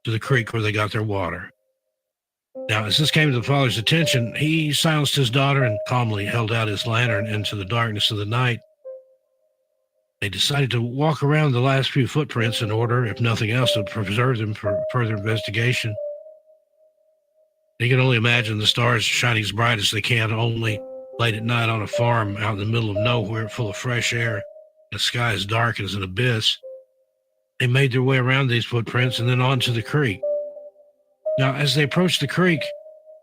to the creek where they got their water. Now, as this came to the father's attention, he silenced his daughter and calmly held out his lantern into the darkness of the night. They decided to walk around the last few footprints in order, if nothing else, to preserve them for further investigation. You can only imagine the stars shining as bright as they can, only late at night on a farm out in the middle of nowhere, full of fresh air. The sky is dark as an abyss. They made their way around these footprints and then onto the creek. Now, as they approached the creek,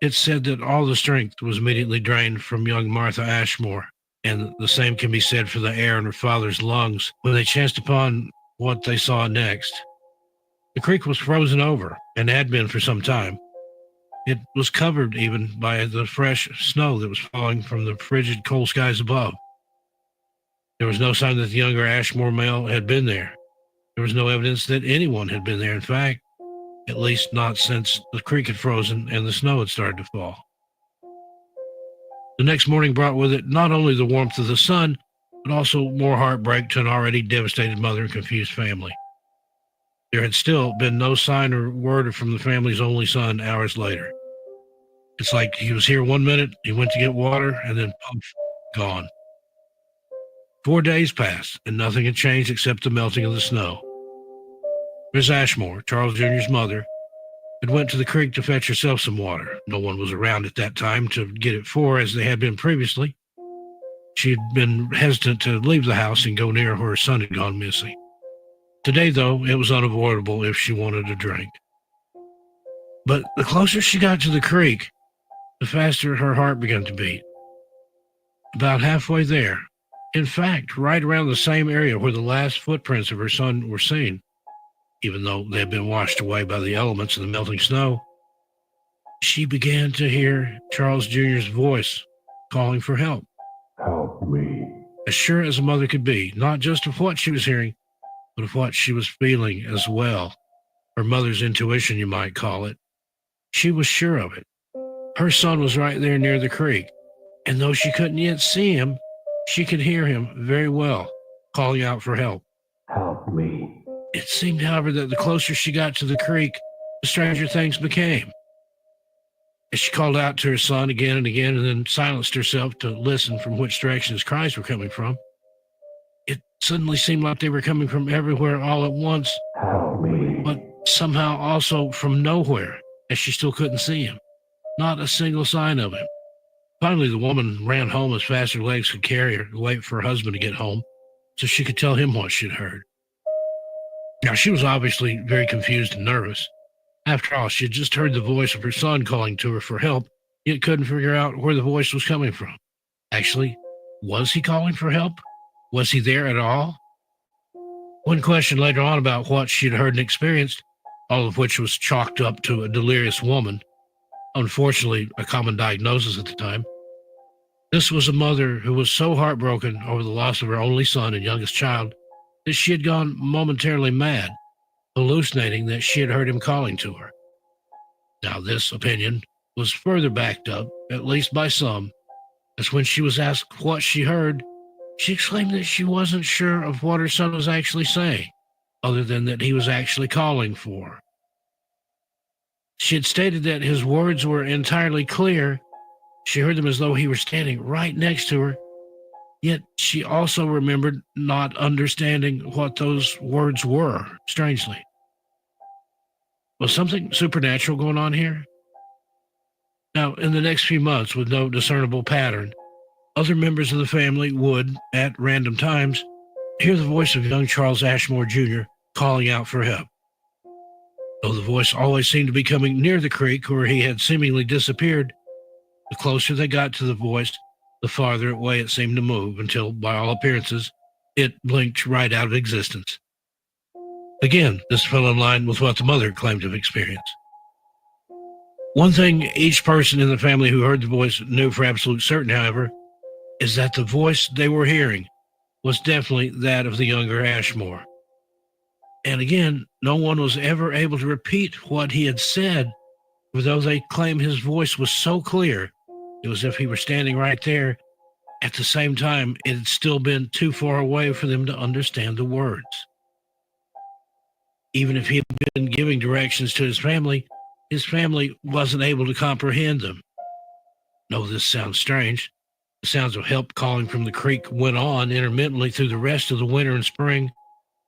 it's said that all the strength was immediately drained from young Martha Ashmore, and the same can be said for the air in her father's lungs when they chanced upon what they saw next. The creek was frozen over and had been for some time. It was covered even by the fresh snow that was falling from the frigid cold skies above. There was no sign that the younger Ashmore male had been there. There was no evidence that anyone had been there. In fact, at least not since the creek had frozen and the snow had started to fall. The next morning brought with it not only the warmth of the sun, but also more heartbreak to an already devastated mother and confused family. There had still been no sign or word from the family's only son hours later. It's like he was here 1 minute, he went to get water, and then poof, gone. 4 days passed, and nothing had changed except the melting of the snow. Miss Ashmore, Charles Jr.'s mother, had went to the creek to fetch herself some water. No one was around at that time to get it for, as they had been previously. She had been hesitant to leave the house and go near where her son had gone missing. Today, though, it was unavoidable if she wanted a drink. But the closer she got to the creek, the faster her heart began to beat. About halfway there, in fact, right around the same area where the last footprints of her son were seen, even though they had been washed away by the elements of the melting snow, she began to hear Charles Jr.'s voice calling for help. Help me. As sure as a mother could be, not just of what she was hearing, but of what she was feeling as well. Her mother's intuition, you might call it. She was sure of it. Her son was right there near the creek, and though she couldn't yet see him, she could hear him very well, calling out for help. Help me. It seemed, however, that the closer she got to the creek, the stranger things became. As she called out to her son again and again and then silenced herself to listen from which direction his cries were coming from, it suddenly seemed like they were coming from everywhere all at once, Help me. but somehow also from nowhere, as she still couldn't see him. Not a single sign of him. Finally, the woman ran home as fast as her legs could carry her to wait for her husband to get home so she could tell him what she'd heard. Now, she was obviously very confused and nervous. After all, she had just heard the voice of her son calling to her for help, yet couldn't figure out where the voice was coming from. Actually, was he calling for help? Was he there at all? When questioned later on about what she'd heard and experienced, all of which was chalked up to a delirious woman, unfortunately a common diagnosis at the time, this was a mother who was so heartbroken over the loss of her only son and youngest child that she had gone momentarily mad, hallucinating that she had heard him calling to her. Now, this opinion was further backed up, at least by some, as when she was asked what she heard, she exclaimed that she wasn't sure of what her son was actually saying, other than that he was actually calling for her. She had stated that his words were entirely clear. She heard them as though he were standing right next to her, yet she also remembered not understanding what those words were, strangely. Was something supernatural going on here? Now, in the next few months, with no discernible pattern, other members of the family would, at random times, hear the voice of young Charles Ashmore Jr. calling out for help. Though the voice always seemed to be coming near the creek where he had seemingly disappeared, the closer they got to the voice, the farther away it seemed to move until, by all appearances, it blinked right out of existence. Again, this fell in line with what the mother claimed to have experienced. One thing each person in the family who heard the voice knew for absolute certain, however, is that the voice they were hearing was definitely that of the younger Ashmore. And again, no one was ever able to repeat what he had said, for though they claim his voice was so clear, it was as if he were standing right there. At the same time, it had still been too far away for them to understand the words. Even if he had been giving directions to his family wasn't able to comprehend them. No, this sounds strange. The sounds of help calling from the creek went on intermittently through the rest of the winter and spring,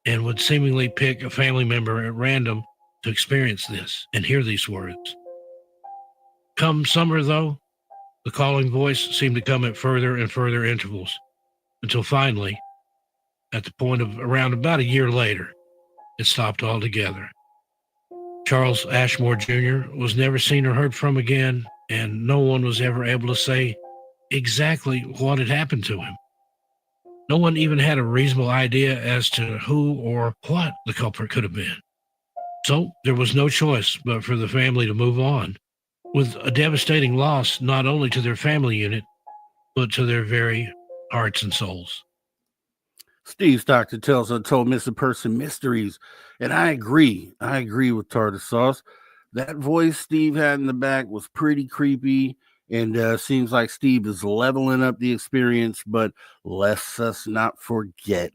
and would seemingly pick a family member at random to experience this and hear these words. Come summer, though, the calling voice seemed to come at further and further intervals, until finally, at the point of around about a year later, it stopped altogether. Charles Ashmore Jr. was never seen or heard from again, and no one was ever able to say exactly what had happened to him. No one even had a reasonable idea as to who or what the culprit could have been. So there was no choice but for the family to move on, with a devastating loss not only to their family unit, but to their very hearts and souls. Steve Stockton tells Untold Missing Person Mysteries, and I agree with Tartar Sauce. That voice Steve had in the back was pretty creepy, and seems like Steve is leveling up the experience, but let's us not forget,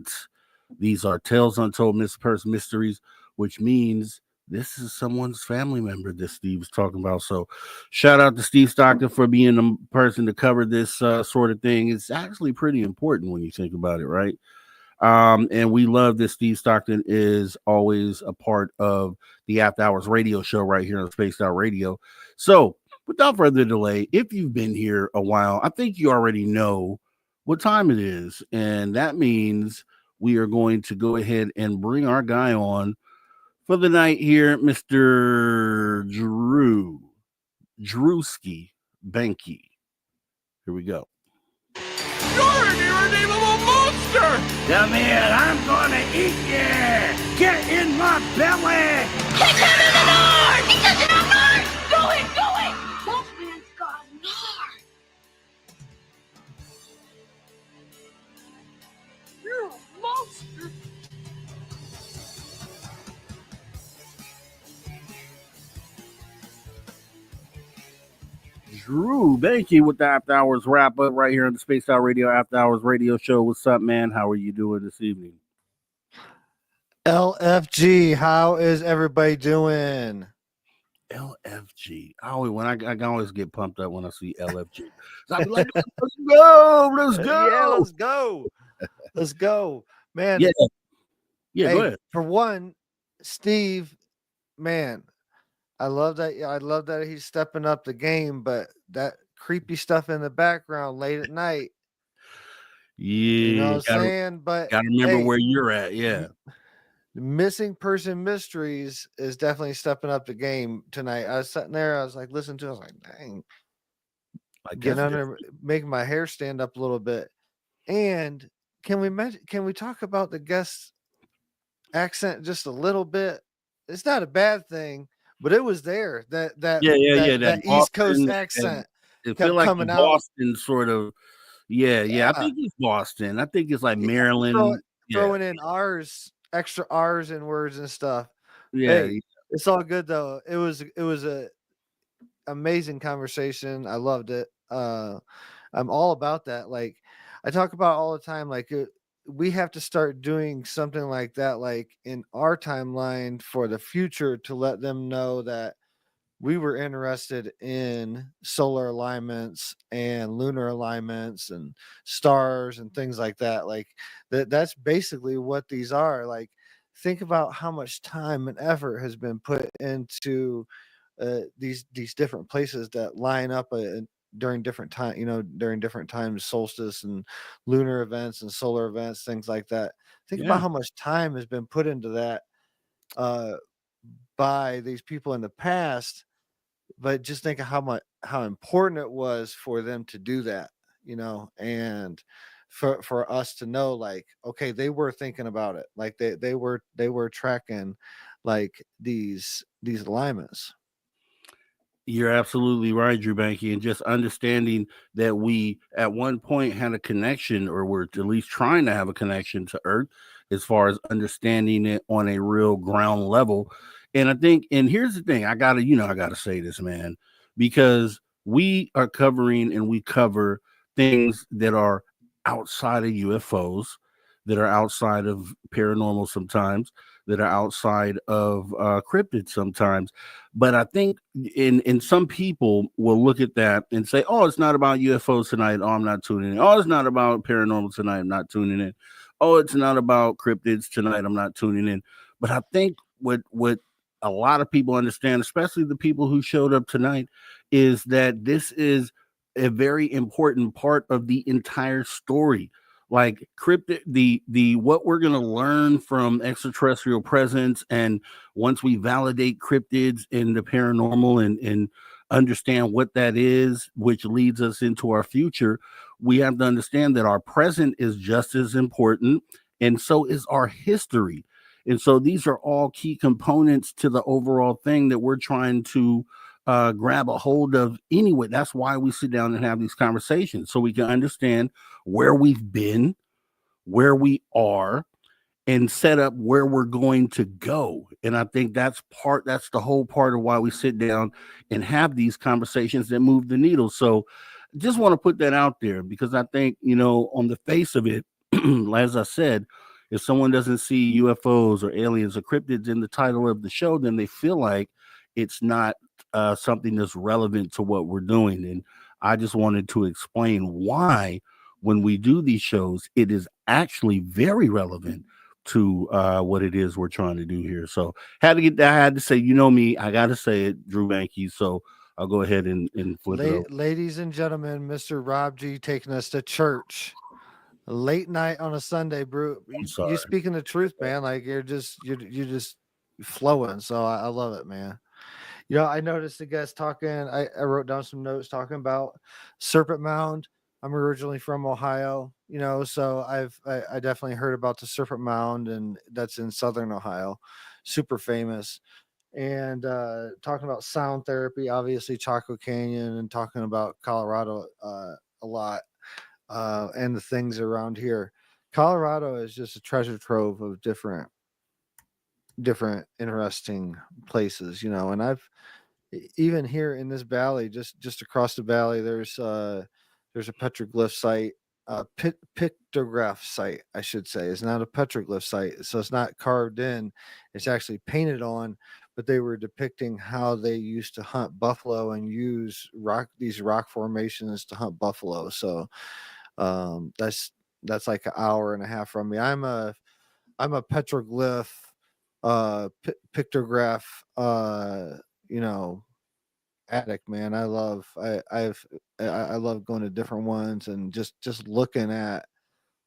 these are Tales Untold Missing Person Mysteries, which means this is someone's family member that Steve was talking about. So shout out to Steve Stockton for being the person to cover this sort of thing. It's actually pretty important when you think about it, right? And we love that Steve Stockton is always a part of the After Hours radio show right here on Spaced Out Radio. So without further delay, if you've been here a while, I think you already know what time it is. And that means we are going to go ahead and bring our guy on for the night here, Mr. Drewski Benke. Here we go. You're an irredeemable monster! Come here, I'm gonna eat you! Get in my belly! Kick him in the nard! He doesn't have nard! Go it! That man's got nard. You're a monster! Drew Benke with the After Hours wrap up right here on the Spaced Out Radio After Hours radio show. What's up, man? How are you doing this evening? LFG, how is everybody doing? LFG. I always get pumped up when I see LFG. So I be like, let's go. Yeah, let's go, man. Yeah, Hey, go ahead. For one, Steve, man, I love that he's stepping up the game, but that creepy stuff in the background late at night. Yeah, You know what I'm saying? But gotta remember hey, where you're at. Yeah. the Missing Person Mysteries is definitely stepping up the game tonight. I was sitting there, I was like, listening to it, I was like, dang, I guess getting under, making my hair stand up a little bit. And can we talk about the guest accent just a little bit? It's not a bad thing, but it was there. That East Coast accent it kept feel like coming the out. Boston sort of. Yeah. I think it's Boston. I think it's like Maryland. Throwing in R's, extra R's in words and stuff. Yeah. Hey, it's all good though. It was a amazing conversation. I loved it. I'm all about that. Like I talk about all the time, like we have to start doing something like that, like in our timeline for the future, to let them know that we were interested in solar alignments and lunar alignments and stars and things like that. Like that's basically what these are. Like, think about how much time and effort has been put into these different places that line up during different times, solstice and lunar events and solar events, things like that. Think about how much time has been put into that by these people in the past, but just think of how important it was for them to do that, and for us to know, like, okay, they were thinking about it, like they were tracking like these alignments. You're absolutely right, Drew Benke, and just understanding that we at one point had a connection, or we're at least trying to have a connection to Earth, as far as understanding it on a real ground level. And I think, and here's the thing, I gotta say this, man, because we are covering and we cover things that are outside of UFOs, that are outside of paranormal sometimes, that are outside of cryptids sometimes. But I think in some people will look at that and say, oh, it's not about UFOs tonight. Oh, I'm not tuning in. Oh, it's not about paranormal tonight. I'm not tuning in. Oh, it's not about cryptids tonight. I'm not tuning in. But I think what a lot of people understand, especially the people who showed up tonight, is that this is a very important part of the entire story. Like cryptid, the what we're gonna learn from extraterrestrial presence, and once we validate cryptids in the paranormal and understand what that is, which leads us into our future, we have to understand that our present is just as important, and so is our history. And so these are all key components to the overall thing that we're trying to grab a hold of anyway. That's why we sit down and have these conversations, so we can understand where we've been, where we are, and set up where we're going to go. And I think that's the whole part of why we sit down and have these conversations that move the needle. So just want to put that out there, because I think, on the face of it, as I said, if someone doesn't see UFOs or aliens or cryptids in the title of the show, then they feel like it's not something that's relevant to what we're doing. And I just wanted to explain why, when we do these shows, it is actually very relevant to what it is we're trying to do here. So had to get that. I had to say, me, I got to say it, Drew Banky. So I'll go ahead and flip it over. Ladies and gentlemen, Mr. Rob G taking us to church. Late night on a Sunday, bro. You speaking the truth, man. Like you're just flowing. So I love it, man. I noticed the guys talking. I wrote down some notes talking about Serpent Mound. I'm originally from Ohio, so I definitely heard about the Serpent Mound, and that's in southern Ohio, super famous. And talking about sound therapy, obviously Chaco Canyon, and talking about Colorado a lot. And the things around here. Colorado is just a treasure trove of different interesting places, and I've even here in this valley, just across the valley, there's a petroglyph site, pictograph site, I should say. It's not a petroglyph site, so it's not carved in, it's actually painted on, but they were depicting how they used to hunt buffalo and use these rock formations to hunt buffalo. So that's like an hour and a half from me. I'm a petroglyph pictograph addict, man. I love going to different ones and just looking at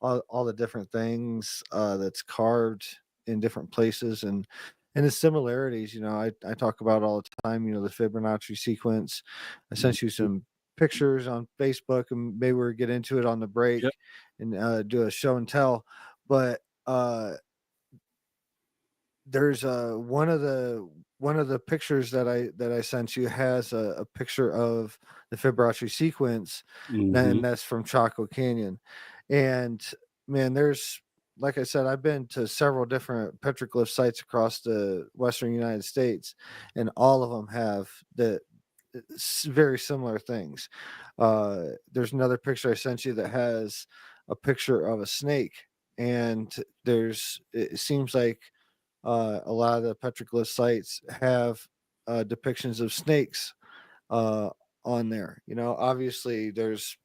all the different things that's carved in different places, and the similarities. I talk about all the time, the Fibonacci sequence. I sent you some pictures on Facebook, and maybe we'll get into it on the break. Yep. And do a show and tell. But there's one of the pictures that I sent you has a picture of the Fibonacci sequence, and that's from Chaco Canyon. And man, there's, like I said, I've been to several different petroglyph sites across the Western United States, and all of them have very similar things. There's another picture I sent you that has a picture of a snake, and it seems like a lot of the petroglyph sites have depictions of snakes on there. Obviously there's,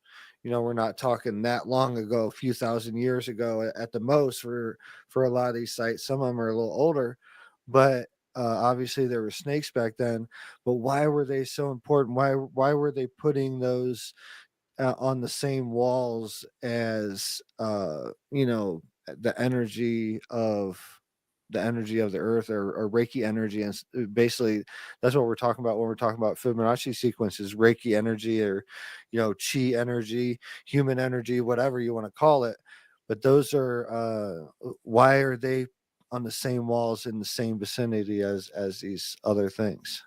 we're not talking that long ago, a few thousand years ago at the most for a lot of these sites. Some of them are a little older, but obviously there were snakes back then. But why were they so important? Why were they putting those on the same walls as the energy of the earth, or Reiki energy? And basically that's what we're talking about when we're talking about Fibonacci sequences: Reiki energy, or chi energy, human energy, whatever you want to call it. But those are why are they on the same walls in the same vicinity as these other things?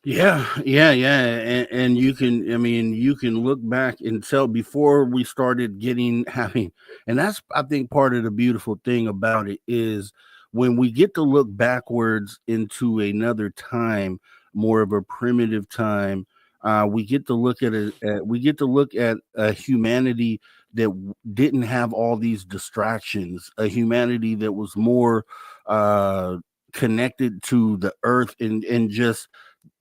Yeah. And you can look back and tell before we started having, and that's, I think, part of the beautiful thing about it is when we get to look backwards into another time, more of a primitive time, we get to look at a humanity didn't have all these distractions, a humanity that was more connected to the earth and just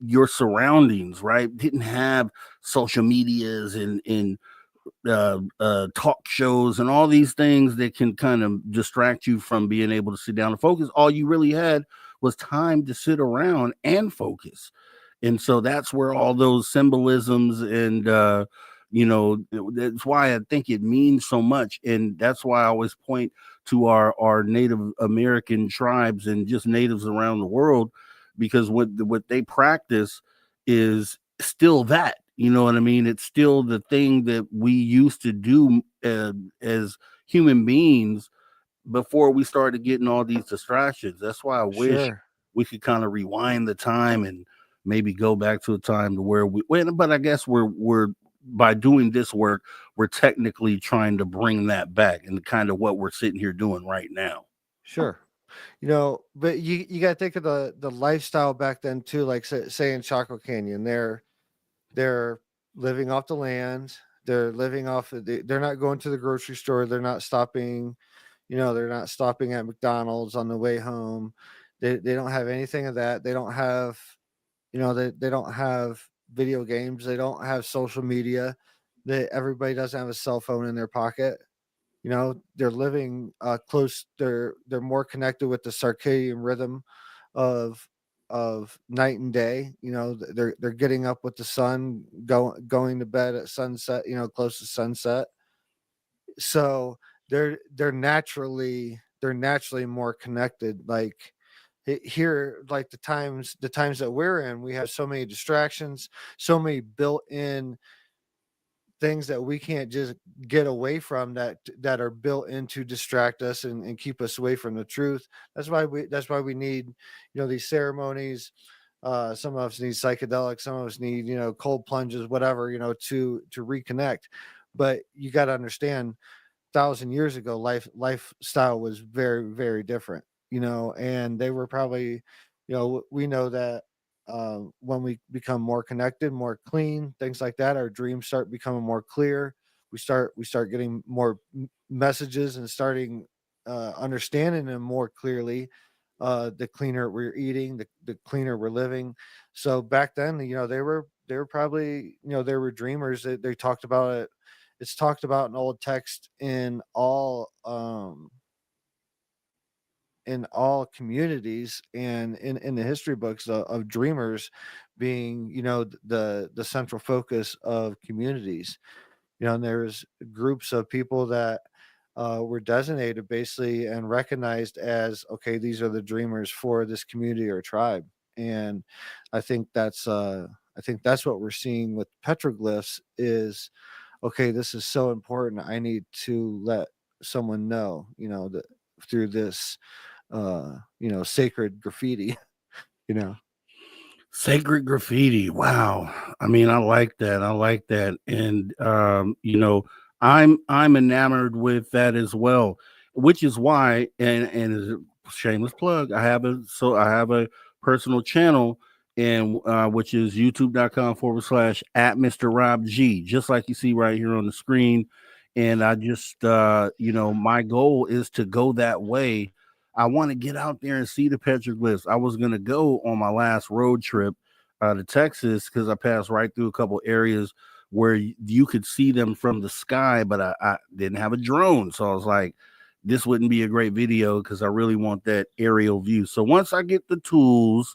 your surroundings, right? Didn't have social medias and talk shows and all these things that can kind of distract you from being able to sit down and focus. All you really had was time to sit around and focus. And so that's where all those symbolisms and that's why I think it means so much. And that's why I always point to our Native American tribes and just natives around the world, because what they practice is still that. You know what I mean? It's still the thing that we used to do as human beings before we started getting all these distractions. That's why I wish we could kind of rewind the time and maybe go back to a time to where but I guess we're by doing this work, we're technically trying to bring that back, and kind of what we're sitting here doing right now. Sure. But you got to think of the lifestyle back then too, like say in Chaco Canyon, they're living off the land. They're living off they're not going to the grocery store. They're not stopping, they're not stopping at McDonald's on the way home. They don't have anything of that. They don't have, they don't have video games. They don't have social media. Everybody doesn't have a cell phone in their pocket. They're living close. They're more connected with the circadian rhythm of night and day. They're getting up with the sun, going to bed at sunset, close to sunset. So they're naturally more connected. Like here, like the times that we're in, we have so many distractions, so many built-in things that we can't just get away from, that are built in to distract us and keep us away from the truth. That's why we need, these ceremonies. Some of us need psychedelics, some of us need, cold plunges, whatever, to reconnect. But you got to understand, 1,000 years ago, lifestyle was very, very different, and they were probably, we know that when we become more connected, more clean, things like that, our dreams start becoming more clear. We start getting more messages and starting understanding them more clearly. The cleaner we're eating, the cleaner we're living. So back then, they were probably, they were dreamers. They talked about it. It's talked about in old text in all communities and in the history books of dreamers being, the central focus of communities. And there's groups of people that were designated basically and recognized as, okay, these are the dreamers for this community or tribe. And I think that's what we're seeing with petroglyphs is, okay, this is so important. I need to let someone know, that through this sacred graffiti. Sacred graffiti. Wow. I mean, I like that. And I'm enamored with that as well, which is why, and as a shameless plug, I have a personal channel, and which is youtube.com/at Mr. Rob G, just like you see right here on the screen. And I just my goal is to go that way. I want to get out there and see the petroglyphs. I was going to go on my last road trip to Texas because I passed right through a couple areas where you could see them from the sky, but I didn't have a drone. So I was like, this wouldn't be a great video because I really want that aerial view. So once I get the tools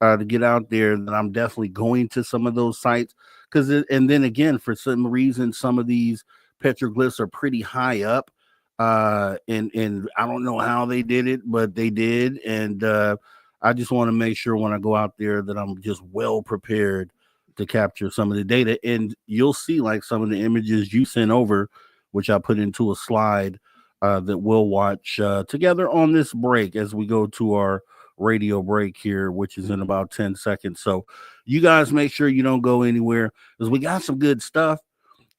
to get out there, then I'm definitely going to some of those sites. And then again, for some reason, some of these petroglyphs are pretty high up. And I don't know how they did it, but they did. And I just want to make sure when I go out there that I'm just well prepared to capture some of the data. And you'll see like some of the images you sent over, which I put into a slide that we'll watch together on this break as we go to our radio break here, which is in about 10 seconds. So you guys make sure you don't go anywhere because we got some good stuff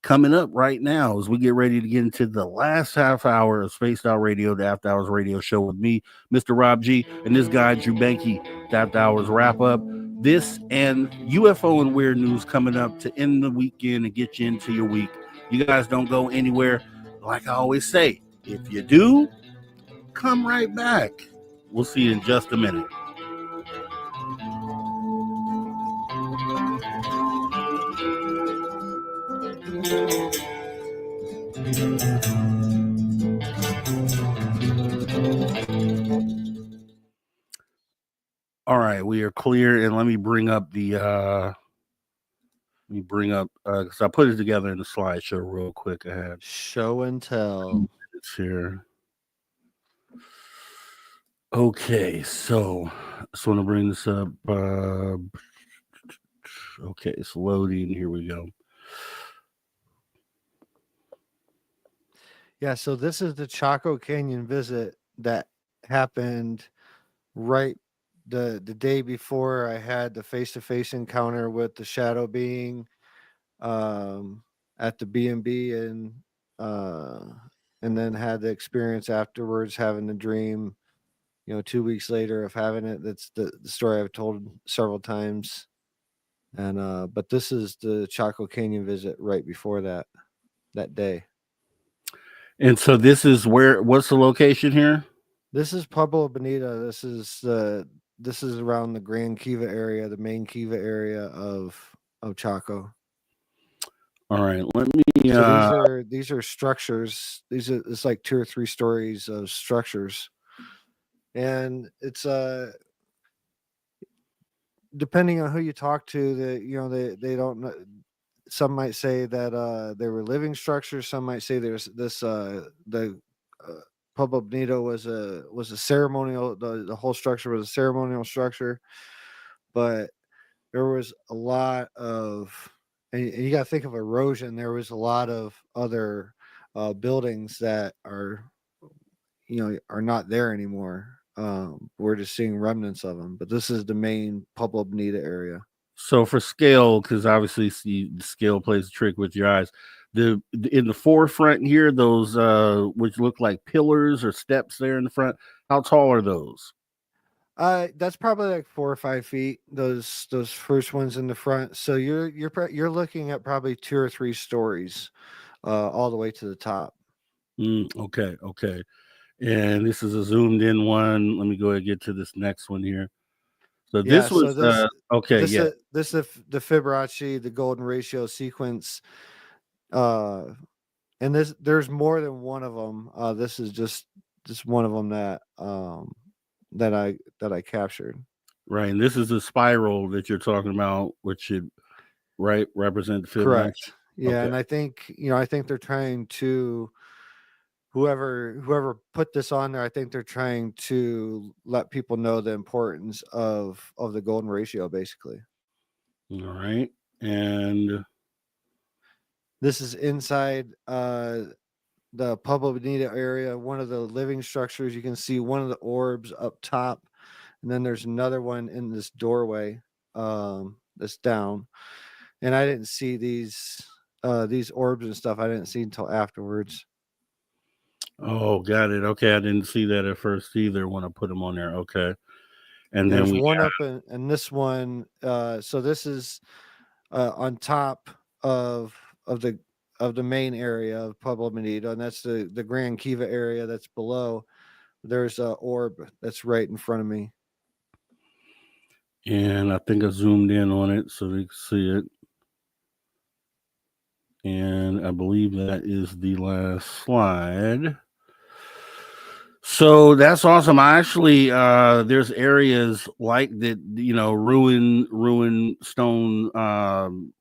coming up right now as we get ready to get into the last half hour of Spaced Out Radio, the After Hours Radio Show with me, Mr. Rob G, and this guy, Drew Benke, the After Hours wrap up. This and UFO and weird news coming up to end the weekend and get you into your week. You guys don't go anywhere. like I always say, if you do, come right back. We'll see you in just a minute. All right, we are clear, and let me bring up because I put it together in the slideshow real quick. I had Show and tell. it's here. Okay, so I just want to bring this up. Okay, it's loading. Here we go. Yeah, so this is the Chaco Canyon visit that happened right the day before I had the face-to-face encounter with the shadow being at the B&B and then had the experience afterwards, having the dream, 2 weeks later of having it. That's the story I've told several times. And but this is the Chaco Canyon visit right before that day. And so this is what's the location here? This is Pueblo Bonita. This is around the Grand Kiva area, the main Kiva area of Chaco. All right, let me. So these are structures. It's like 2 or 3 stories of structures, and it's depending on who you talk to, they don't know. Some might say that they were living structures. Some might say there's this the Pueblo Bonito was a ceremonial. The whole structure was a ceremonial structure, but there was a lot of, and you got to think of erosion. There was a lot of other buildings that are not there anymore. We're just seeing remnants of them, but this is the main Pueblo Bonita area. So for scale, because obviously the scale plays a trick with your eyes. In the forefront here, those which look like pillars or steps there in the front. How tall are those? That's probably like 4 or 5 feet. Those first ones in the front. So you're looking at probably 2 or 3 stories, all the way to the top. Okay. And this is a zoomed in one. Let me go ahead and get to this next one here. So this was okay. This is the Fibonacci, the golden ratio sequence. And there's more than one of them. This is just one of them that I captured. Right, and this is the spiral that you're talking about, which should represent the Fibonacci. Correct. Yeah, Okay. and I think they're trying to, whoever put this on there, I think they're trying to let people know the importance of the golden ratio, basically. All right, and this is inside the Pueblo Bonita area, one of the living structures. You can see one of the orbs up top, and then there's another one in this doorway that's down. And I didn't see these orbs and stuff. I didn't see until afterwards. Oh, got it. Okay, I didn't see that at first either when I put them on there. Okay, and there's then one up in this one. So this is on top of the main area of Pueblo Bonita, and that's the Grand Kiva area that's below. There's a orb that's right in front of me. And I think I zoomed in on it so you can see it. And I believe that is the last slide. So that's awesome. I actually, there's areas like that, ruined stone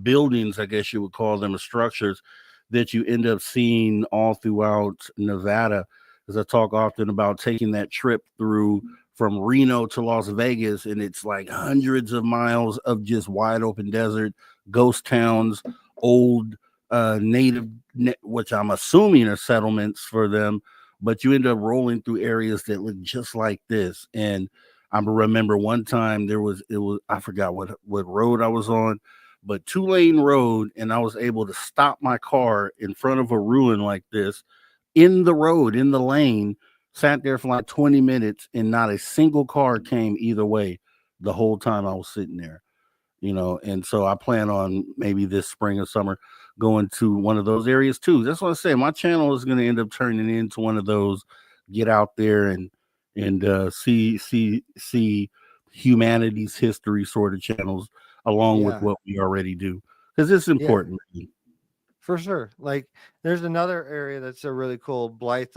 buildings, I guess you would call them, or structures that you end up seeing all throughout Nevada. As I talk often about taking that trip through from Reno to Las Vegas, and it's like hundreds of miles of just wide open desert, ghost towns, old native, which I'm assuming are settlements for them, but you end up rolling through areas that look just like this. And I remember one time it was I forgot what road I was on, but 2-lane road, and I was able to stop my car in front of a ruin like this in the road, in the lane, sat there for like 20 minutes, and not a single car came either way the whole time I was sitting there, and so I plan on maybe this spring or summer going to one of those areas too. That's what I say. My channel is going to end up turning into one of those. Get out there and see humanity's history sort of channels along with what we already do, because it's important. For sure. Like there's another area that's a really cool, Blythe,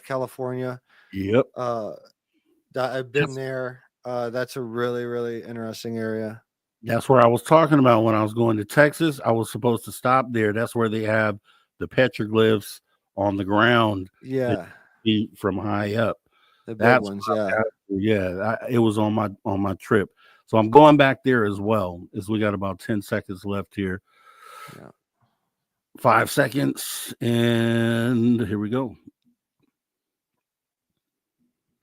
California. Yep. I've been there. That's a really, really interesting area. That's where I was talking about when I was going to Texas. I was supposed to stop there. That's where they have the petroglyphs on the ground. Yeah. From high up. The big ones, it was on my trip. So I'm going back there as well, as we got about 10 seconds left here. Yeah. 5 seconds, and here we go.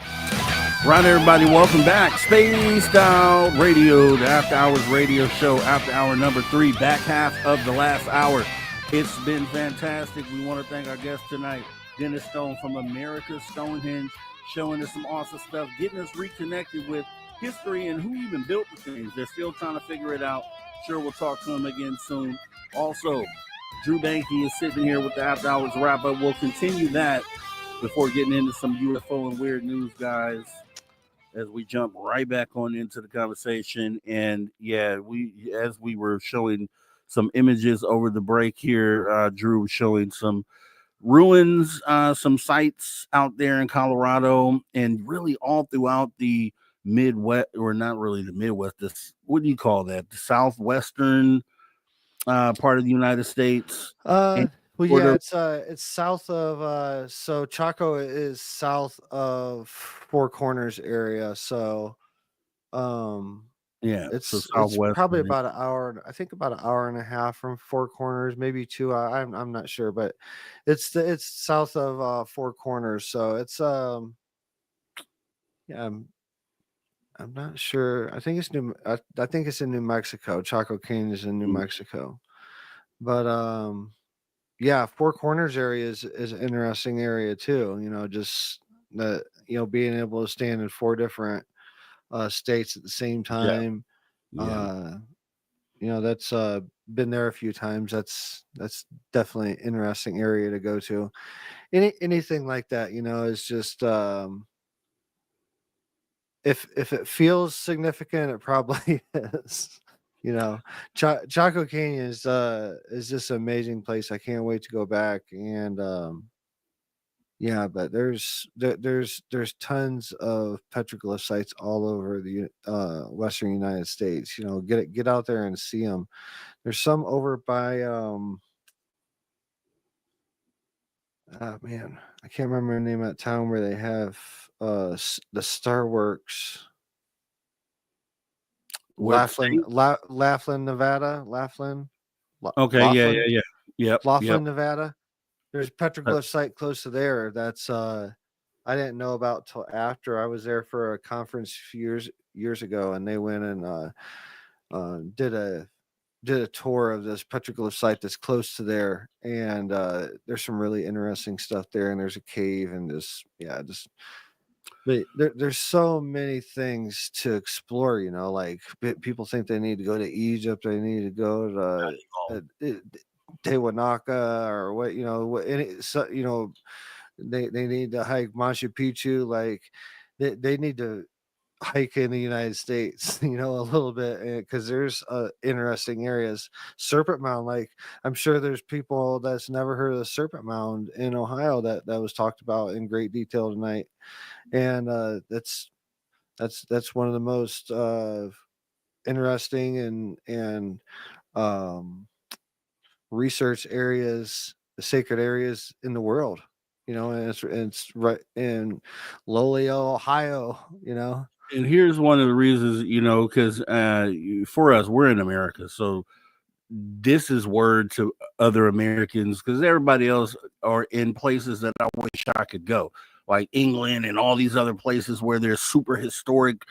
Right, everybody, welcome back. Spaced Out Radio, the After Hours radio show, after hour number 3, back half of the last hour. It's been fantastic. We want to thank our guest tonight, Dennis Stone from America's Stonehenge, showing us some awesome stuff, getting us reconnected with history and who even built the things. They're still trying to figure it out. Sure, we'll talk to him again soon. Also, Drew Banky is sitting here with the After Hours wrap up. We'll continue that before getting into some UFO and weird news, guys, as we jump right back on into the conversation. And yeah, as we were showing some images over the break here, Drew was showing some ruins, some sites out there in Colorado, and really all throughout the Midwest, or not really the Midwest, what do you call that? The southwestern part of the United States. It's south of so Chaco is south of Four Corners area. So it's probably about an hour. I think about an hour and a half from Four Corners, maybe 2. I'm not sure, but it's south of Four Corners. So it's I'm not sure. I think it's in New Mexico. Chaco Canyon is in New Mexico. But Four Corners area is an interesting area too. Just that, being able to stand in 4 different states at the same time. That's been there a few times. That's definitely an interesting area to go to. Anything like that, is just if it feels significant, it probably is. Chaco Canyon is just an amazing place. I can't wait to go back. And but there's tons of petroglyph sites all over the western United States. Get out there and see them. There's some over by I can't remember the name of that town where they have the Star Works. Laughlin, Nevada. Laughlin. Okay, yeah. Laughlin, Nevada. There's a petroglyph site close to there. That's I didn't know about till after I was there for a conference a few years ago, and they went and did a tour of this petroglyph site that's close to there, and there's some really interesting stuff there. And there's a cave, and but there's so many things to explore. Like people think they need to go to Egypt, they need to go to Tehuacán or they need to hike Machu Picchu. Like they need to hike in the United States, a little bit, because there's interesting areas. Serpent Mound, like I'm sure there's people that's never heard of the Serpent Mound in Ohio that was talked about in great detail tonight. And that's one of the most interesting and research areas, the sacred areas in the world. And it's right in Lolio, Ohio. And here's one of the reasons, because for us, we're in America, so this is word to other Americans, because everybody else are in places that I wish I could go, like England and all these other places where there's super historic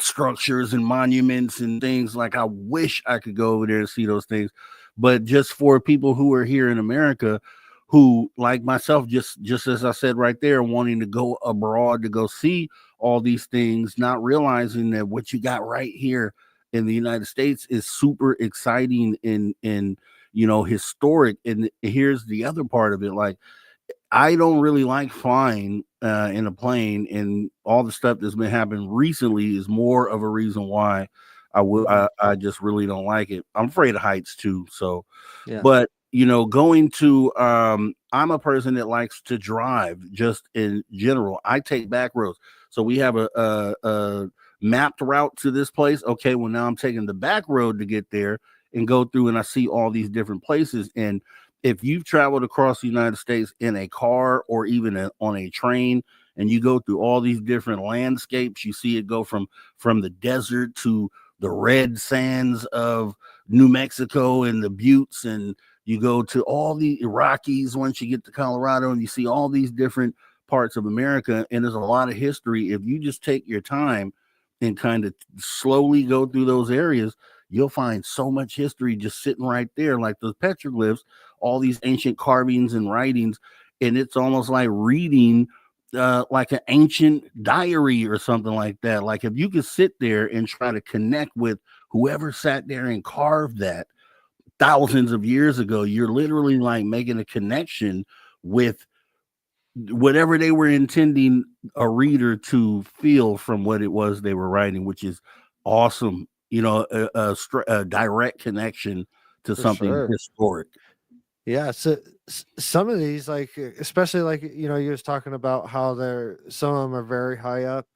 structures and monuments and things. Like I wish I could go over there and see those things. But just for people who are here in America, who like myself, just as I said right there, wanting to go abroad to go see all these things, not realizing that what you got right here in the United States is super exciting and historic. And here's the other part of it. Like, I don't really like flying in a plane, and all the stuff that's been happening recently is more of a reason why I just really don't like it. I'm afraid of heights too. So, Yeah. but going to I'm a person that likes to drive just in general. I take back roads. So we have a mapped route to this place. Okay, well now I'm taking the back road to get there and go through, and I see all these different places. And if you've traveled across the United States in a car or even on a train, and you go through all these different landscapes, you see it go from the desert to the red sands of New Mexico and the buttes, and you go to all the Rockies once you get to Colorado, and you see all these different parts of America. And there's a lot of history. If you just take your time and kind of slowly go through those areas, you'll find so much history just sitting right there, like those petroglyphs, all these ancient carvings and writings. And it's almost like reading like an ancient diary or something like that. Like, if you could sit there and try to connect with whoever sat there and carved that thousands of years ago, you're literally like making a connection with whatever they were intending a reader to feel from what it was they were writing, which is awesome. A direct connection to For something sure. historic. Yeah, so some of these, like especially like you was talking about how some of them are very high up,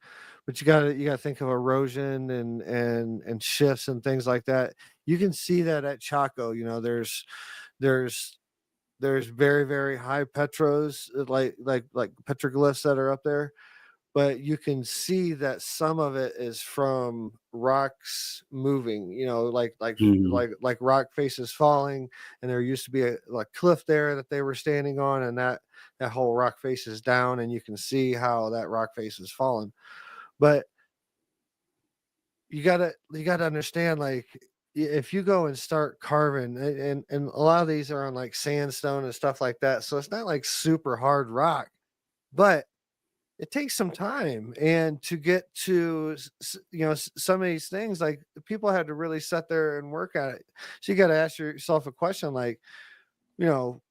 but you gotta think of erosion and shifts and things like that. You can see that at Chaco. There's very very high petros, like petroglyphs that are up there, but you can see that some of it is from rocks moving, Mhm. like rock faces falling, and there used to be a like cliff there that they were standing on, and that whole rock face is down, and you can see how that rock face is fallen. But you gotta understand, like, if you go and start carving, and a lot of these are on like sandstone and stuff like that, so it's not like super hard rock, but it takes some time. And to get to some of these things, like, people had to really sit there and work at it. So you got to ask yourself a question, like,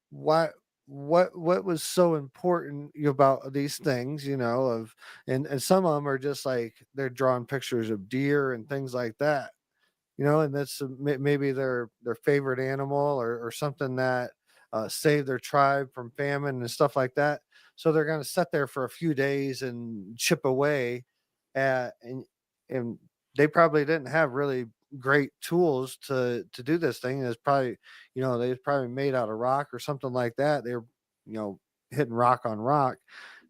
why, what was so important about these things, of, and some of them are just like they're drawing pictures of deer and things like that, and that's maybe their favorite animal, or something that saved their tribe from famine and stuff like that. So they're going to sit there for a few days and chip away at, and they probably didn't have really great tools to do this thing. It's probably, they was probably made out of rock or something like that. They're, hitting rock on rock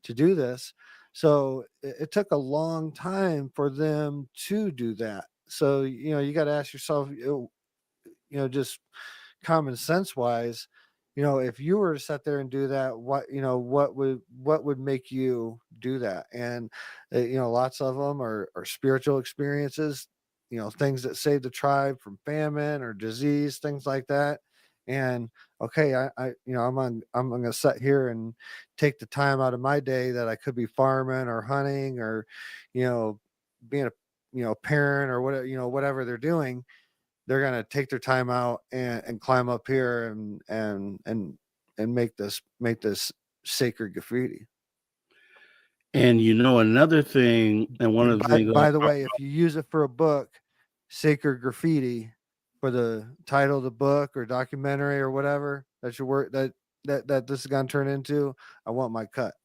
to do this. So it took a long time for them to do that. So, you got to ask yourself, just common sense wise, if you were to sit there and do that, what would make you do that? And lots of them are spiritual experiences, things that save the tribe from famine or disease, things like that. And okay, I'm gonna sit here and take the time out of my day that I could be farming or hunting or, being a parent or whatever, whatever they're doing. They're gonna take their time out and climb up here and make this sacred graffiti. And another thing, and one of the By, things by the way, if you use it for a book, sacred graffiti, for the title of the book or documentary or whatever that your work that this is gonna turn into, I want my cut.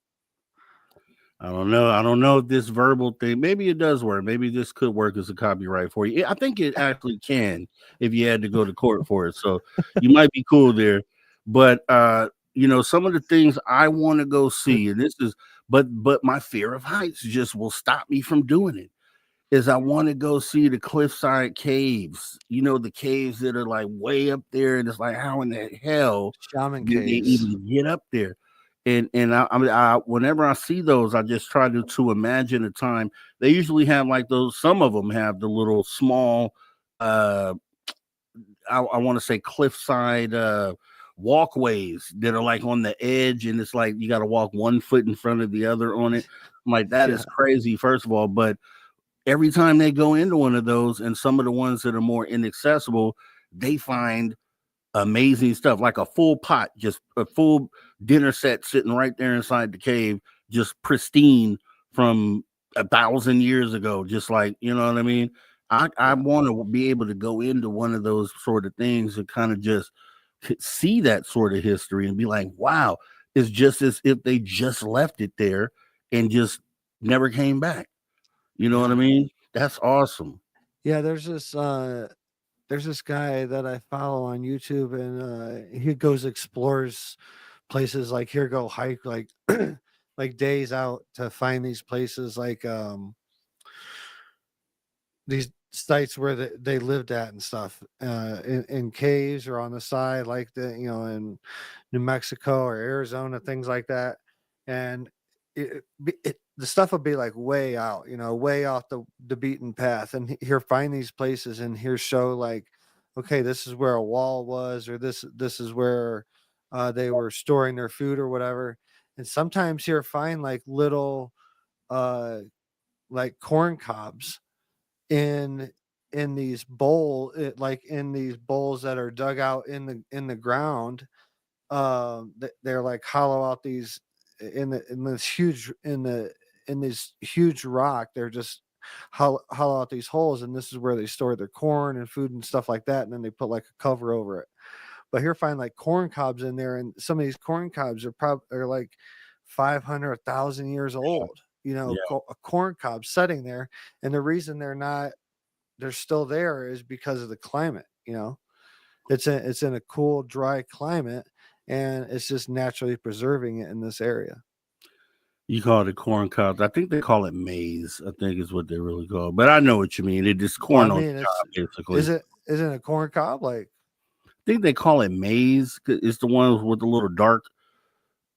I don't know. I don't know if this verbal thing, maybe it does work. Maybe this could work as a copyright for you. I think it actually can if you had to go to court for it. So you might be cool there. But some of the things I want to go see, and this is but my fear of heights just will stop me from doing it. Is I want to go see the cliffside caves, the caves that are like way up there, and it's like, how in the hell Shaman did they caves. even get up there? And I whenever I see those, I just try to imagine a time. They usually have like those. Some of them have the little small, I want to say cliffside walkways that are like on the edge, and it's like you got to walk 1 foot in front of the other on it. I'm like, that Yeah. is crazy, first of all. But every time they go into one of those, and some of the ones that are more inaccessible, they find amazing stuff, like a full pot, just a full dinner set sitting right there inside the cave, just pristine from 1,000 years ago. Just like, you know what I mean? I want to be able to go into one of those sort of things and kind of just see that sort of history and be like, wow, it's just as if they just left it there and just never came back. You know what I mean? That's awesome. Yeah, there's this guy that I follow on YouTube, and he goes explores places like here, go hike like like days out to find these places like these sites where they lived at and stuff, in caves or on the side, like in New Mexico or Arizona, things like that. And the stuff would be like way out, way off the beaten path. And here, find these places and here show like, okay, this is where a wall was, or this is where they were storing their food or whatever. And sometimes here find like little like corn cobs in these like in these bowls that are dug out in the ground. They're like hollow out these in this huge rock. They're just hollow out these holes, and this is where they store their corn and food and stuff like that, and then they put like a cover over it. But here find like corn cobs in there, and some of these corn cobs are like 500, 1,000 years old. A corn cob sitting there, and the reason they're still there is because of the climate. It's in a cool, dry climate, and it's just naturally preserving it in this area. You call it corn cobs. I think they call it maize. I think is what they really call it. But I know what you mean. It is corn on the cob, basically. Isn't a corn cob like? I think they call it maize. It's the ones with the little dark.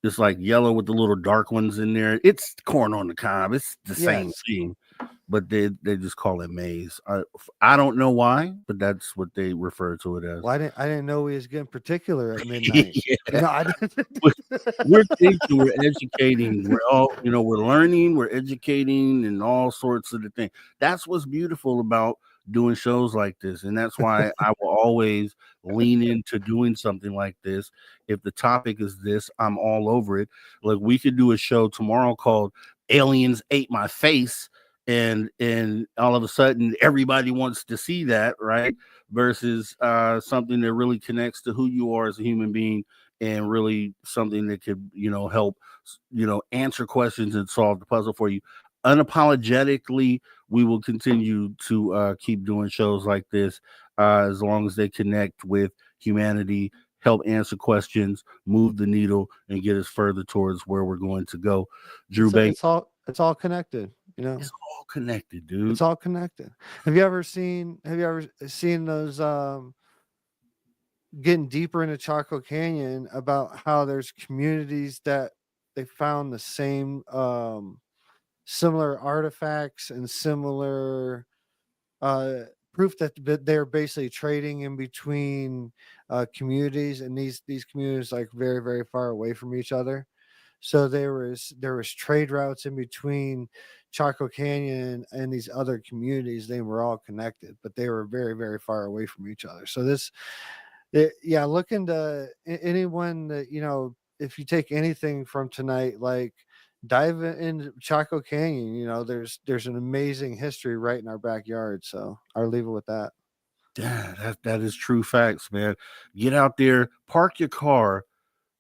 It's like yellow with the little dark ones in there. It's corn on the cob. It's the same thing, but they just call it maize. I don't know why, but that's what they refer to it as. Well, I didn't know we was getting particular at midnight. We're teaching, we're educating, we're all we're learning, we're educating, and all sorts of the things. That's what's beautiful about doing shows like this, and that's why I will always lean into doing something like this. If the topic is this, I'm all over it. Like, we could do a show tomorrow called Aliens Ate My Face, and all of a sudden everybody wants to see that, right? Versus something that really connects to who you are as a human being, and really something that could help answer questions and solve the puzzle for you. Unapologetically, we will continue to keep doing shows like this as long as they connect with humanity, help answer questions, move the needle, and get us further towards where we're going to go. Drew Banks. It's all connected. It's all connected, dude. It's all connected. Have you ever seen those getting deeper into Chaco Canyon, about how there's communities that they found the same similar artifacts and similar proof that they're basically trading in between communities, and these communities like very, very far away from each other. So there was trade routes in between Chaco Canyon and these other communities. They were all connected, but they were very, very far away from each other. So look into anyone that, if you take anything from tonight, like dive into Chaco Canyon. There's an amazing history right in our backyard. So I'll leave it with that. Yeah, that is true facts, man. Get out there, park your car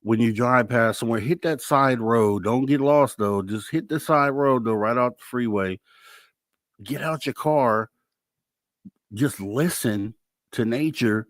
when you drive past somewhere, hit that side road. Don't get lost though. Just hit the side road though, right off the freeway. Get out your car, just listen to nature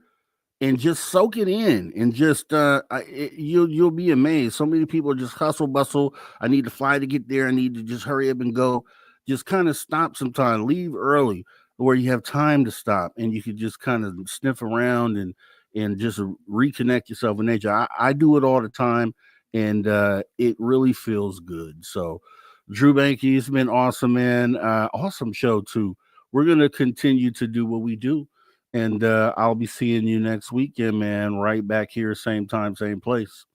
and just soak it in, and just you'll be amazed. So many people just hustle bustle. I need to fly to get there. I need to just hurry up and go. Just kind of stop sometime. Leave early where you have time to stop, and you can just kind of sniff around and just reconnect yourself with nature. I do it all the time, and it really feels good. So, Drew Banky, it's been awesome, man. Awesome show too. We're gonna continue to do what we do. And I'll be seeing you next weekend, man, right back here, same time, same place.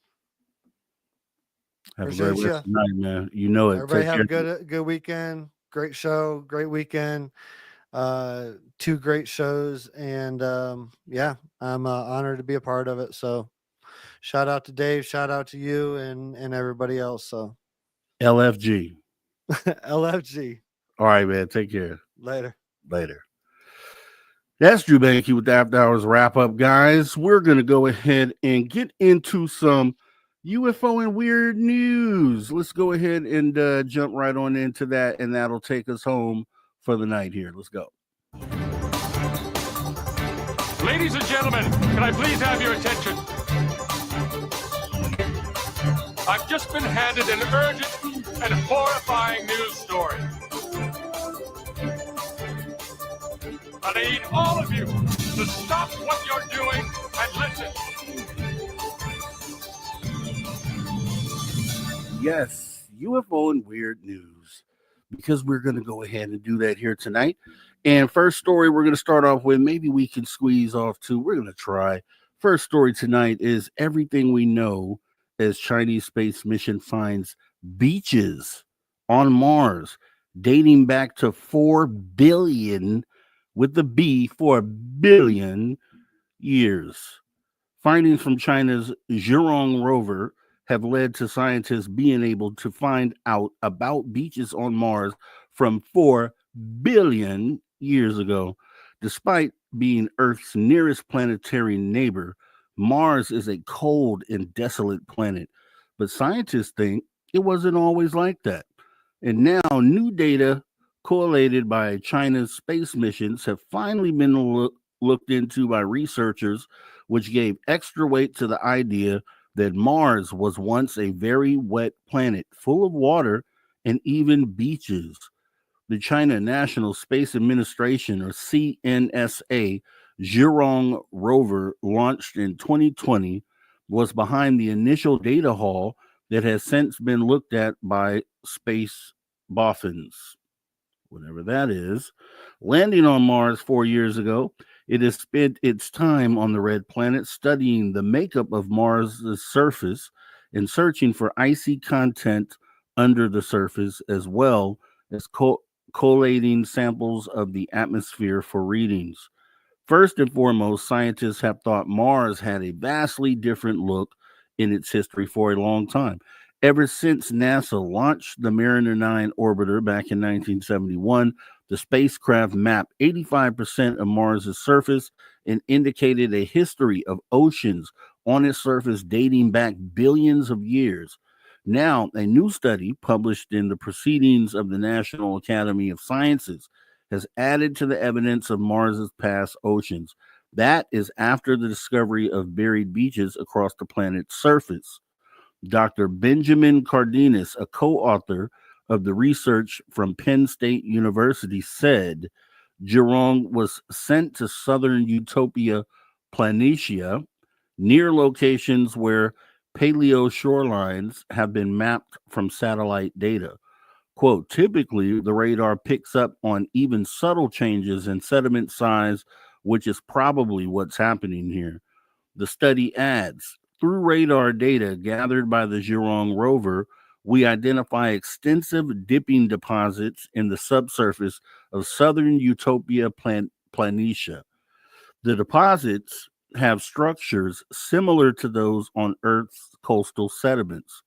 Have a great rest of the night, man. You know it. Everybody have a good weekend. Great show. Great weekend. Two great shows, and yeah, I'm honored to be a part of it. So shout out to Dave, shout out to you, and everybody else. So LFG. LFG. All right, man. Take care. Later. That's Drew Banky with the After Hours wrap up, guys. We're going to go ahead and get into some UFO and weird news. Let's go ahead and jump right on into that, and that'll take us home for the night here. Let's go. Ladies and gentlemen, can I please have your attention? I've just been handed an urgent and horrifying news story. I need all of you to stop what you're doing and listen. Yes, UFO and weird news, because we're going to go ahead and do that here tonight. And first story we're going to start off with, maybe we can squeeze off two. We're going to try. First story tonight is everything we know as Chinese space mission finds beaches on Mars dating back to 4 billion, with the B, 4 billion years. Findings from China's Zhurong rover have led to scientists being able to find out about beaches on Mars from 4 billion years ago. Despite being Earth's nearest planetary neighbor, Mars is a cold and desolate planet. But scientists think it wasn't always like that. And now new data correlated by China's space missions have finally been looked into by researchers, which gave extra weight to the idea that Mars was once a very wet planet full of water and even beaches. The China National Space Administration, or CNSA, Zhurong rover, launched in 2020, was behind the initial data haul that has since been looked at by space boffins, whatever that is. Landing on Mars 4 years ago, it has spent its time on the red planet studying the makeup of Mars' surface and searching for icy content under the surface, as well as collating samples of the atmosphere for readings. First and foremost, scientists have thought Mars had a vastly different look in its history for a long time. Ever since NASA launched the Mariner 9 orbiter back in 1971, the spacecraft mapped 85% of Mars' surface and indicated a history of oceans on its surface dating back billions of years. Now, a new study published in the Proceedings of the National Academy of Sciences has added to the evidence of Mars' past oceans. That is after the discovery of buried beaches across the planet's surface. Dr. Benjamin Cardenas, a co-author of the research from Penn State University, said Zhurong was sent to southern Utopia Planitia, near locations where paleo shorelines have been mapped from satellite data. Quote, typically, the radar picks up on even subtle changes in sediment size, which is probably what's happening here. The study adds, through radar data gathered by the Zhurong rover, we identify extensive dipping deposits in the subsurface of southern Utopia Planitia. The deposits have structures similar to those on Earth's coastal sediments.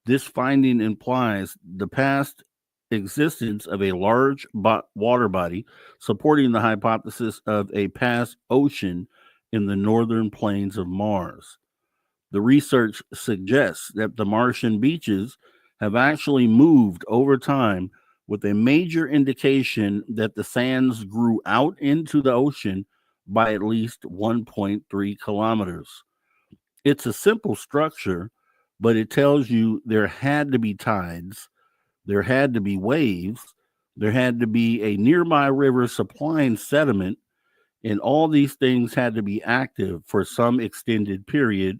This finding implies the past existence of a large water body, supporting the hypothesis of a past ocean in the northern plains of Mars. The research suggests that the Martian beaches have actually moved over time, with a major indication that the sands grew out into the ocean by at least 1.3 kilometers. It's a simple structure, but it tells you there had to be tides, there had to be waves, there had to be a nearby river supplying sediment, and all these things had to be active for some extended period.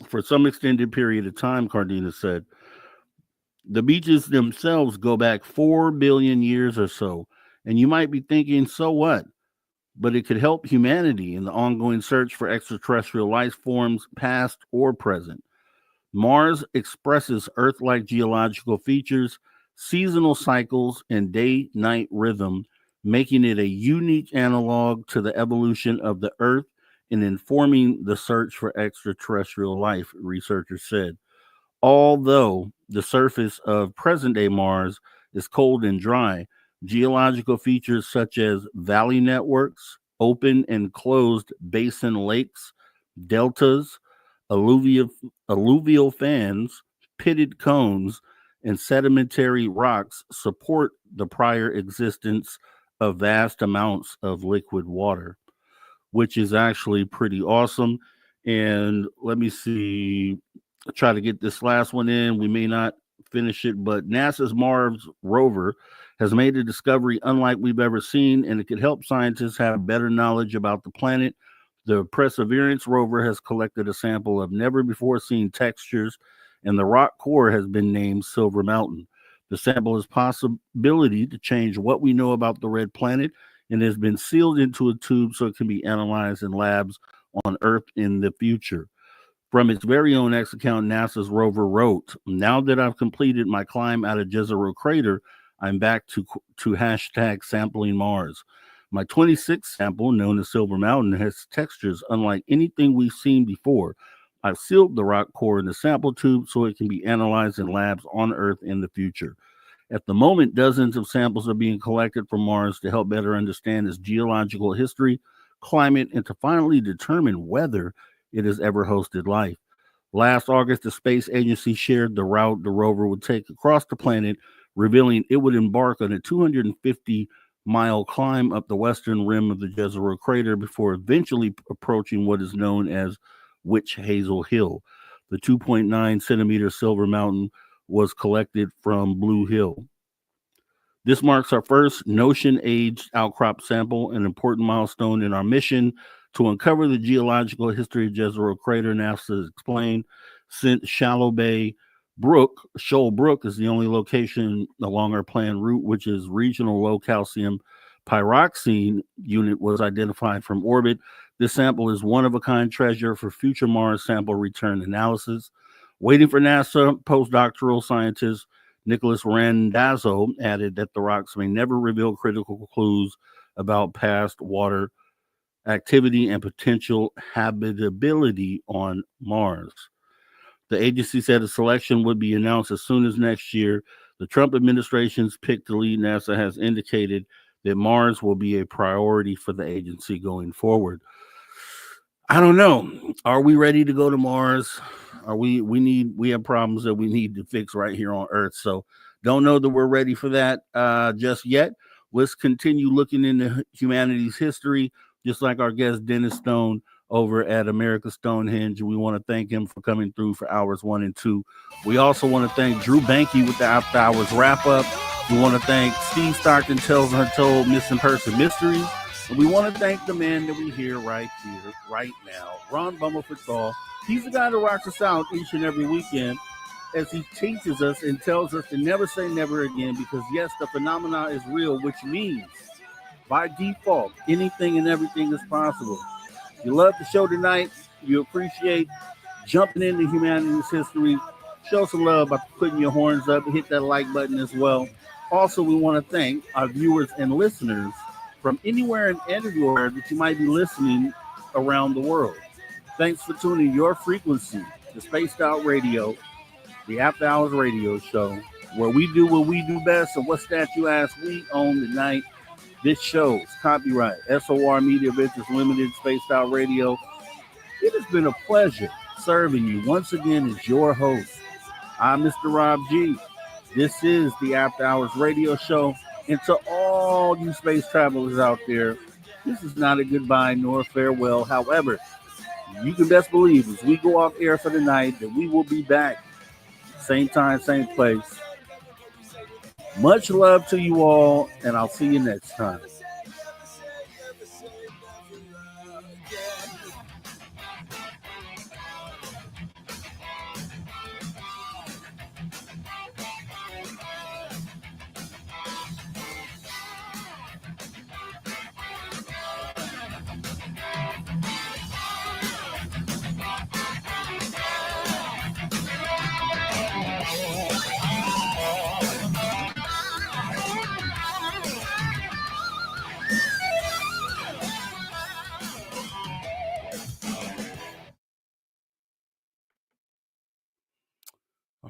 For some extended period of time, Cardenas said. The beaches themselves go back 4 billion years or so, and you might be thinking, so what? But it could help humanity in the ongoing search for extraterrestrial life forms, past or present. Mars expresses Earth-like geological features seasonal cycles, and day-night rhythm, making it a unique analog to the evolution of the Earth and informing the search for extraterrestrial life, researchers said. Although the surface of present-day Mars is cold and dry, geological features such as valley networks, open and closed basin lakes, deltas, alluvial fans, pitted cones, and sedimentary rocks support the prior existence of vast amounts of liquid water, which is actually pretty awesome. And let me see, try to get this last one in. We may not finish it, but NASA's Mars rover has made a discovery unlike we've ever seen, and it could help scientists have better knowledge about the planet. The Perseverance rover has collected a sample of never before seen textures, and the rock core has been named Silver Mountain. The sample has possibility to change what we know about the red planet and has been sealed into a tube so it can be analyzed in labs on Earth in the future. From its very own X account, NASA's rover wrote, "Now that I've completed my climb out of Jezero Crater, I'm back to hashtag sampling Mars. My 26th sample, known as Silver Mountain, has textures unlike anything we've seen before. I've sealed the rock core in the sample tube so it can be analyzed in labs on Earth in the future. At the moment, dozens of samples are being collected from Mars to help better understand its geological history, climate, and to finally determine whether it has ever hosted life. Last August, the space agency shared the route the rover would take across the planet, revealing it would embark on a 250-mile climb up the western rim of the Jezero Crater before eventually approaching what is known as Witch Hazel Hill. The 2.9-centimeter Silver Mountain was collected from Blue Hill. This marks our first Notion-aged outcrop sample, an important milestone in our mission to uncover the geological history of Jezero Crater. NASA explained, since Shoal Brook is the only location along our planned route, which is regional low calcium pyroxene unit was identified from orbit. This sample is one-of-a-kind treasure for future Mars sample return analysis. Waiting for NASA, postdoctoral scientist Nicholas Randazzo added that the rocks may never reveal critical clues about past water activity and potential habitability on Mars. The agency said a selection would be announced as soon as next year. The Trump administration's pick to lead NASA has indicated that Mars will be a priority for the agency going forward. I don't know. Are we ready to go to Mars? We have problems that we need to fix right here on Earth. So don't know that we're ready for that just yet. Let's continue looking into humanity's history, just like our guest Dennis Stone over at America's Stonehenge. We want to thank him for coming through for hours 1 and 2. We also want to thank Drew Banky with the After Hours wrap up. We want to thank Steve Stockton, Tales Untold, Missing Person Mysteries. And we want to thank the man that we hear right here, right now, Ron Bumblefoot. He's the guy that rocks us out each and every weekend as he teaches us and tells us to never say never again, because yes, the phenomena is real, which means by default, anything and everything is possible. You love the show tonight. You appreciate jumping into humanity's history. Show some love by putting your horns up. Hit that like button as well. Also, we want to thank our viewers and listeners from anywhere and everywhere that you might be listening around the world. Thanks for tuning your frequency to Spaced Out Radio, the After Hours radio show, where we do what we do best. And what's that, you ask? We own the night. This show is copyright SOR Media Ventures Limited, Spaced Out Radio. It has been a pleasure serving you once again as your host. I'm Mr. Rob G. This is the After Hours radio show. And to all you space travelers out there, this is not a goodbye nor a farewell. However, you can best believe as we go off air for the night that we will be back. Same time, same place. Much love to you all, and I'll see you next time.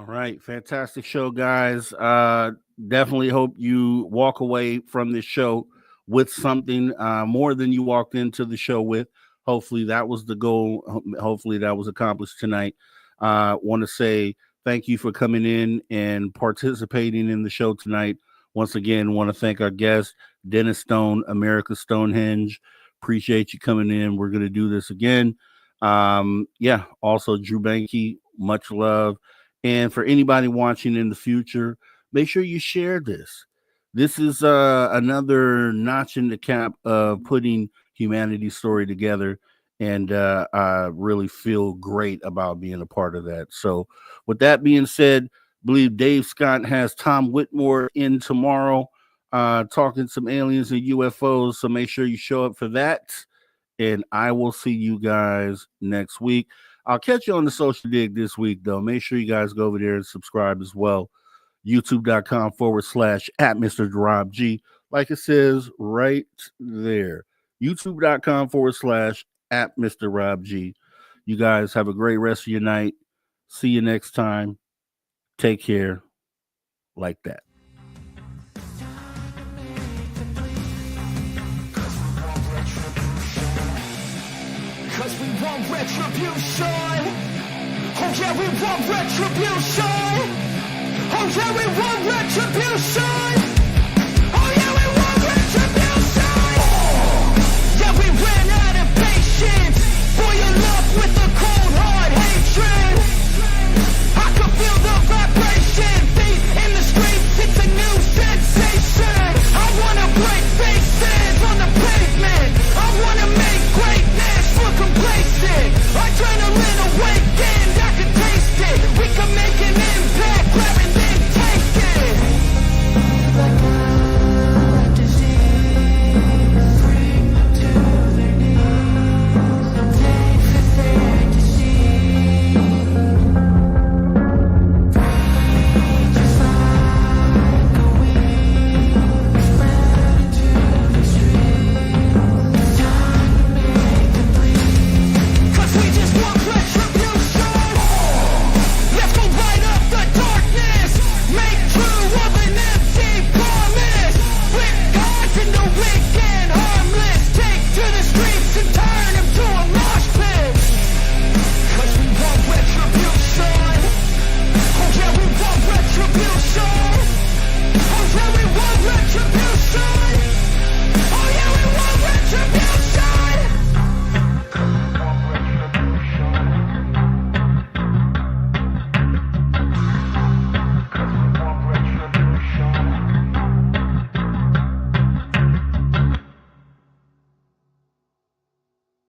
right. Fantastic show, guys. Definitely hope you walk away from this show with something more than you walked into the show with. Hopefully that was the goal. Hopefully that was accomplished tonight. Want to say thank you for coming in and participating in the show tonight. Once again, want to thank our guest, Dennis Stone, America Stonehenge. Appreciate you coming in. We're going to do this again. Also Drew Banky, much love. And for anybody watching in the future, make sure you share this. This is another notch in the cap of putting humanity's story together. And I really feel great about being a part of that. So with that being said, I believe Dave Scott has Tom Whitmore in tomorrow talking some aliens and UFOs. So make sure you show up for that. And I will see you guys next week. I'll catch you on the social dig this week, though. Make sure you guys go over there and subscribe as well. YouTube.com/@MrRobG. Like it says right there. YouTube.com/@MrRobG. You guys have a great rest of your night. See you next time. Take care. Like that. Cause we want retribution. Oh yeah, we want retribution. Oh yeah, we want retribution.